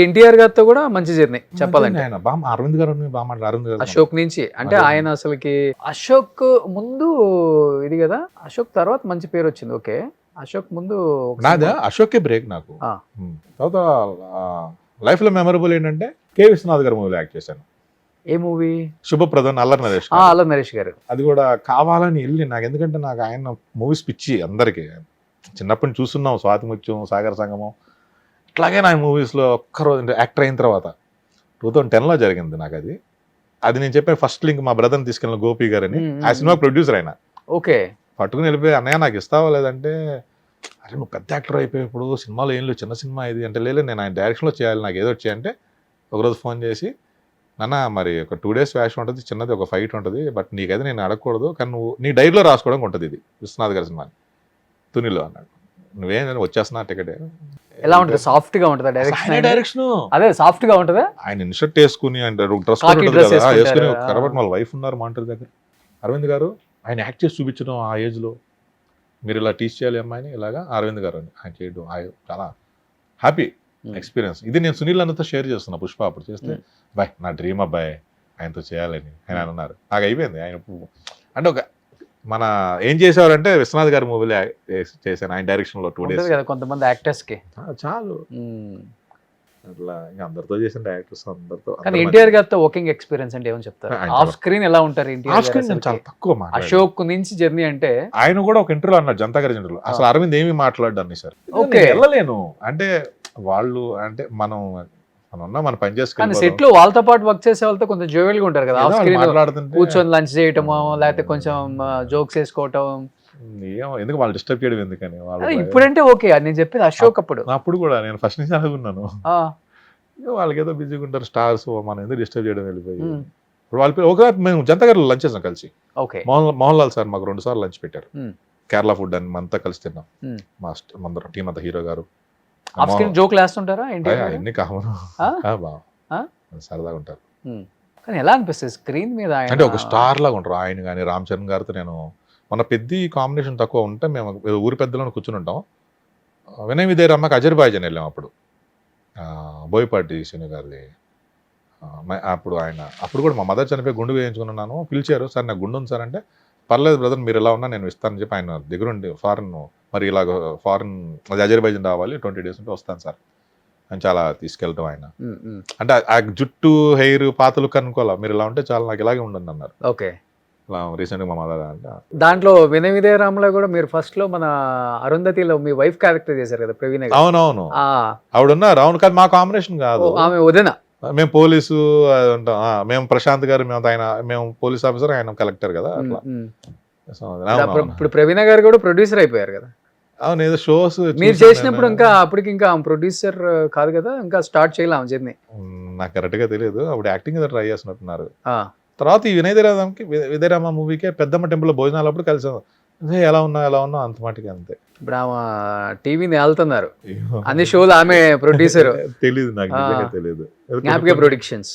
ఎన్టీఆర్ గారితో కూడా మంచి జర్నీ చెప్పాలంటే. ఆయన బాగా అరవింద్ గారు బాగా మాట్లాడారు. అరవింద్ గారు అశోక్ నుంచి అంటే ఆయన అసలుకి అశోక్ ముందు ఇది కదా, అశోక్ తర్వాత మంచి పేరు వచ్చింది. ఓకే, అశోక్ ముందు నాదా అశోకే బ్రేక్ నాకు. తర్వాత లైఫ్ లో మెమరబుల్ ఏంటంటే కే విశ్వనాథ్ గారి మూవీలో యాక్ట్ చేశాను. ఏ మూవీ? శుభప్రదం, అల్లరి నరేష్. అల్లరి నరేష్ గారు. అది కూడా కావాలని వెళ్ళి నాకు, ఎందుకంటే నాకు ఆయన మూవీస్ పిచ్చి అందరికీ. చిన్నప్పటి నుంచి చూస్తున్నాం, స్వాతిముత్యం, సాగర సంగమం. ఇట్లాగే నా మూవీస్లో ఒక్కరోజు యాక్టర్ అయిన తర్వాత 2010లో జరిగింది నాకు అది. అది నేను చెప్పాను ఫస్ట్ లింక్ మా బ్రదర్ని తీసుకెళ్ళిన గోపి గారని, ఆ సినిమా ప్రొడ్యూసర్ ఆయన. ఓకే, పట్టుకుని వెళ్ళిపోయి అన్నయ్య నాకు ఇస్తావా లేదంటే, అరే నువ్వు పెద్ద యాక్టర్ అయిపోయి ఇప్పుడు సినిమాలో ఏం లేదు, చిన్న సినిమా ఇది అంటే, లేదు నేను ఆయన డైరెక్షన్లో చేయాలి, నాకు ఏదో వచ్చాయంటే ఒకరోజు ఫోన్ చేసి, నాన్న మరి ఒక 2 days వేషం ఉంటుంది, చిన్నది ఒక ఫైట్ ఉంటుంది, బట్ నీకైతే నేను అడగకూడదు, కానీ నువ్వు నీ డైరీలో రాసుకోవడానికి ఉంటుంది ఇది విశ్వనాథ్ గారి సినిమా తునిలో అన్నాడు. నువ్వేం వచ్చేస్తున్నా టికెట్. ఎలా ఉంటుంది? సాఫ్ట్ గా ఉంటుందా డైరెక్షన్? అదే సాఫ్ట్ గా ఉంటుందా? ఆయన ఇన్షర్ట్ వేసుకుని అంటే డ్రెస్ వేసుకుని కరబట్ వాళ్ళ వైఫ్ ఉన్నారు మాంటర్ దగ్గర. అరవింద్ గారు ఆయన యాక్ట్ చేసి చూపించడం ఆ ఏజ్లో, మీరు ఇలా టీచ్ చేయాలి అమ్మాయిని ఇలాగా, అరవింద్ గారు అని ఆయన చేయడం చాలా హ్యాపీ ఎక్స్పీరియన్స్. ఇది నేను సునీల్ అన్నతో షేర్ చేస్తున్నా, పుష్ప అప్పుడు చేస్తే, బాయ్ నా డ్రీమ్ అబ్బాయి ఆయనతో చేయాలని ఆయన అన్నారు. నాకు అయిపోయింది. ఆయన అంటే ఒక మన ఏం చేసేవారంటే విశ్వనాథ్ గారి మూవీలో చేశాను ఆయన డైరెక్షన్లో 2 days కదా కొంతమంది యాక్టర్స్ కి చాలు. అట్లా ఇంకా అందరితో చేసిన డైరెక్టర్స్ అందరితో. కానీ ఎన్టీఆర్ గారితో వర్కింగ్ ఎక్స్పీరియన్స్ అంటే ఏమని చెప్తారు? ఆఫ్ స్క్రీన్ ఎలా ఉంటారు ఎన్టీఆర్ గారు? చాలా తక్కువ. అశోక్ నుంచి జర్నీ అంటే ఆయన కూడా ఒక ఇంటర్వ్యూలో అన్నారు, జనతా గారి ఇంటర్వ్యూలో, అసలు అరవింద్ ఏమి మాట్లాడారు సార్. ఓకే, వెళ్ళలేను అంటే వాళ్ళు అంటే మనం మన పని చేసుకుని సెట్ లో వాళ్ళతో పాటు వర్క్ చేసే వాళ్ళతో కొంచెం జోవెల్ గా ఉంటారు కదా, ఆఫ్ స్క్రీన్ కూర్చొని లంచ్ చేయటమో లేకపోతే కొంచెం జోక్స్ వేసుకోవటం, ఎందుకు వాళ్ళు డిస్టర్బ్ చేయడం ఎందుకని. ఇప్పుడంటే ఓకే, నేను చెప్పేది అశోక్ అప్పుడు కూడా నేను ఫస్ట్ నుంచి అనుకున్నాను, వాళ్ళకి ఏదో బిజీగా ఉంటారు స్టార్స్, మనం ఎందుకు డిస్టర్బ్ చేయడం వెళ్ళిపోయి. ఇప్పుడు వాళ్ళ ఒక మేము జనతా గారు లంచ్ చేసాం కలిసి. మోహన్ లాల్ సార్ మాకు 2 సార్లు లంచ్ పెట్టారు, కేరళ ఫుడ్ అని అంతా కలిసి తిన్నాం. మా టీం అంతా, హీరో గారు జోక్ వేస్తుంటారా? అన్ని కామను, సరదాగా ఉంటారు. కానీ ఎలా అనిపిస్తుంది స్క్రీన్ మీద? అంటే ఒక స్టార్ లాగా ఉంటారు ఆయన. కానీ రామ్ చరణ్ గారితో నేను మన పెద్ద కాంబినేషన్ తక్కువ ఉంటే మేము ఊరి పెద్దలను కూర్చుని ఉంటాం. వినయ్ విజయ్ రమ్మకి అజర్ బాయ్జన్ వెళ్ళాం అప్పుడు, బోయపాటి శని గారిది. అప్పుడు అప్పుడు కూడా మా మదర్ చనిపోయి గుండు వేయించుకున్నాను. పిలిచారు, సార్ నాకు గుండు ఉంది సార్ అంటే, పర్లేదు బ్రదర్ మీరు ఎలా ఉన్నా నేను ఇస్తానని చెప్పి ఆయన దగ్గర ఉండి ఫారెన్, మరి ఇలాగ ఫారెన్ అది అజర్బైజాన్ రావాలి 20 days ఉంటే వస్తాను సార్ అని చాలా తీసుకెళ్ళటం ఆయన. అంటే ఆ జుట్టు హెయిర్ పాతలు కనుక్కోవాలా, మీరు ఇలా ఉంటే చాలా నాకు ఇలాగే ఉండండి అన్నారు. ఓకే, రీసెంట్గా మా మదర్ అంటే. దాంట్లో వినయ విజయ రామ్లో కూడా మీరు ఫస్ట్ లో మన అరుంధతిలో మీ వైఫ్ క్యారెక్టర్ చేశారు కదా, ప్రవీణ. అవునవును, ఆవిడున్నారు. అవును, కాదు మా కాంబినేషన్ కాదు, ఆమె వదిన. మేము పోలీసు ఉంటాం, మేము ప్రశాంత్ గారు, మేము పోలీస్ ఆఫీసర్, ఆయన కలెక్టర్ కదా అట్లా. ఇప్పుడు ప్రవీణ గారు కూడా ప్రొడ్యూసర్ అయిపోయారు కదా. అవును, ఏదో షోస్ మీరు చేసినప్పుడు ఇంకా అప్పటికి ఇంకా ప్రొడ్యూసర్ కాదు కదా, ఇంకా స్టార్ట్ చేయలేము జర్నీ. నాకు కరెక్ట్ గా తెలియదు, అప్పుడు యాక్టింగ్ ట్రై చేస్తున్నట్టున్నారు. తర్వాత ఈ వినయరామ మూవీకే పెద్దమ్మ టెంపుల్ భోజనాలు అప్పుడు కలిసాం. ఎలా ఉన్నా అంత మాటికి అంతే. ఇప్పుడు ఆమె టీవీని వెళ్తున్నారు, అన్ని షోలు ఆమె ప్రొడ్యూసర్. తెలియదు నాకు, తెలియదు. హ్యాపీగా productions,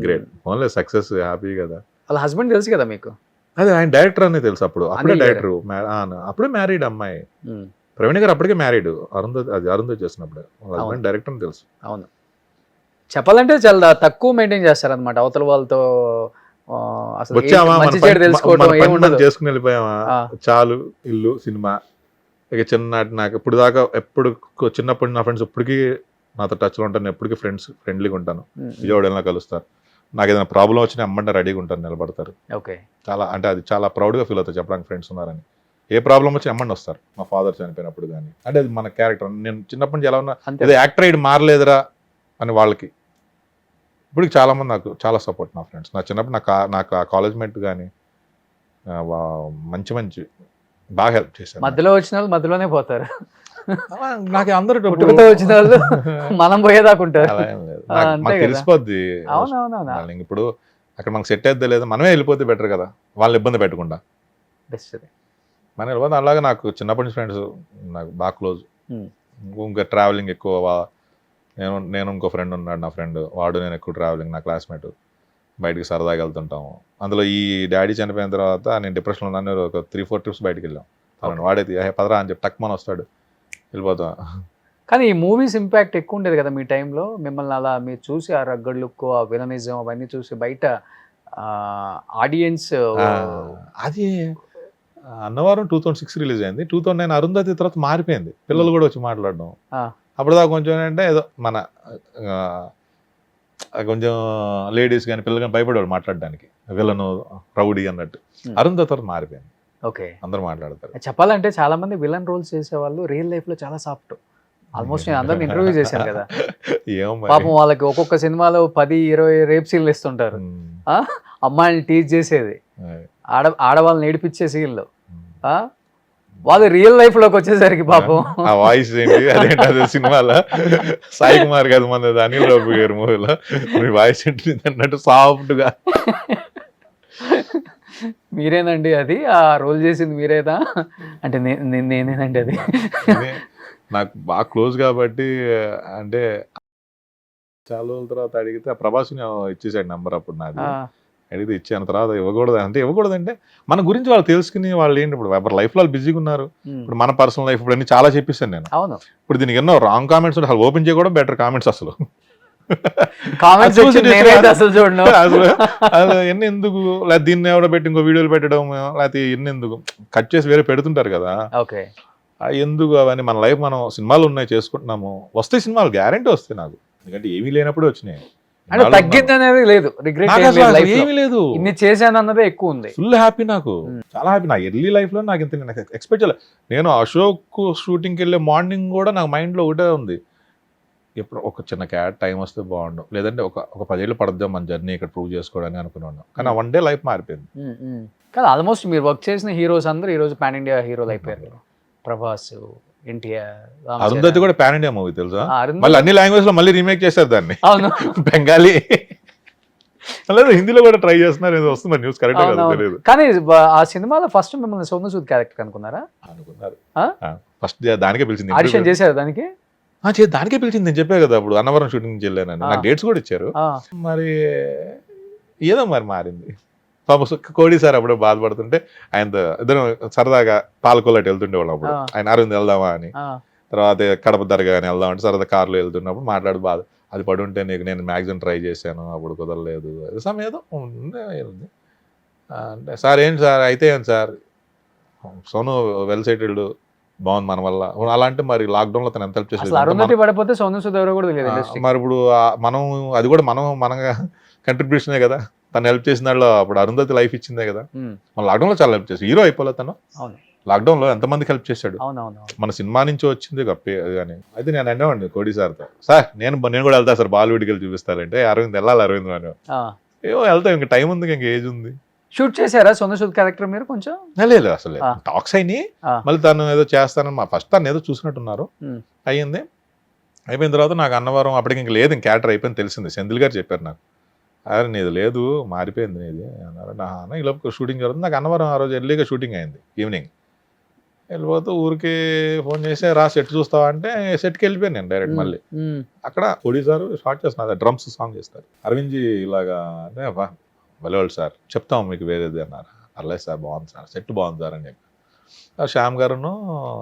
great, only success, happy కదా. వాళ్ళ హస్బెండ్ తెలుసు కదా మీకు? అదే ఆయన డైరెక్టర్ అని తెలుసు. అప్పుడే డైరెక్టర్, అప్పుడే మ్యారీడ్ అమ్మాయి. ప్రవీణ్ గారు అప్పటికే మ్యారీడ్, అరుంధతి చేసినప్పుడు. హస్బెండ్ డైరెక్టర్ అని తెలుసు. అవును, చెప్పాలంటే చాలా తక్కువ మెయింటైన్ చేస్తారు అనమాట అవతల వాళ్ళతో. చేసుకుని వెళ్ళిపోయామా చాలు, ఇల్లు, సినిమా, ఇక చిన్ననాటి నాకు ఇప్పుడు దాకా చిన్నప్పటి నా ఫ్రెండ్స్ ఇప్పటికీ నాతో టచ్లో ఉంటాను, ఎప్పటికీ ఫ్రెండ్లీగా ఉంటాను. విజయవాడ వెళ్ళినా కలుస్తారు. నాకు ఏదైనా ప్రాబ్లం వచ్చినా అమ్మంటే రెడీగా ఉంటాను, నిలబడతారు. ఓకే. చాలా అంటే అది చాలా ప్రౌడ్గా ఫీల్ అవుతుంది చెప్పడానికి ఫ్రెండ్స్ ఉన్నారని. ఏ ప్రాబ్లం వచ్చి అమ్మండి వస్తారు. మా ఫాదర్ చనిపోయినప్పుడు కానీ, అంటే అది మన క్యారెక్టర్. నేను చిన్నప్పటి నుంచి ఎలా ఉన్నా ఏదో యాక్టర్ అయ్యి మారలేదురా అని వాళ్ళకి ఇప్పుడు చాలామంది నాకు చాలా సపోర్ట్ నా ఫ్రెండ్స్. నా చిన్నప్పుడు నాకు ఆ కాలేజ్ మేట్ కానీ మంచి బాగా హెల్ప్ చేశారు. మధ్యలో వచ్చిన వాళ్ళు మధ్యలోనే పోతారు. నాకు అందరూ వచ్చిన వాళ్ళు మనం పోయేదాకా ఉంటారు. అలా ఏం లేదు, మాకు తెలిసిపోద్ది. అవునవునవునా, ఇప్పుడు అక్కడ మనకు సెట్ అయితే లేదు, మనమే వెళ్ళిపోతే బెటర్ కదా, వాళ్ళని ఇబ్బంది పెట్టకుండా. బెస్ట్. మన వెళ్ళిపోతే అలాగే నాకు చిన్నప్పటి నుంచి ఫ్రెండ్స్ నాకు బాగా క్లోజ్. ఇంకా ట్రావెలింగ్ ఎక్కువ. నేను ఇంకో ఫ్రెండ్ ఉన్నాడు, నా ఫ్రెండ్ వాడు నేను ఎక్కువ ట్రావెలింగ్. నా క్లాస్మేట్ బయటికి సరదాగా వెళ్తుంటాము. అందులో ఈ డాడీ చనిపోయిన తర్వాత నేను డిప్రెషన్లో ఉన్నాను. ఒక 3-4 ట్రిప్స్ బయటికి వెళ్ళాం. వాడైతే పదరా అని చెప్పి టక్మని వస్తాడు, వెళ్ళిపోతాం. కానీ ఈ మూవీస్ ఇంపాక్ట్ ఎక్కువ ఉండేది కదా మీ టైంలో. మిమ్మల్ని అలా మీరు చూసి ఆ రగ్గడ్ లుక్, ఆ విలనిజం అవన్నీ చూసి బయట ఆడియన్స్ అది అన్నవరం 2006 రిలీజ్ అయింది. 2009 అరుంధతి తర్వాత మారిపోయింది, పిల్లలు కూడా వచ్చి మాట్లాడడం. అప్పటిదాకా కొంచెం ఏంటంటే ఏదో మన కొంచెం లేడీస్ కానీ పిల్లలు కానీ భయపడేవాడు మాట్లాడడానికి, విలను రౌడీ అన్నట్టు. అరుంధతి తర్వాత మారిపోయింది. ఓకే. అందరూ మాట్లాడతారు. చెప్పాలంటే చాలా మంది విలన్ రోల్స్ చేసేవాళ్ళు రియల్ లైఫ్ లో చాలా సాఫ్ట్. ఆల్మోస్ట్ నేను అందరిని ఇంటర్వ్యూ చేశాను కదా. పాపం వాళ్ళకి ఒక్కొక్క సినిమాలో 10-20 రేప్ సీన్లు ఇస్తుంటారు. అమ్మాయిని టీచ్ చేసేది, ఆడవాళ్ళని ఏడిపించే సీన్లు. వాళ్ళు రియల్ లైఫ్ లోకి వచ్చేసరికి పాపం ఆ వాయిస్ ఏంటి అదేంటి సినిమాలో సాయి కుమార్ కదా మన అనిల్ రావు గారు మూవీలో మీ వాయిస్ ఏంటి అన్నట్టు సాఫ్ట్ గా. మీరేనండి అది, ఆ రోల్ చేసింది మీరేనా అంటే నేనేనండి అది. నాకు బాగా క్లోజ్ కాబట్టి, అంటే చాలా రోజుల తర్వాత అడిగితే ఆ ప్రభాస్ని ఇచ్చేసాడు నెంబర్. అప్పుడు నాకు అడిగితే ఇచ్చాను. తర్వాత ఇవ్వకూడదంటే మన గురించి వాళ్ళు తెలుసుకుని వాళ్ళు ఏంటి ఇప్పుడు ఎవరి లైఫ్ లో వాళ్ళు బిజీగా ఉన్నారు. ఇప్పుడు మన పర్సనల్ లైఫ్ ఇప్పుడు అన్ని చాలా చెప్పిస్తాను నేను. అవును. ఇప్పుడు దీనికి ఎన్నో రాంగ్ కామెంట్స్ ఉంటే అసలు ఓపెన్ చేయకూడదు, బెటర్ కామెంట్స్ అసలు అసలు ఎన్ని ఎందుకు, లేకపోతే దీన్ని ఎవరో పెట్టి ఇంకో వీడియోలు పెట్టడం, లేకపోతే ఎన్ని ఎందుకు కట్ చేసి వేరే పెడుతుంటారు కదా. ఓకే. ఎందుకు అవన్నీ, మన లైఫ్ మనం సినిమాలు ఉన్నాయి చేసుకుంటున్నాము, వస్తే సినిమాలు గ్యారంటీ వస్తాయి నాకు. ఎందుకంటే ఏమీ లేనప్పుడు వచ్చినాయి. తగ్గింది అనేది లేదు, ఏమీ లేదు, ఇన్ని చేశాను అన్నదే ఎక్కువ ఉంది. ఫుల్ హ్యాపీ, నాకు చాలా హ్యాపీ. నా ఎర్లీ లైఫ్ లో నాకు ఇంత ఎక్స్పెక్ట్ చేయలేదు. నేను అశోక్ షూటింగ్కి వెళ్ళే మార్నింగ్ కూడా నాకు మైండ్ లో ఒకటే ఉంది, ఎప్పుడు ఒక చిన్న క్యాట్ టైం వస్తే బాగుండు, లేదంటే ఒక 10 ఏళ్ళు పడద్దాం మన జర్నీ ఇక్కడ ప్రూవ్ చేసుకోవడానికి అనుకున్నాను. కానీ ఆ 1 డే లైఫ్ మారిపోయింది. కానీ ఆల్మోస్ట్ మీరు వర్క్ చేసిన హీరోస్ అందరూ ఈరోజు పాన్ ఇండియా హీరోలు అయిపోయారు. ప్రభాస్, ఎన్టీఆర్, అరుంధతి కూడా పాన్ ఇండియా మూవీ తెలుసా. మళ్ళీ అన్ని లాంగ్వేజ్ లో మళ్ళీ రీమేక్ చేశారు దాన్ని. అవును. బెంగాలీ అలాగే హిందీలో కూడా ట్రై చేస్తున్నారు, ఏదో వస్తుంది న్యూస్. కరెక్ట్ తెలియదు. కానీ ఆ సినిమాలో ఫస్ట్ మిమ్మల్ని సోను సూద్ క్యారెక్టర్ అనుకున్నారా? అనుకున్నారు. ఫస్ట్ దానికే పిలిచింది. ఆడిషన్ చేశారు దానికి? దానికే పిలిచింది. నేను చెప్పే కదా అప్పుడు అన్నవరం షూటింగ్ నుంచి వెళ్ళానని. నాకు డేట్స్ కూడా ఇచ్చారు. మరి ఏదో మరి మారింది. కోడి సార్ అప్పుడే బాధపడుతుంటే ఆయన ఇద్దరు సరదాగా పాలకొల్లటి వెళ్తుండేవాళ్ళం. అప్పుడు ఆయన అరవింద్ వెళ్దామా అని, తర్వాత కడప దర్గా అని వెళ్దాం అంటే సరదా కార్లో వెళ్తున్నప్పుడు మాట్లాడు బాధ, అది పడుంటే నీకు నేను మ్యాగజైన్ ట్రై చేశాను, అప్పుడు కుదరలేదు. సమేదో అంటే సార్ ఏంటి సార్ అయితే ఏంటి సార్, సోను వెల్ సెటిల్డ్, బాగుంది మన వల్ల. అలాంటి మరి లాక్డౌన్ లో తను ఎంత హెల్ప్ చేసేది. మరి ఇప్పుడు మనం అది కూడా మన కంట్రిబ్యూషనే కదా. తను హెల్ప్ చేసిన వాళ్ళు అప్పుడు అరుంధతి లైఫ్ ఇచ్చిందే కదా. మన లాక్డౌన్ లో చాలా హెల్ప్ చేసి హీరో అయిపోలేదు తను. లాక్డౌన్ లో ఎంతమందికి హెల్ప్ చేశాడు. మన సినిమా నుంచి వచ్చింది గప్పే కానీ. అయితే నేను అనేవాడిని కోడి సార్తో, సార్ నేను కూడా వెళ్తా సార్ బాలీవుడ్కి వెళ్ళి చూపిస్తారంటే, అరవింద్ వెళ్ళాలి అరవింద్ అని. ఏమో వెళ్తాం, ఇంకా టైం ఉంది, ఇంకా ఏజ్ ఉంది. షూట్ చేశారా సోను సూద్ క్యారెక్టర్ మీరు? కొంచెం లేదు అసలు టాక్స్ అయినాయి. మళ్ళీ తను ఏదో చేస్తానని ఫస్ట్ తను ఏదో చూసినట్టున్నారు. అయ్యింది. అయిపోయిన తర్వాత నాకు అన్నవరం అప్పటికి ఇంక లేదు, ఇంక క్యారెక్టర్ అయిపోయింది తెలిసింది. సెంధిల్ గారు చెప్పారు నాకు, అరే నీది లేదు మారిపోయింది నీది అన్నారు. నా ఇలా షూటింగ్ జరుగుతుంది. నాకు అన్నవరం ఆ రోజు ఎర్లీగా షూటింగ్ అయింది. ఈవినింగ్ వెళ్ళిపోతూ ఊరికి ఫోన్ చేసి రా సెట్ చూస్తావా అంటే సెట్కి వెళ్ళిపోయాను నేను డైరెక్ట్. మళ్ళీ అక్కడ కోడి సార్ షార్ట్ చేస్తున్నారు, డ్రమ్స్ సాంగ్ చేస్తారు. అరవింద్ జీ ఇలాగా అంటే వెళ్ళేవాళ్ళు సార్, చెప్తాం మీకు వేరేది అన్నారు. అర్లేదు సార్ బాగుంది సార్, సెట్ బాగుంది సార్ అని చెప్పి. శ్యామ్ గారును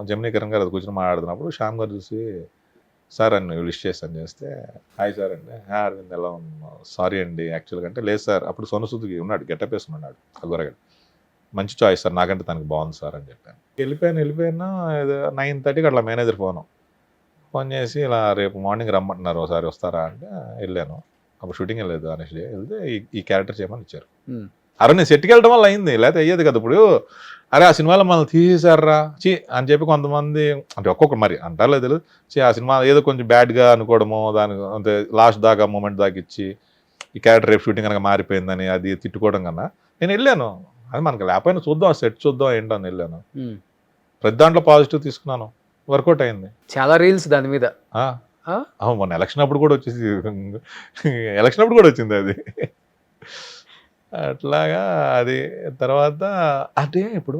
జమినీ కిరణ్ గారు అది కూర్చొని మాట్లాడుతున్నప్పుడు శ్యామ్ గారు చూసి సార్ అని విష్ చేస్తాను చేస్తే, హాయ్ సార్ అండి, అరవింద్ ఎలా ఉన్నాను, సారీ అండి యాక్చువల్గా అంటే, లేదు సార్ అప్పుడు సోను సూద్కి ఉన్నాడు, గెటప్ వేసుకున్నాడు అగోరగడ్. మంచి చాయిస్ సార్, నాకంటే తనకి బాగుంది సార్ అని చెప్పాను. వెళ్ళిపోయాను 9:30కి అట్లా మేనేజర్ ఫోన్ చేసి ఇలా రేపు మార్నింగ్ రమ్మంటున్నారు, ఒకసారి వస్తారా అంటే వెళ్ళాను. అప్పుడు షూటింగ్ వెళ్ళలేదు అనేసి వెళ్తే ఈ క్యారెక్టర్ చేయమని ఇచ్చారు. అరే నేను సెట్కి వెళ్ళడం వల్ల అయింది, లేకపోతే అయ్యేది కదా. ఇప్పుడు అరే ఆ సినిమాలో మనల్ని తీసేశారా చీ అని చెప్పి కొంతమంది అంటే ఒక్కొక్కరు మరి అంటారో తెలియదు, ఆ సినిమా ఏదో కొంచెం బ్యాడ్గా అనుకోవడము, దానికి అంతే లాస్ట్ దాకా మూమెంట్ దాకా ఇచ్చి ఈ క్యారెక్టర్ రేపు షూటింగ్ కనుక మారిపోయిందని అది తిట్టుకోవడం కన్నా నేను వెళ్ళాను. అది మనకు లేకపోయినా చూద్దాం, సెట్ చూద్దాం ఏంటని వెళ్ళాను. ప్రతి దాంట్లో పాజిటివ్ తీసుకున్నాను, వర్కౌట్ అయింది. చాలా రీల్స్ దాని మీద. మొన్న ఎలక్షన్ అప్పుడు కూడా వచ్చింది అది. అట్లాగా అది తర్వాత అంటే ఇప్పుడు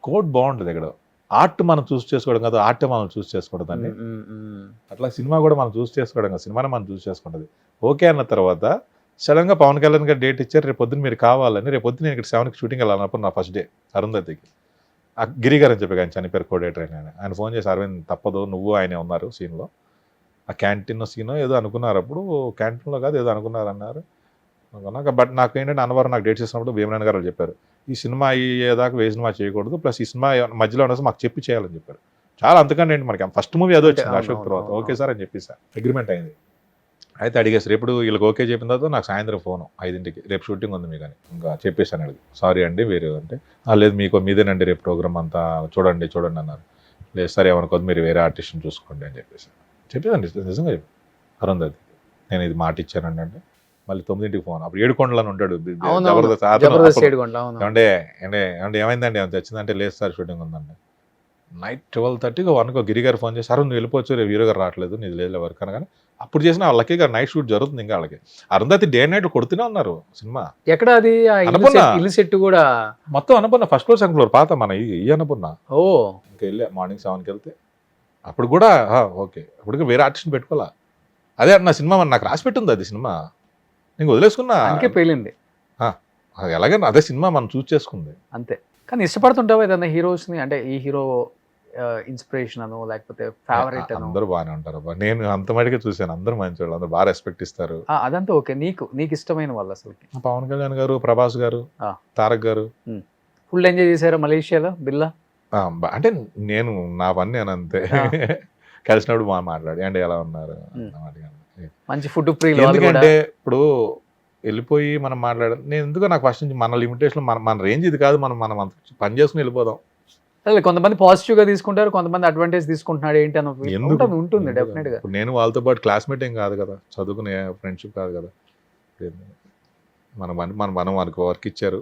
కోడ్ బాగుంటుంది ఇక్కడ, ఆర్ట్ మనం చూస్ చేసుకోవడం కాదు, ఆర్ట్ మనం చూస్ చేసుకోవడం దాన్ని. అట్లా సినిమా కూడా మనం చూస్ చేసుకోవడం కాదు, సినిమానే మనం చూస్ చేసుకుంటుంది. ఓకే అన్న తర్వాత సడన్గా పవన్ కళ్యాణ్ గారు డేట్ ఇచ్చారు, రేపు పొద్దున్న మీరు కావాలని. రేపు పొద్దున్న నేను ఇక్కడ 7కి షూటింగ్ వెళ్ళాలన్నప్పుడు నా ఫస్ట్ డే అరుంధతికి గిరి గారు అని చెప్పి ఆయన చనిపోయారు, కోడేటర్ ఆయన ఫోన్ చేసి అరవింద్ తప్పదు నువ్వు ఆయనే ఉన్నారు సీన్లో, ఆ క్యాంటీన్ సీనో ఏదో అనుకున్నారు, అప్పుడు క్యాంటీన్లో కాదు ఏదో అనుకున్నారన్నారు. బట్ నాకు ఏంటంటే అన్నవరం నాకు డేట్స్ ఇచ్చినప్పుడు భీమనారాయణ గారు చెప్పారు ఈ సినిమా అయ్యేదాకా సినిమా చేయకూడదు, ప్లస్ ఈ సినిమా మధ్యలో ఉన్నది మాకు చెప్పి చేయాలని చెప్పారు. చాలా అంతకంటే ఏంటి మనకి ఫస్ట్ మూవీ అదో వచ్చింది అశోక్ తర్వాత. ఓకే సార్ అని చెప్పేసి అగ్రిమెంట్ అయింది. అయితే అడిగేసారు రేపు వీళ్ళకి ఓకే చెప్పిన తర్వాత నాకు సాయంత్రం ఫోను 5ంటికి రేపు షూటింగ్ ఉంది మీకు అని. ఇంకా చెప్పేసాను అడిగి సారీ అండి వేరే అంటే లేదు మీకు మీదేనండి రేపు ప్రోగ్రామ్ అంతా చూడండి అన్నారు. లేదు సార్ ఏమనుకోదు మీరు వేరే ఆర్టిస్ట్ని చూసుకోండి అని చెప్పేదండి నిజంగా చెప్పి అరుంధతి నేను ఇది మాట ఇచ్చానండి అంటే మళ్ళీ 9ంటికి ఫోన్. అప్పుడు ఏడుకొండలని ఉంటాడు జబర్దస్త్ అంటే ఏమైందండి ఏమైనా తెచ్చిందంటే లేదు సార్ షూటింగ్ ఉందండి. నైట్ 12:30కి 1కి గిరిగారు ఫోన్ చేసి అరుణ్ నువ్వు వెళ్ళిపోవచ్చు రేపు హీరో గారు రావట్లేదు నీది లేదు వర్క్ అనగానే అప్పుడు చేసిన వాళ్ళకి నైట్ షూట్ జరుగుతుంది. ఇంకా వాళ్ళకి అరుంధతి డే నైట్ కొడుతూనే ఉన్నారు సినిమా. ఎక్కడ అది ఇల్లు సెట్ కూడా మొత్తం అనుకున్న ఫస్ట్ ఫ్లోర్ సెకండ్ ఫ్లోర్ పాత మన ఈ అనుకున్న. ఓ ఇంకా వెళ్ళా మార్నింగ్ 7కి వెళ్తే అప్పుడు కూడా ఓకే అప్పుడు వేరే ఆర్టిస్ట్ని పెట్టుకోవాలా. అదే నా సినిమా నాకు రాసి పెట్టింది అది సినిమా నేను వదిలేసుకున్నా. అందుకే పేలింది ఎలాగైనా అదే సినిమా మనం చూస్ చేసుకుంది అంతే. కానీ ఇష్టపడుతుంటావా ఏదన్నా హీరోస్ని, అంటే ఈ హీరో ఇన్స్పిరేషన్ అనో లేకపోతే ఫేవరెట్ అనో? అందరూ బాగానే ఉంటారు, నేను అంత మటుకే చూశాను, అందరూ మంచి వాళ్ళు, అందరూ బాగా రెస్పెక్ట్ ఇస్తారు. అదంతా ఓకే. నీకు ఇష్టమైన వాళ్ళు అసలు? పవన్ కళ్యాణ్ గారు, ప్రభాస్ గారు, తారక్ గారు. ఫుల్ ఎంజాయ్ చేశారా మలేషియాలో బిర్లా? అంటే నేను నా పని నేను అంతే కలిసినప్పుడు మాట్లాడి అంటే ఎలా ఉన్నారు మంచి ఫుడ్ ఫ్రీ. ఎందుకంటే ఇప్పుడు వెళ్ళిపోయి మనం మాట్లాడాలి నేను ఎందుకో నాకు ఫస్ట్ నుంచి మన లిమిటేషన్ మన రేంజ్ ఇది కాదు, మనం పని చేసుకుని వెళ్ళిపోదాం. కొంతమంది పాజిటివ్ గా తీసుకుంటారు, కొంతమంది అడ్వాంటేజ్ తీసుకుంటున్నాడు ఏంటి అని ఉంటుంది డెఫినెట్ గా. నేను వాళ్ళతో పాటు క్లాస్మేట్ ఏం కాదు కదా, చదువుకునే ఫ్రెండ్షిప్ కాదు కదా. మనం మనకు వర్క్ ఇచ్చారు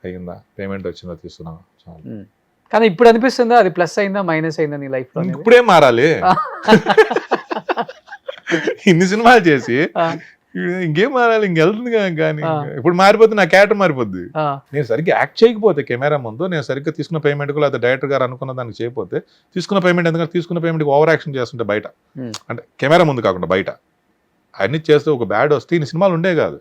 అయిందా, పేమెంట్ వచ్చిందా తీసుకున్నాం చాలు. కానీ ఇప్పుడు అనిపిస్తుందా అది ప్లస్ అయిందా మైనస్ అయిందా నీ లైఫ్ లో? ఇప్పుడే మారాలి ఇన్ని సినిమాలు చేసి ఇంకేం మారాలి, ఇంకెళ్తుంది కానీ ఇప్పుడు మారిపోతే నా క్యారెక్టర్ మారిపోద్ది. నేను సరిగ్గా యాక్ట్ చేయకపోతే కెమెరా ముందు నేను సరిగ్గా తీసుకున్న పేమెంట్కు లేదా డైరెక్టర్ గారు అనుకున్న దానికి చేయకపోతే తీసుకున్న పేమెంట్ ఎందుకంటే తీసుకున్న పేమెంట్కి ఓవర్ యాక్షన్ చేస్తుంటే బయట అంటే కెమెరా ముందు కాకుండా బయట అన్ని చేస్తే ఒక బ్యాడ్ వస్తే ఇన్ని సినిమాలు ఉండే కాదు.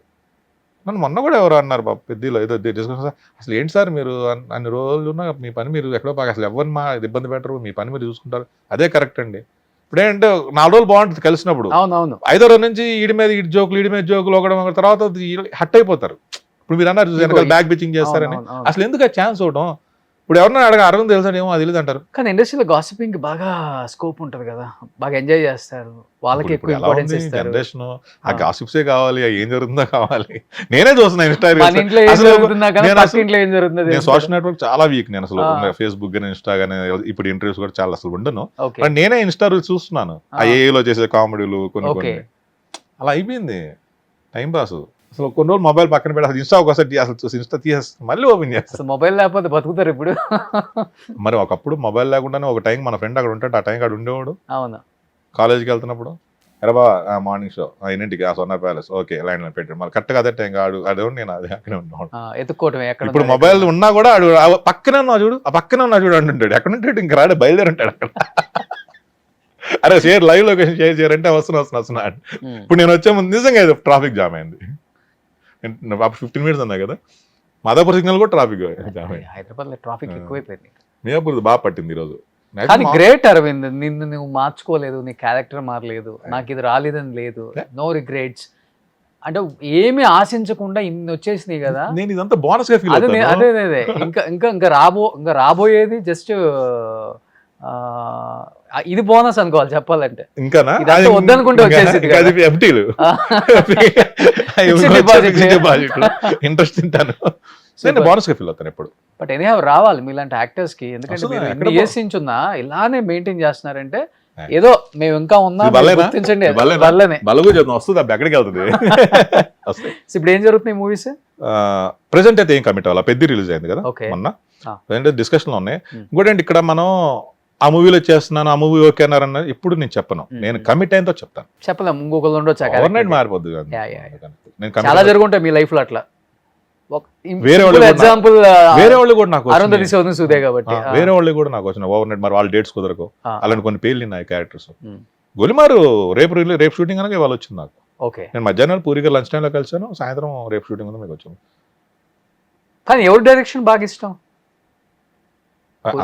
నన్ను మొన్న కూడా ఎవరు అన్నారు బాబు పెద్దలో ఏదో డిస్కషన్ అసలు ఏంటి సార్ మీరు అన్ని రోజులు ఉన్న మీ పని మీరు ఎక్కడో బాగా అసలు ఎవరిని ఇబ్బంది పెట్టరు, మీ పని మీరు చూసుకుంటారు, అదే కరెక్ట్ అండి. ఇప్పుడు ఏంటంటే 4 రోజులు బాగుంటుంది కలిసినప్పుడు, 5వ రోజు నుంచి ఈడి మీద జోకులు ఒకడం తర్వాత హట్ అయిపోతారు. ఇప్పుడు మీరు అన్నారు వెనకాల బ్యాక్ బిచ్చింగ్ చేస్తారని, అసలు ఎందుకు ఛాన్స్ అవడం? ఇప్పుడు ఎవరన్నా అడగ అరవింద్ తెలుసా ఏమో అది తెలియదు అంటారు. కానీ ఇండస్ట్రీలో గాసిపింగ్ బాగా స్కోప్ ఉంటుంది కదా, బాగా ఎంజాయ్ చేస్తారు, వాళ్ళకి ఎక్కువ ఇంపార్టెన్స్ ఇస్తారు. జనరేషన్ ఆ గాసిప్సే కావాలి, ఏం జరుగుతుందో కావాలి. నేనే చూస్తున్నా ఇన్స్టాగ్రామ్, నేను సోషల్ నెట్వర్క్ చాలా వీక్. నేను అసలు ఫేస్బుక్ గానీ ఇన్స్టా గానీ ఇప్పుడు ఇంటర్వ్యూస్ కూడా చాలా అసలు ఉండను. నేనే ఇన్స్టా చూస్తున్నాను, ఆ ఏలో చేసే కామెడీలు కొన్ని అలా అయిపోయింది టైం పాస్. అసలు కొన్ని రోజులు మొబైల్ పక్కన పెట్టి అసలు ఇన్స్టా ఒకసారి అసలు ఇన్స్టా తీసేస్తాను మళ్ళీ ఓపెన్ చేస్తాను. మొబైల్ లేకపోతే బతుకుతారు ఇప్పుడు. మరి ఒకప్పుడు మొబైల్ లేకుండానే ఒక టైం మన ఫ్రెండ్ అక్కడ ఉంటాడు, ఆ టైం అక్కడ ఉండేవాడు. అవును, కాలేజ్కి వెళ్తున్నప్పుడు ఎరబా మార్నింగ్ షో 8ంటికి సోనా ప్యాలెస్ ఓకే లైన్ లో పెట్టాడు, మరి కరెక్ట్గా అదే టైం అదే నేను అదే అక్కడే ఉన్నాడు ఎత్తుకోవటం. ఇప్పుడు మొబైల్ ఉన్నా కూడా ఆడు పక్కనే ఉన్నా చూడు, ఆ పక్కనే ఉన్నా చూడు అంటుంటాడు, ఎక్కడ ఉంటాడు ఇంకా రాడు బయలుదేరి ఉంటాడు అక్కడ. అరే షేర్ లైవ్ లొకేషన్ షేర్ చేయాలంటే వస్తున్నా. ఇప్పుడు నేను వచ్చే ముందు నిజంగా ట్రాఫిక్ జామ్ అయింది, 15 minutes అన్నా కదా, మాదాపూర్ సిగ్నల్ కూడా ట్రాఫిక్ జామ్ అయింది. హైదరాబాద్ లో ట్రాఫిక్ ఎక్కువైపోయింది, మియాపూర్ బాగా పట్టింది ఈరోజు. కానీ గ్రేట్ అరవింద్, నిన్ను నువ్వు మార్చుకోలేదు, నీ క్యారెక్టర్ మారలేదు, నాకు ఇది రాలేదని లేదు, నో రిగ్రెట్స్. అంటే ఏమి ఆశించకుండా ఇన్ని వచ్చేసినాయి కదా. నేను ఇదంతా బోనస్ గా ఫీల్ అదే అవుతాను. అదే ఇంకా రాబోయేది జస్ట్ ఇది బోనస్ అనుకోవాలి చెప్పాలంటే. ఇంకానా ఇదంతా వద్దనుకుంటే వచ్చేసింది కదా. FD లు Fixed deposit. ఇంట్రెస్ట్ తింటాను. నేను బోనస్ గా ఫీల్ అవుతాను ఎప్పుడు. బట్ ఎనీ రావాలి మీలాంటి యాక్టర్స్ కి, ఎందుకంటే అసలు మీరు ఎక్కడ ఎన్ని ఇయర్స్ నుంచి ఉన్నా ఇలానే మెయింటైన్ చేస్తున్నారంటే ఏదో మేము ఇంకా ఉన్నాం గుర్తించండి. వల్లనే బలగు చెప్తాను వస్తుంది అప్పుడు ఎక్కడికి వెళ్తుంది. వస్తాయి. ఇప్పుడు ఏం జరుగుతున్నాయి మూవీస్? ప్రెసెంట్ అయితే ఏం కమిట్ అవ్వాలి, పెద్ద రిలీజ్ అయింది కదా Okay. మొన్న. Ah. ప్రెసెంట్ డిస్కషన్ లో ఉన్నాయి. ఇంకోటి ఏంటి, ఇక్కడ మనం ఆ మూవీలో చేస్తున్నాను, ఆ మూవీ ఓకే అన్నారన్న ఇప్పుడు నేను చెప్పను. నేను కమిట్ అయిందో చెప్తాను. చెప్పలేం, ఇంకొకరు ఉండొచ్చు. ఓవర్ నైట్ మారిపోద్ది కదా. Yeah, yeah, yeah. నేను చాలా commit జరుగుంటాయి మీ లైఫ్ లో అట్లా. వేరే వాళ్ళు కూడా ఎగ్జాంపుల్ వేరే వాళ్ళు కూడా నాకు అరుంధతి వచ్చినాయి. శోధన సూదే కాబట్టి. వేరే వాళ్ళు కూడా నాకు వచ్చిన ఓవర్ నైట్ మరి వాళ్ళ డేట్స్ కుదరకు Ah. అలాంటి కొన్ని పేర్లు ఉన్నాయి క్యారెక్టర్స్. గొలిమారు రేపు షూటింగ్ అనగా ఇవాళ వచ్చింది నాకు. ఓకే, నేను మధ్యాహ్నం పూరిగా లంచ్ టైంలో కలిసాను, సాయంత్రం రేపు షూటింగ్ ఉంది మీకు వచ్చాను. కానీ ఎవరి డైరెక్షన్ బాగా ఇష్టం?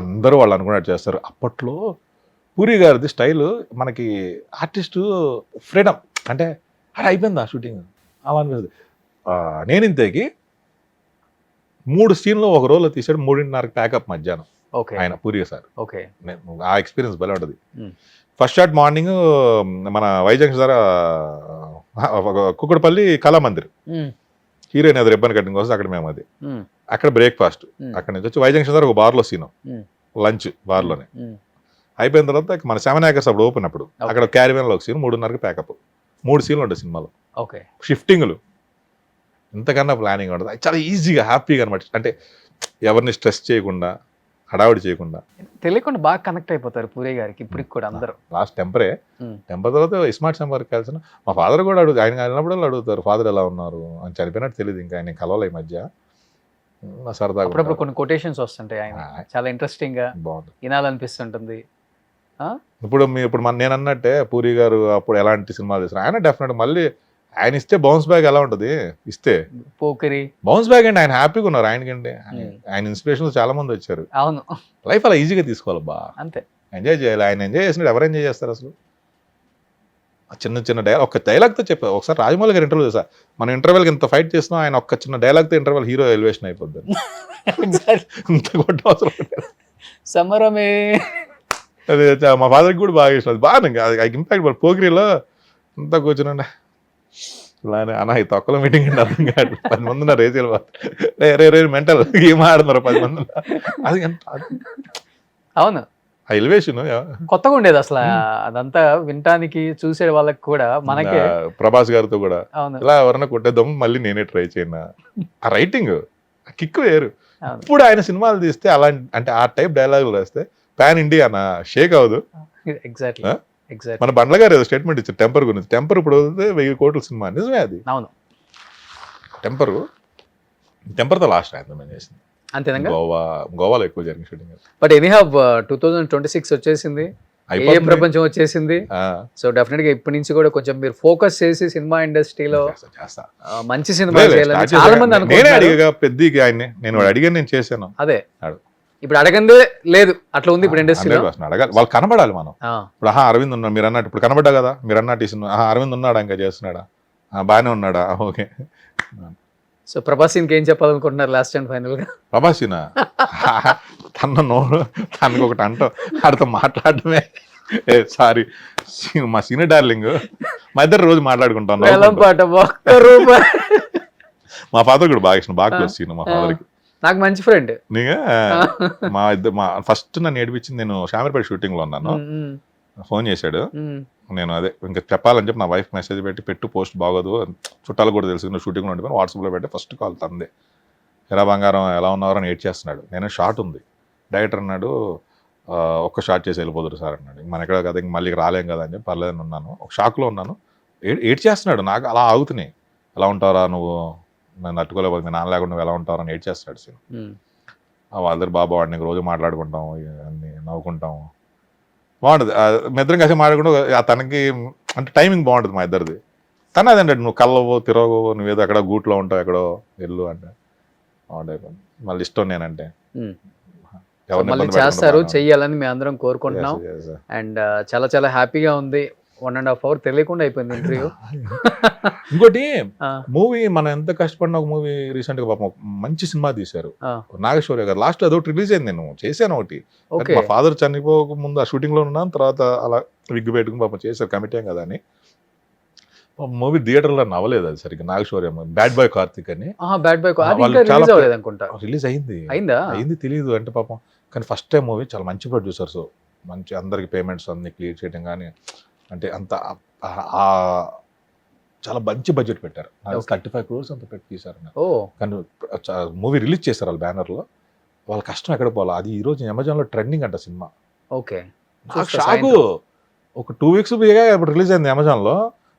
అందరూ వాళ్ళు అనుకున్నట్టు చేస్తారు. అప్పట్లో పూరి గారిది స్టైల్ మనకి ఆర్టిస్ట్ ఫ్రీడమ్, అంటే అక్కడ అయిపోయింది ఆ షూటింగ్ అలా అనిపిస్తుంది. నేను ఇంతకి 3 సీన్లు ఒక రోజులో తీసాడు, 3:30 ప్యాకప్ మధ్యాహ్నం ఓకే ఆయన పూరి సార్. ఓకే, ఆ ఎక్స్పీరియన్స్ భలే ఉంటుంది. Hmm. ఫస్ట్ షాట్ మార్నింగ్ మన వైజాగ్ సార్ కుక్కడపల్లి కళామందిర్ హీరోయిన్ అది రిబ్బన్ కటింగ్ కోసం అక్కడ మేము అది అక్కడ బ్రేక్ఫాస్ట్, అక్కడ నుంచి వచ్చి వైజాగ్ సార్ ఒక బార్లో సీను, లంచ్ బార్లోనే అయిపోయిన తర్వాత మన 7 acres అప్పుడు ఓపెన్ అప్పుడు అక్కడ క్యారీవెన్లో ఒక సీన్, 3:30 ప్యాకప్, 3 సీన్లు ఉంటాయి సినిమాలో. ఓకే, షిఫ్టింగ్లు ఇంతకన్నా ప్లానింగ్ ఉంటుంది. చాలా ఈజీగా హ్యాపీగా అనమాట. అంటే ఎవరిని స్ట్రెస్ చేయకుండా, హడావుడి చేయకుండా, తెలియకుండా బాగా కనెక్ట్ అయిపోతారు పూరి గారికి ఇప్పటికి కూడా అందరూ. లాస్ట్ టెంపర్ తర్వాత ఇస్మార్ట్ శంబర్ కలిసిన మా ఫాదర్ కూడా ఆయన వెళ్ళినప్పుడు అడుగుతారు ఫాదర్ ఎలా ఉన్నారు అని. చనిపోయినట్టు తెలియదు, ఇంకా ఆయన కలవలే ఈ మధ్య. సరదాగా అప్పుడప్పుడు కొన్ని కొటేషన్స్ వస్తుంటాయి ఆయన, చాలా ఇంట్రెస్టింగ్ గా బాగుంది, వినాలనిపిస్తుంటుంది. ఇప్పుడు నేను అన్నట్టే పూరి గారు అప్పుడు ఎలాంటి సినిమాలు చేస్తారు, ఆయన డెఫినెట్ మళ్ళీ ఆయన ఇస్తే బౌన్స్ బ్యాగ్ ఎలా ఉంటుంది, ఇస్తే పోకిరి బౌన్స్ బ్యాగ్ అండి. ఆయన హ్యాపీగా ఉన్నారు, ఆయనకంటే ఆయన ఇన్స్పిరేషన్ చాలా మంది వచ్చారు. అవును, లైఫ్ అలా ఈజీగా తీసుకోవాలి, బా అంతే ఎంజాయ్ చేయాలి. ఆయన ఎంజాయ్ చేసినట్టు ఎవరు ఎంజాయ్ చేస్తారు అసలు? చిన్న చిన్న డైలాగ్, ఒక్క డైలాగ్తో చెప్పారు. ఒకసారి రాజమౌళి గారు ఇంటర్వ్యూ చేశా, మనం ఇంటర్వెల్కి ఇంత ఫైట్ చేస్తున్నాం, ఆయన ఒక్క చిన్న డైలాగ్తో ఇంటర్వెల్ హీరో ఎలివేషన్ అయిపోద్ది. ఇంత కొట్ట అవసరం సమరమే. అదే మా ఫాదర్కి కూడా బాగా ఇష్టం, అది బాగా ఇంపాక్ట్. పోకిరిలో అంతా కూర్చునండి ఇలానే అన్న ఈ తొక్కలో మీటింగ్ అండి అర్థం కాదు, 10 మంది ఉన్నారు రేసీలు రే మెంటల్ ఏం ఆడుతున్నారు 10 మంది. అది ఎంత అవును, ఆ ఎలివేషన్ కొత్తగా ఉండేది అసలు అదంతా వినటానికి, చూసే వాళ్ళకి కూడా మనకి. ప్రభాస్ గారితో కూడా అవును, ఇలా ఎవరైనా కొట్టేద్దాం మళ్ళీ నేనే ట్రై చేయను, ఆ రైటింగ్ ఆ కిక్ వేరు. అవును. ఇప్పుడు ఆయన సినిమాలు తీస్తే అలాంటి అంటే ఆ టైప్ డైలాగులు రాస్తే పాన్ ఇండియా అన్న షేక్ అవ్వదు. Exactly Huh? ఎగ్జాక్ట్లీ. మన బండ్ల గారు ఏదో స్టేట్మెంట్ ఇచ్చారు టెంపర్ గురించి. టెంపర్ ఇప్పుడు 1000 కోట్ల సినిమా, నిజమే అది. అవును, టెంపర్తో లాస్ట్ ఆయన మేము చేసింది అంతేనంగా. గోవాలో ఎక్కువ జరిగిన షూటింగ్. బట్ ఎనీహౌ 2026 వచ్చేసింది, ఏ ప్రపంచం వచ్చేసింది. సో డెఫినెట్ గా ఇప్పటి నుంచి కూడా కొంచెం మీరు ఫోకస్ చేసి సినిమా ఇండస్ట్రీలో చేస్తా మంచి సినిమా చేయాలని చాలా మంది నేనే అనుకుంటున్నారు. అడిగా పెద్దకి ఆయన్ని, నేను అడిగాను, నేను చేశాను. అదే అడు. ఇప్పుడు అడగందే లేదు, అట్లా ఉంది ఇప్పుడు ఇండస్ట్రీలో. 100% అడగాలి, వాళ్ళు కనబడాలి. మనం ఇప్పుడు అరవింద్ ఉన్నాడు మీరు అన్నట్టు, ఇప్పుడు కనబడ్డా కదా మీరు అన్నట్టు ఈ సినిమా, అరవింద్ ఉన్నాడా ఇంకా చేస్తున్నాడా, బాగానే ఉన్నాడా, ఓకే. సో ప్రభాస్ ఇంకేం చెప్పాలనుకుంటున్నారు లాస్ట్ అండ్ ఫైనల్ గా? ప్రభాసినా తనకు ఒకటి అంటాం, ఆడితో మాట్లాడటమే. సారీ మా సీనియర్ డార్లింగ్, మా ఇద్దరు రోజు మాట్లాడుకుంటాం. మా ఫాదర్ కూడా బాగా ఇష్టం, బాగా క్లోజ్ సీన్ మా ఫాదర్కి. నాకు మంచి ఫ్రెండ్. మా ఫస్ట్ నన్ను ఏడిపించింది, నేను షామీర్పేట షూటింగ్ లో ఉన్నాను, ఫోన్ చేశాడు. నేను అదే ఇంకా చెప్పాలని చెప్పి నా వైఫ్ మెసేజ్ పెట్టు పోస్ట్ బాగోదు, చుట్టాలు కూడా తెలుసు నువ్వు షూటింగ్లో ఉండిపోయి వాట్సాప్లో పెట్టి ఫస్ట్ కాల్ తందే, ఎరా బంగారం ఎలా ఉన్నారో అని ఏడ్ చేస్తున్నాడు. నేను షార్ట్ ఉంది, డైరెక్టర్ అన్నాడు ఒక్క షార్ట్ చేసి వెళ్ళిపోదురు సార్ అన్నాడు. మన ఎక్కడ కదా ఇంక మళ్ళీ రాలేం కదా అని చెప్పి పర్లేదని ఉన్నాను, ఒక షాక్లో ఉన్నాను. ఏడ్ చేస్తున్నాడు, నాకు అలా ఆగుతున్నాయి. ఎలా ఉంటారా నువ్వు, నేను తట్టుకోలేకపోతే మీ నాన్న లేకుండా నువ్వు ఎలా ఉంటావు అని ఏడ్ చేస్తున్నాడు సీన్. వాళ్ళిద్దరు బాబా వాడిని రోజు మాట్లాడుకుంటాం, అన్ని నవ్వుకుంటాం, బాగుంటుంది. మీ ఇద్దరం కలిసి మాట్లాడుకుంటూ తనకి అంటే టైమింగ్ బాగుంటుంది మా ఇద్దరిది. తను అదంటే నువ్వు కళ్ళవో తిరగవో, నువ్వేదో ఎక్కడ గూట్లో ఉంటావు ఎక్కడో వెళ్ళు అంటే బాగుంటుంది. మళ్ళీ ఇష్టం నేనంటే చేస్తారు, చెయ్యాలని మేము అందరం కోరుకుంటున్నాం. అండ్ చాలా చాలా హ్యాపీగా ఉంది. 1.5 hour తెలియకుండా అయిపోయింది ఇంటర్వ్యూ. ఇంకోటి మూవీ మనం ఎంత కష్టపడిన ఒక మూవీ రీసెంట్ గా పాపం ఒక మంచి సినిమా తీశారు నాగేశ్వర్య గారు. లాస్ట్ అదొకటి రిలీజ్ అయింది, నేను చేశాను ఒకటి. ఓకే. మా ఫాదర్ చనిపోక ముందు ఆ షూటింగ్ లో ఉన్నాను, తర్వాత అలా విగ్గు పెట్టుకుని పాపం చేశారు, కమిటీ కదా అని. మూవీ థియేటర్లో నవ్వలేదు అది సరిగ్గా. నాగేశ్వర్య బ్యాడ్ బాయ్ కార్తిక్ అని. బ్యాడ్ బాయ్ వాళ్ళు చాలా రిలీజ్ అవ్వలేదు అనుకుంటా. రిలీజ్ అయింది అయింది తెలియదు అంటే పాపం. కానీ ఫస్ట్ టైం మూవీ చాలా మంచి ప్రొడ్యూసర్స్, మంచి అందరికి పేమెంట్స్ అన్ని క్లియర్ చేయడం కానీ, అంటే అంత చాలా మంచి బడ్జెట్ పెట్టారు. 35 crores అంత పెట్టి తీశారు. కానీ మూవీ రిలీజ్ చేశారు వాళ్ళ బ్యానర్లో. వాళ్ళ కష్టం ఎక్కడ పోవాలి. అది ఈ రోజు అమెజాన్లో ట్రెండింగ్ అంట సినిమా. ఓకే. షాకు. ఒక 2 weeks ఇప్పుడు రిలీజ్ అయింది అమెజాన్లో.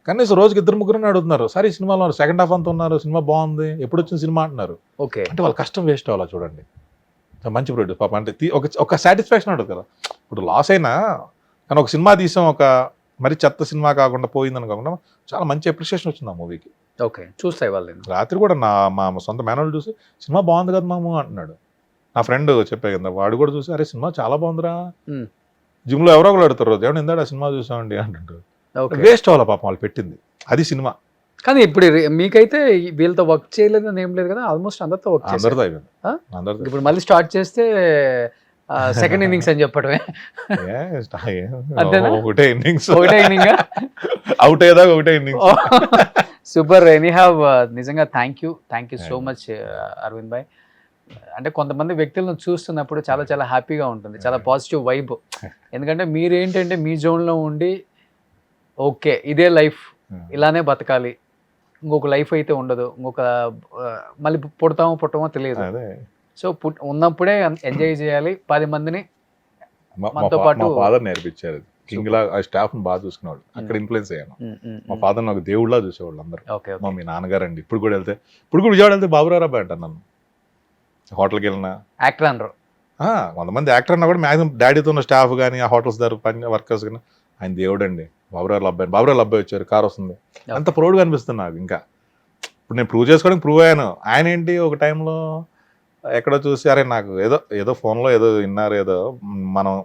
కనీసం రోజుకి 2-3 అడుగుతున్నారు, సరే ఈ సినిమాలో సెకండ్ హాఫ్ అంతా ఉన్నారు, సినిమా బాగుంది, ఎప్పుడు వచ్చిన సినిమా అంటున్నారు. ఓకే. అంటే వాళ్ళ కష్టం వేస్ట్ అవ్వాలా చూడండి. మంచి ప్రొడ్యూస్ పాప అంటే ఒక సాటిస్ఫాక్షన్ ఉంటుంది కదా. ఇప్పుడు లాస్ అయినా కానీ ఒక సినిమా తీసాం, ఒక మరి చెత్త సినిమా కాకుండా పోయిందని కాకుండా చాలా మంచి అప్రిషియేషన్ వచ్చింది ఆ మూవీకి. ఓకే. చూస్తాయి వాళ్ళు. రాత్రి కూడా మా సొంత మేనోళ్ళు చూసి సినిమా బాగుంది కదా మాము అంటున్నాడు. నా ఫ్రెండ్ చెప్పే కదా, వాడు కూడా చూసి అరే సినిమా చాలా బాగుందిరా, జిమ్లో ఎవరో ఒకరు అడుగుతారు రోజు ఏమన్నా ఇందాడు ఆ సినిమా చూసామండి అంటుంటారు. వేస్ట్ అవ్వాలి పాపం వాళ్ళు పెట్టింది అది సినిమా. కానీ ఇప్పుడు మీకైతే వీళ్ళతో వర్క్ చేయలేదని ఏం లేదు కదా, ఆల్మోస్ట్ అందరితో వర్క్ చేస్తారు. అందరితో అయిపోయింది. ఇప్పుడు మళ్ళీ స్టార్ట్ చేస్తే సెకండ్ ఇన్నింగ్స్ అని చెప్పడమే. ఒకటే ఇన్నింగ్స్, ఒకటే ఇన్నింగ్ అవుట్ అయ్యేదాకా ఒకటే ఇన్నింగ్స్. సూపర్. ఎనీహావ్ నిజంగా thank you so much Arvind భాయ్. అంటే కొంతమంది వ్యక్తులను చూస్తున్నప్పుడు చాలా చాలా హ్యాపీగా ఉంటుంది, చాలా పాజిటివ్ వైబ్. ఎందుకంటే మీరు ఏంటంటే మీ జోన్లో ఉండి ఓకే ఇదే లైఫ్, ఇలానే బతకాలి, ఇంకొక లైఫ్ అయితే ఉండదు, ఇంకొక మళ్ళీ పుట్టమో తెలియదు. సో ఉన్నప్పుడే ఎంజాయ్ చేయాలి, 10 మందిని మనతో పాటు. ఫాదర్ నేర్పించారు, కింగ్ లా స్టాఫ్ బాగా చూసుకునేవాడు. అక్కడ ఇన్ఫ్లుయెన్స్ అయ్యాను. మా ఫాదర్ నాకు దేవుళ్ళ చూసేవాళ్ళు అందరూ. మీ నాన్నగారు అండి, ఇప్పుడు కూడా విజయవాడ వెళ్తే బాబురావు అబ్బాయి అంటాను నన్ను. హోటల్కి వెళ్ళినా యాక్టర్ అనరు, కొంతమంది యాక్టర్ అన్నా కూడా మ్యాక్సిమం డాడీతో ఉన్న స్టాఫ్ కానీ ఆ హోటల్స్ దగ్గర పని వర్కర్స్ కానీ ఆయన దేవుడు అండి. బాబురావు అబ్బాయి వచ్చారు, కారు వస్తుంది, అంత ప్రౌడ్గా అనిపిస్తుంది నాకు. ఇంకా ఇప్పుడు నేను ప్రూవ్ చేసుకోవడానికి ప్రూవ్ అయ్యాను. ఆయన ఏంటి ఒక టైంలో ఎక్కడో చూసి అరే నాకు ఏదో ఫోన్లో ఏదో విన్నారు, ఏదో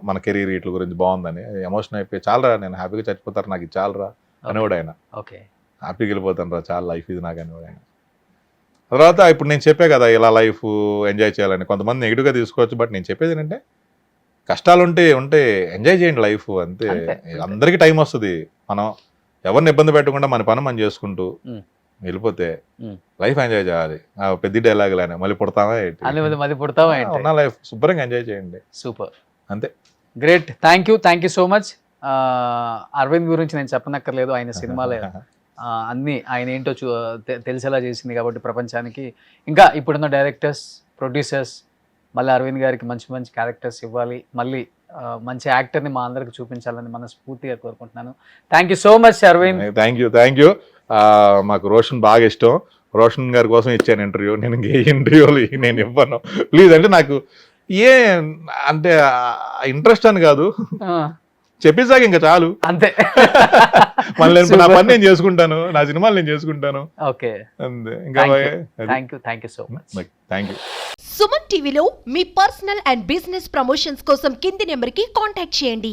మన కెరీర్ వీటి గురించి బాగుందని ఎమోషన్ అయిపోయి చాలరా నేను హ్యాపీగా చచ్చిపోతారు, నాకు ఇది చాలరా అనేవాడు ఆయన. ఓకే. హ్యాపీగా వెళ్ళిపోతాను రా, చాలా లైఫ్ ఇది నాకు అనేవాడు ఆయన. తర్వాత ఇప్పుడు నేను చెప్పే కదా ఇలా లైఫ్ ఎంజాయ్ చేయాలని. కొంతమంది నెగిటివ్గా తీసుకోవచ్చు, బట్ నేను చెప్పేది ఏంటంటే కష్టాలు ఉంటే ఎంజాయ్ చేయండి లైఫ్ అంతే. అందరికీ టైం వస్తుంది, మనం ఎవరిని ఇబ్బంది పెట్టకుండా మన పని మనం చేసుకుంటూ వెళ్ళిపోతే లైఫ్ ఎంజాయ్ చేయాలి. పెద్ద డైలాగ్ లానే మళ్ళీ పుడతావా ఉన్న లైఫ్ శుభ్రంగా ఎంజాయ్ చేయండి. సూపర్, అంతే. Great. Thank you so much. Aravind గురించి నేను చెప్పనక్కర్లేదు, ఆయన సినిమాలే అన్నీ ఆయన ఏంటో తెలిసేలా చేసింది కాబట్టి ప్రపంచానికి. ఇంకా ఇప్పుడున్న డైరెక్టర్స్, ప్రొడ్యూసర్స్ మళ్ళీ అరవింద్ గారికి మంచి మంచి క్యారెక్టర్స్ ఇవ్వాలి, మళ్ళీ మంచి యాక్టర్ని మా అందరికి చూపించాలని మనస్ఫూర్తిగా కోరుకుంటున్నాను. Thank you so much Aravind. Thank you. మాకు రోషన్ బాగా ఇష్టం, రోషన్ గారి కోసం ఇచ్చాను ఇంటర్వ్యూ. నేను ఏ ఇంటర్వ్యూలు నేను ఇవ్వను ప్లీజ్. అంటే నాకు అంటే ఇంట్రెస్ట్ అని కాదు, చెప్పేసాక ఇంకా చాలు అంతే. మళ్ళీ నా పని నేను చేసుకుంటాను, నా సినిమాలు నేను చేసుకుంటాను. ఓకే, అంతే. ఇంకా thank you so much. Thank you. Suman టీవీలో మీ పర్సనల్ అండ్ బిజినెస్ ప్రమోషన్స్ కోసం కింది నెంబర్కి కాంటాక్ట్ చేయండి.